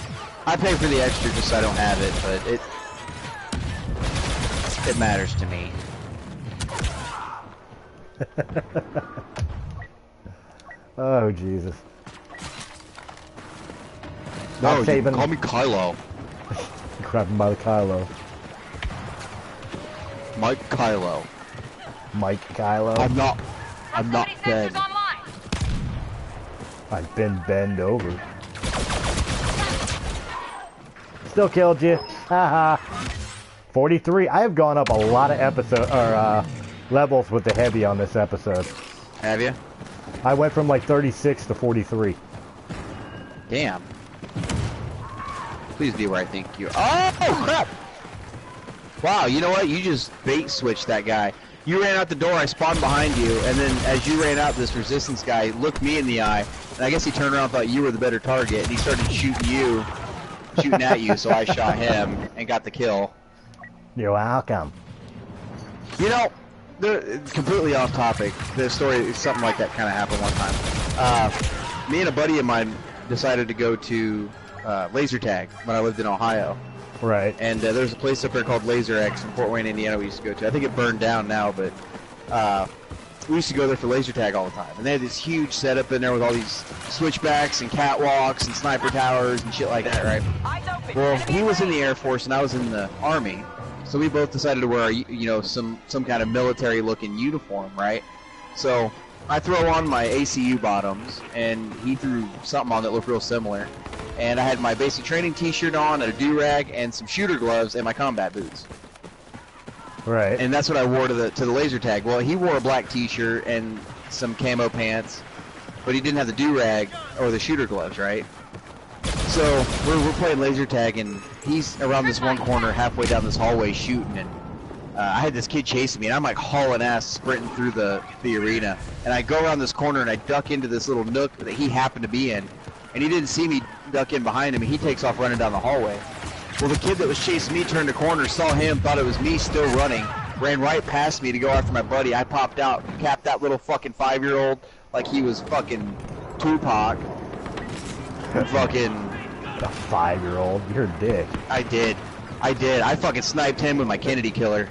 I pay for the extra just so I don't have it, but it matters to me. Oh, Jesus. No, Not you saving. can call me Kylo. Grab him by the Kylo. Mike Kylo. Mike Kylo. I'm not Proximity dead. sensors online. I've been bent over. Still killed you. Haha. 43. I have gone up a lot of levels with the heavy on this episode. Have you? I went from like 36 to 43. Damn. Please be where I think you are. Oh, crap! Wow, you know what? You just bait switched that guy. You ran out the door, I spawned behind you, and then as you ran out, this resistance guy looked me in the eye, and I guess he turned around and thought you were the better target, and he started shooting at you, so I shot him and got the kill. You're welcome. You know, completely off topic. The story, something like that kind of happened one time. Me and a buddy of mine decided to go to laser tag when I lived in Ohio. Right. And there's a place up there called Laser X in Fort Wayne, Indiana we used to go to. I think it burned down now, but we used to go there for laser tag all the time. And they had this huge setup in there with all these switchbacks and catwalks and sniper towers and shit like that, right? Well, he was in the Air Force and I was in the Army. So we both decided to wear, some kind of military-looking uniform, right? So I throw on my ACU bottoms, and he threw something on that looked real similar. And I had my basic training T-shirt on, and a do-rag, and some shooter gloves, and my combat boots. Right. And that's what I wore to the laser tag. Well, he wore a black T-shirt and some camo pants, but he didn't have the do-rag or the shooter gloves, right? So we're playing laser tag, and he's around this one corner, halfway down this hallway, shooting, and I had this kid chasing me, and I'm like hauling ass, sprinting through the arena, and I go around this corner, and I duck into this little nook that he happened to be in, and he didn't see me duck in behind him, and he takes off running down the hallway. Well, the kid that was chasing me turned the corner, saw him, thought it was me still running, ran right past me to go after my buddy. I popped out, capped that little fucking 5-year-old like he was fucking Tupac. Fucking... A 5-year-old? You're a dick. I did. I fucking sniped him with my Kennedy killer.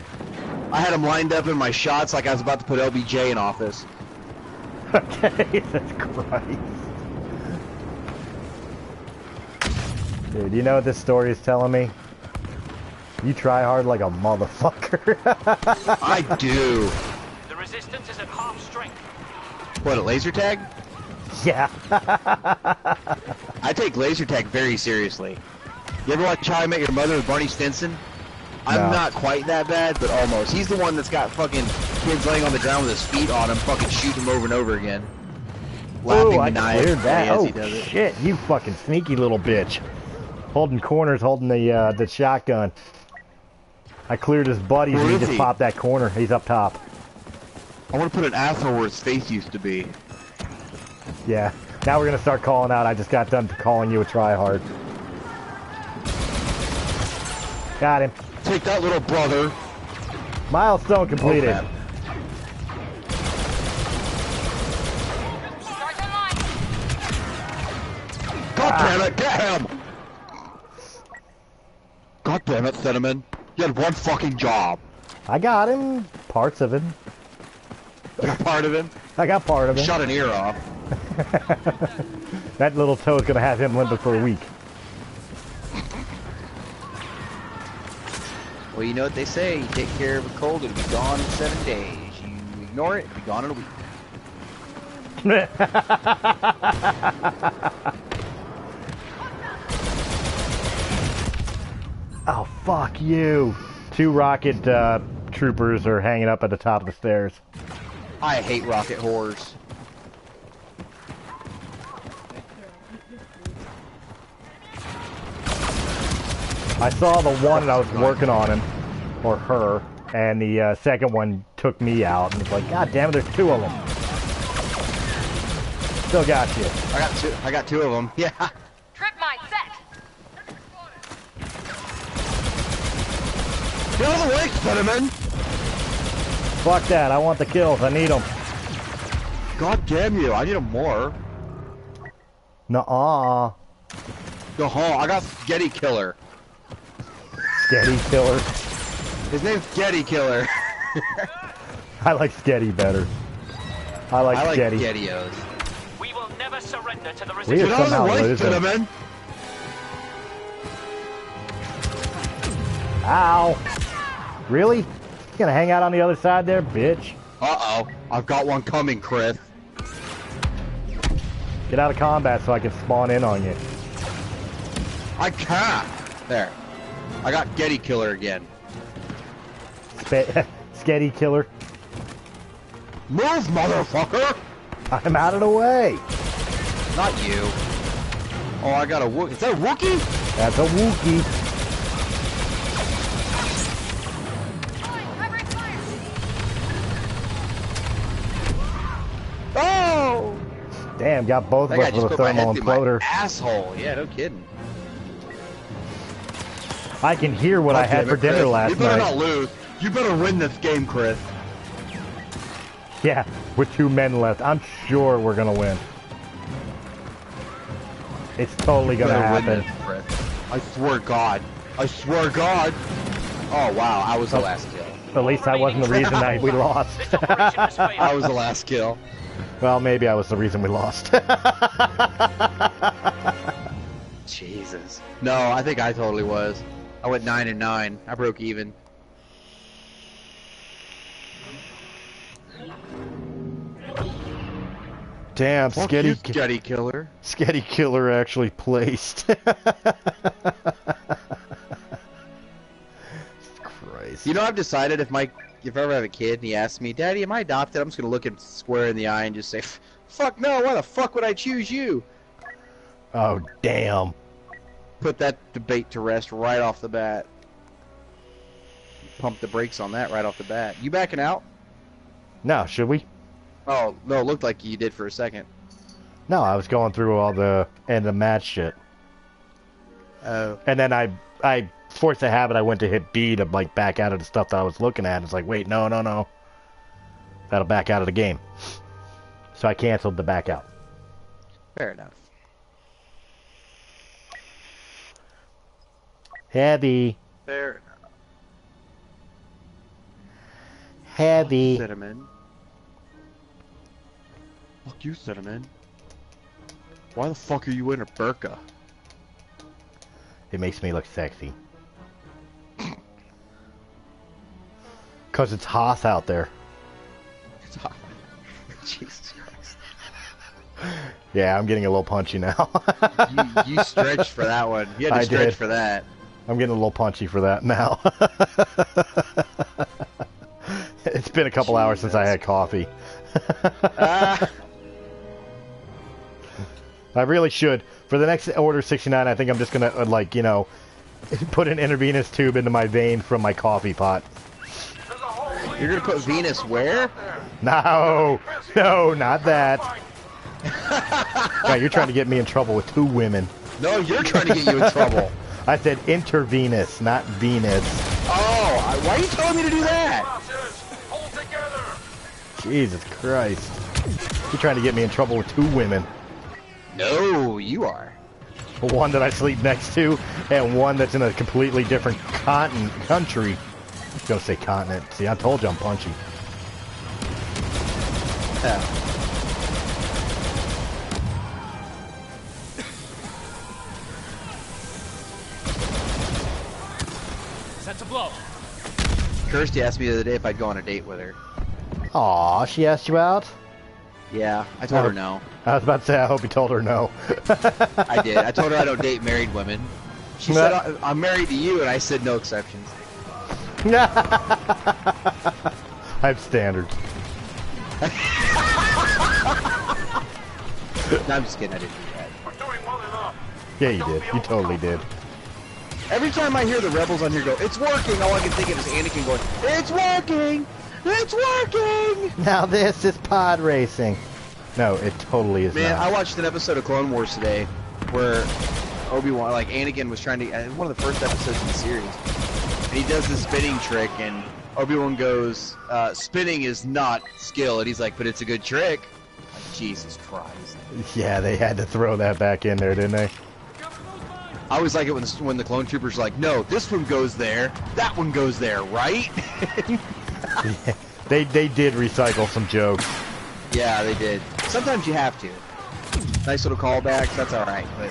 I had him lined up in my shots like I was about to put LBJ in office. Okay, that's Christ. Dude, you know what this story is telling me? You try hard like a motherfucker. I do. The resistance is at half strength. What, a laser tag? Yeah. I take laser tag very seriously. You ever watch How I Met Your Mother with Barney Stinson? I'm No. not quite that bad, but almost. He's the one that's got fucking kids laying on the ground with his feet on him, fucking shooting them over and over again. Laughing Oh, I maniacally cleared that. as Oh, he does it. shit. You fucking sneaky little bitch. Holding corners, holding the shotgun. I cleared his buddies Where and he is just he? popped that corner. He's up top. I want to put an asshole where his face used to be. Yeah. Now we're going to start calling out. I just got done calling you a tryhard. Got him. Take that, little brother. Milestone completed. Oh, Charge online. God damn it, get him! God damn it, Cinnamon. You had one fucking job. I got him. Parts of him. You got part of him. I got part of him. Shot an ear off. That little toe's going to have him limping for a week. Well, you know what they say. You take care of a cold, it'll be gone in 7 days. You ignore it, it'll be gone in a week. Oh, fuck you. 2 rocket troopers are hanging up at the top of the stairs. I hate rocket whores. I saw the one and I was working on him, or her, and the second one took me out, and it's like, God damn it, there's 2 of them. Still got you. I got 2 of them. Yeah. Trip mine set. Get out of the way, cinnamon! Fuck that, I want the kills, I need them. God damn you, I need them more. Nuh-uh. Go home. I got Getty Killer. Sketty killer. His name's Getty Killer. I like Sketty better. I like Sketty. Gettios. We will never surrender to the We resistance. are somehow losing. cinnamon! Ow. Really? You gonna hang out on the other side there, bitch? Uh-oh. I've got one coming, Chris. Get out of combat so I can spawn in on you. I can't. There. I got Getty Killer again. Sketty killer. Move, motherfucker! I'm out of the way. Not you. Oh, I got a Wookiee. Is that a Wookiee? That's a Wookiee. Oh! Damn, got both of That guy us just with a put my head thermal through my imploder. asshole. Yeah, no kidding. I can hear what I God had damn for it, dinner Chris. last You better night. not lose. You better win this game, Chris. Yeah, with 2 men left. I'm sure we're gonna win. It's totally You gonna better win happen. this, Chris. I swear God. I swear God. Oh, wow. I was the last kill. At least I wasn't the reason that we lost. This operation has failed. I was the last kill. Well, maybe I was the reason we lost. Jesus. No, I think I totally was. I went 9 and 9. I broke even. Damn, Fuck you, Sketty Getty Killer. Sketty killer actually placed. Christ. You know, I've decided if I ever have a kid and he asks me, Daddy, am I adopted? I'm just gonna look him square in the eye and just say, fuck no, why the fuck would I choose you? Oh, damn. Put that debate to rest right off the bat. Pump the brakes on that right off the bat. You backing out? No, should we? Oh, no, it looked like you did for a second. No, I was going through all the end of the match shit. Oh. And then I forced a habit. I went to hit B to like back out of the stuff that I was looking at. It's like, wait, no. That'll back out of the game. So I canceled the back out. Fair enough. Heavy. Fair enough. Heavy. Cinnamon. Fuck you, Cinnamon. Why the fuck are you in a burqa? It makes me look sexy. Cause it's hot out there. Jesus Christ. Yeah, I'm getting a little punchy now. You stretched for that one. You had to I stretch did. for that. I'm getting a little punchy for that now. It's been a couple hours since I had coffee. I really should. For the next Order 69, I think I'm just gonna, like, you know, put an intravenous tube into my vein from my coffee pot. You're gonna put Venus where? No, not that. God, you're trying to get me in trouble with 2 women. No, you're trying to get you in trouble. I said intravenous, not Venus. Oh, why are you telling me to do that? Hold together. Jesus Christ. You're trying to get me in trouble with 2 women. No, you are. One that I sleep next to, and one that's in a completely different country. I was gonna say continent. See, I told you I'm punchy. Yeah. Set to blow. Kirsty asked me the other day if I'd go on a date with her. Aw, she asked you out? Yeah, I told her no. I was about to say, I hope you told her no. I did. I told her I don't date married women. She said, I'm married to you, and I said no exceptions. I have standards. No, I'm just kidding, I didn't do that. We're doing well enough. Yeah, you did. You totally did. Every time I hear the rebels on here go, it's working, all I can think of is Anakin going, it's working! It's working! Now this is pod racing. No, it totally is Man, not. I watched an episode of Clone Wars today where Obi-Wan, like Anakin was trying to, one of the first episodes in the series, and he does the spinning trick, and Obi-Wan goes, spinning is not skill, and he's like, but it's a good trick. Like, Jesus Christ. Yeah, they had to throw that back in there, didn't they? I always like it when the clone troopers are like, no, this one goes there, that one goes there, right? Yeah, they did recycle some jokes. Yeah, they did. Sometimes you have to. Nice little callbacks, that's alright, but...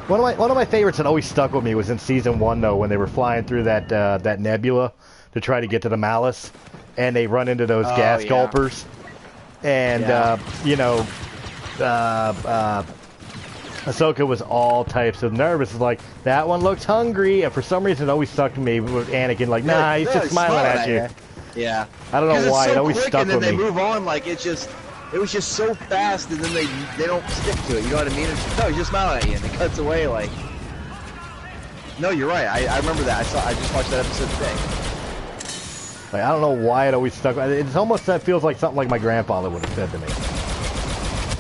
One of my favorites that always stuck with me was in season 1 though, when they were flying through that nebula to try to get to the Malice, and they run into those gas gulpers, and you know, Ahsoka was all types of nervous. It's like, that one looks hungry, and for some reason it always stuck to me with Anakin, like, nah, he's just smiling at you. Yeah. I don't know why, so it always quick, stuck and then with they me. move on, like, it was just so fast, and then they don't stick to it, you know what I mean? It's, no, he's just smiling at you, and it cuts away, like... No, you're right, I remember that, I just watched that episode today. Like, I don't know why it always stuck. It's almost, that feels like something like my grandfather would have said to me.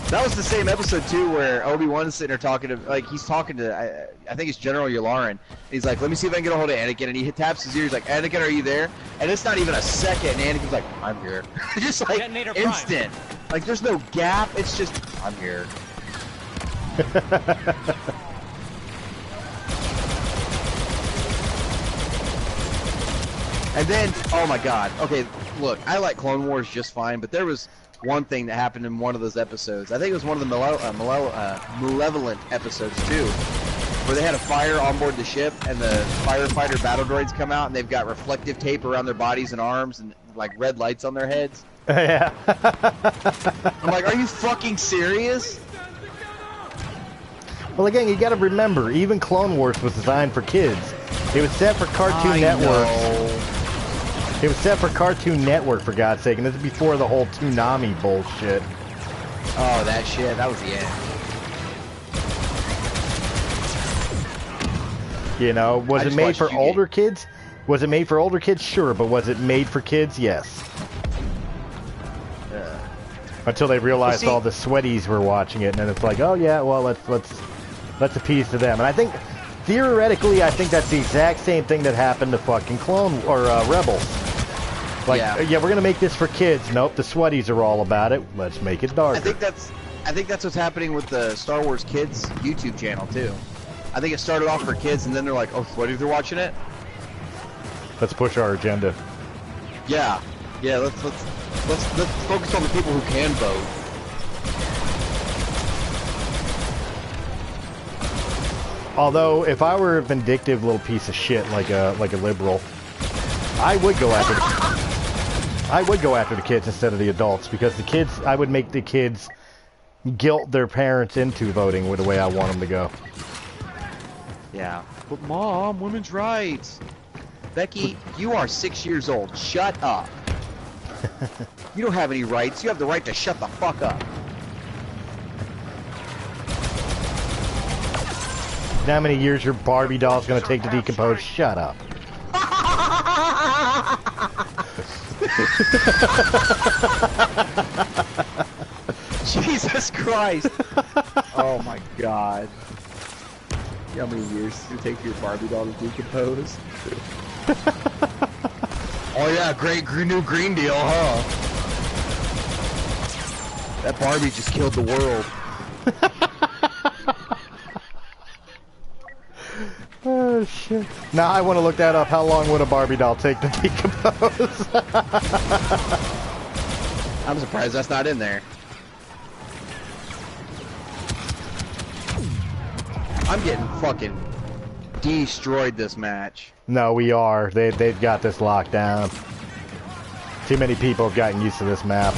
That was the same episode too, where Obi-Wan's sitting there talking to, like, he's talking to, I think it's General Yularen. He's like, let me see if I can get a hold of Anakin, and he taps his ear. He's like, Anakin, are you there? And it's not even a second, and Anakin's like, I'm here. Just like Detonator instant. Like, there's no gap. It's just, I'm here. And then, oh my God. Okay, look, I like Clone Wars just fine, but there was one thing that happened in one of those episodes. I think it was one of the Malevolent episodes too, where they had a fire on board the ship, and the firefighter battle droids come out, and they've got reflective tape around their bodies and arms, and like red lights on their heads. Yeah. I'm like, are you fucking serious? Well, again, you got to remember, even Clone Wars was designed for kids. It was set for Cartoon Network. It was set for Cartoon Network, for God's sake, and this is before the whole Toonami bullshit. Oh, that shit. That was the end. You know, was I it just made watched for you older kids? Was it made for older kids? Sure, but was it made for kids? Yes. Until they realized all the sweaties were watching it, and then it's like, oh yeah, well let's appease to them. And I think, theoretically, I think that's the exact same thing that happened to fucking Rebels. Like, yeah, we're gonna make this for kids. Nope, the sweaties are all about it. Let's make it darker. I think that's what's happening with the Star Wars Kids YouTube channel too. I think it started off for kids, and then they're like, oh, sweaties are watching it. Let's push our agenda. Yeah, let's focus on the people who can vote. Although, if I were a vindictive little piece of shit like a liberal, I would go after the kids instead of the adults, because the kids, I would make the kids guilt their parents into voting with the way I want them to go. Yeah. But Mom, women's rights. Becky, you are 6 years old. Shut up. You don't have any rights. You have the right to shut the fuck up. You know how many years your Barbie doll's gonna take to decompose? Shut up. Jesus Christ. Oh my God. You know how many years does it take for your Barbie doll to decompose? Oh yeah, great new Green Deal, huh? That Barbie just killed the world. Oh shit. Now I want to look that up. How long would a Barbie doll take to decompose? I'm surprised that's not in there. I'm getting fucking destroyed this match. No, we are. They've got this locked down. Too many people have gotten used to this map.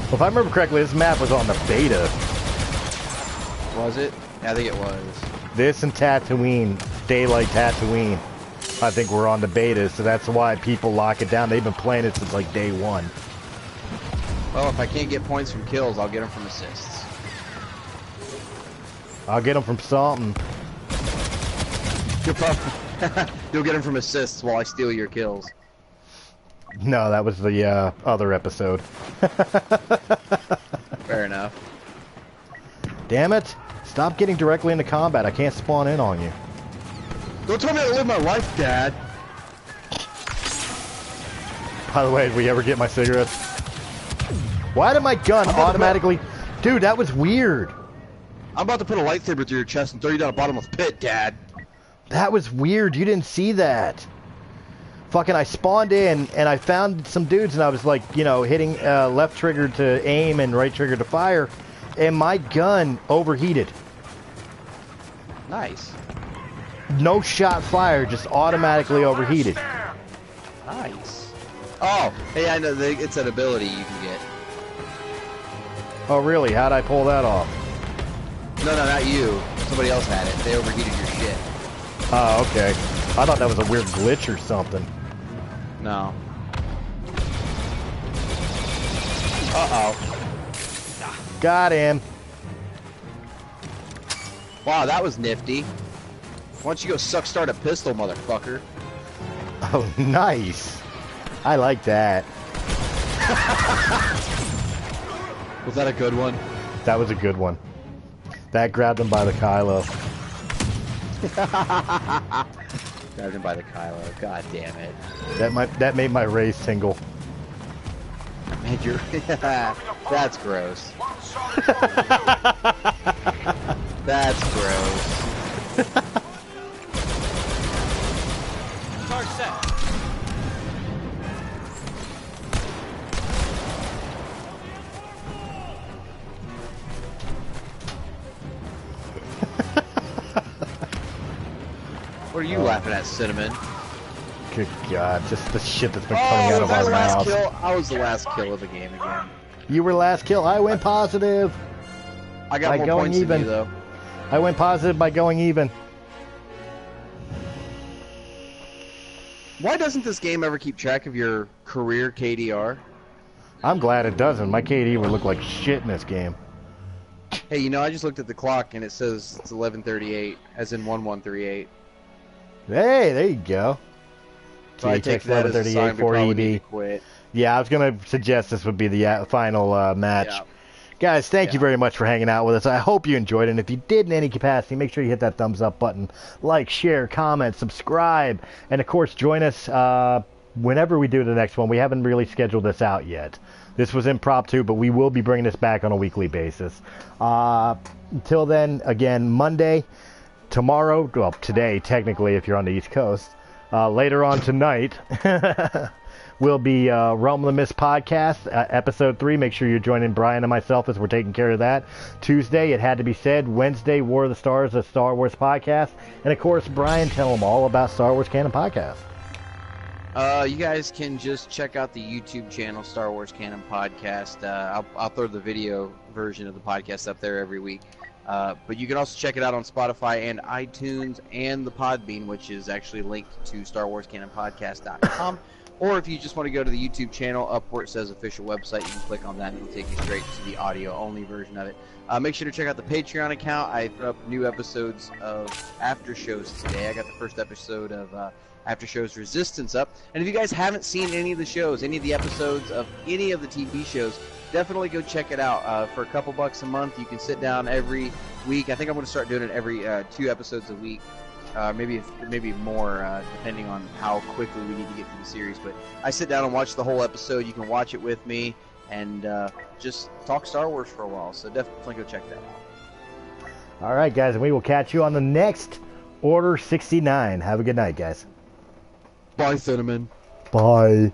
Well, if I remember correctly, this map was on the beta. Was it? Yeah, I think it was. This and Tatooine, Daylight Tatooine, I think we're on the beta, so that's why people lock it down. They've been playing it since like day one. Well, if I can't get points from kills, I'll get them from assists. I'll get them from something. You'll get them from assists while I steal your kills. No, that was the other episode. Fair enough. Damn it! Stop getting directly into combat. I can't spawn in on you. Don't tell me how to live my life, Dad. By the way, did we ever get my cigarettes? Why did my gun automatically... Dude, that was weird. I'm about to put a lightsaber through your chest and throw you down a bottomless pit, Dad. That was weird. You didn't see that. Fucking, I spawned in and I found some dudes and I was like, you know, hitting left trigger to aim and right trigger to fire, and my gun overheated. Nice. No shot fired, just automatically overheated. Nice. Oh, hey, I know it's an ability you can get. Oh, really? How'd I pull that off? No, not you. Somebody else had it. They overheated your shit. Oh, okay. I thought that was a weird glitch or something. No. Uh-oh. Got him. Wow, that was nifty. Why don't you go suck start a pistol, motherfucker? Oh, nice. I like that. Was that a good one? That was a good one. That grabbed him by the Kylo. Grabbed him by the Kylo. God damn it. That made my race tingle. Man, you're... That's gross. That's gross. Charge set. What are you laughing at, Cinnamon? Good God, just the shit that's been coming out of our mouths. Kill? I was the last kill of the game again. You were last kill. I went positive. I got more points than you, though. I went positive by going even. Why doesn't this game ever keep track of your career KDR? I'm glad it doesn't. My KD would look like shit in this game. Hey, you know, I just looked at the clock and it says it's 11:38, as in 1138. Hey, there you go. So I take that as a sign we probably need to quit. Yeah, I was going to suggest this would be the final match. Yeah. Guys, thank you very much for hanging out with us. I hope you enjoyed it. And if you did in any capacity, make sure you hit that thumbs up button. Like, share, comment, subscribe. And, of course, join us whenever we do the next one. We haven't really scheduled this out yet. This was impromptu, but we will be bringing this back on a weekly basis. Until then, again, Monday, tomorrow, well, today, technically, if you're on the East Coast. Later on tonight, will be Realm of the Mist podcast, episode 3. Make sure you're joining Brian and myself as we're taking care of that. Tuesday, It Had to Be Said. Wednesday, War of the Stars, a Star Wars podcast. And, of course, Brian, tell them all about Star Wars Canon Podcast. You guys can just check out the YouTube channel, Star Wars Canon Podcast. I'll throw the video version of the podcast up there every week. But you can also check it out on Spotify and iTunes and the Podbean, which is actually linked to StarWarsCanonPodcast.com. Or if you just want to go to the YouTube channel, up where it says official website, you can click on that and it'll take you straight to the audio-only version of it. Make sure to check out the Patreon account. I threw up new episodes of After Shows today. I got the first episode of After Shows Resistance up. And if you guys haven't seen any of the shows, any of the episodes of any of the TV shows, definitely go check it out. For a couple bucks a month, you can sit down every week. I think I'm going to start doing it every 2 episodes a week. Maybe more, depending on how quickly we need to get through the series. But I sit down and watch the whole episode. You can watch it with me and just talk Star Wars for a while. So definitely go check that out. All right, guys, and we will catch you on the next Order 69. Have a good night, guys. Bye, Cinnamon. Bye.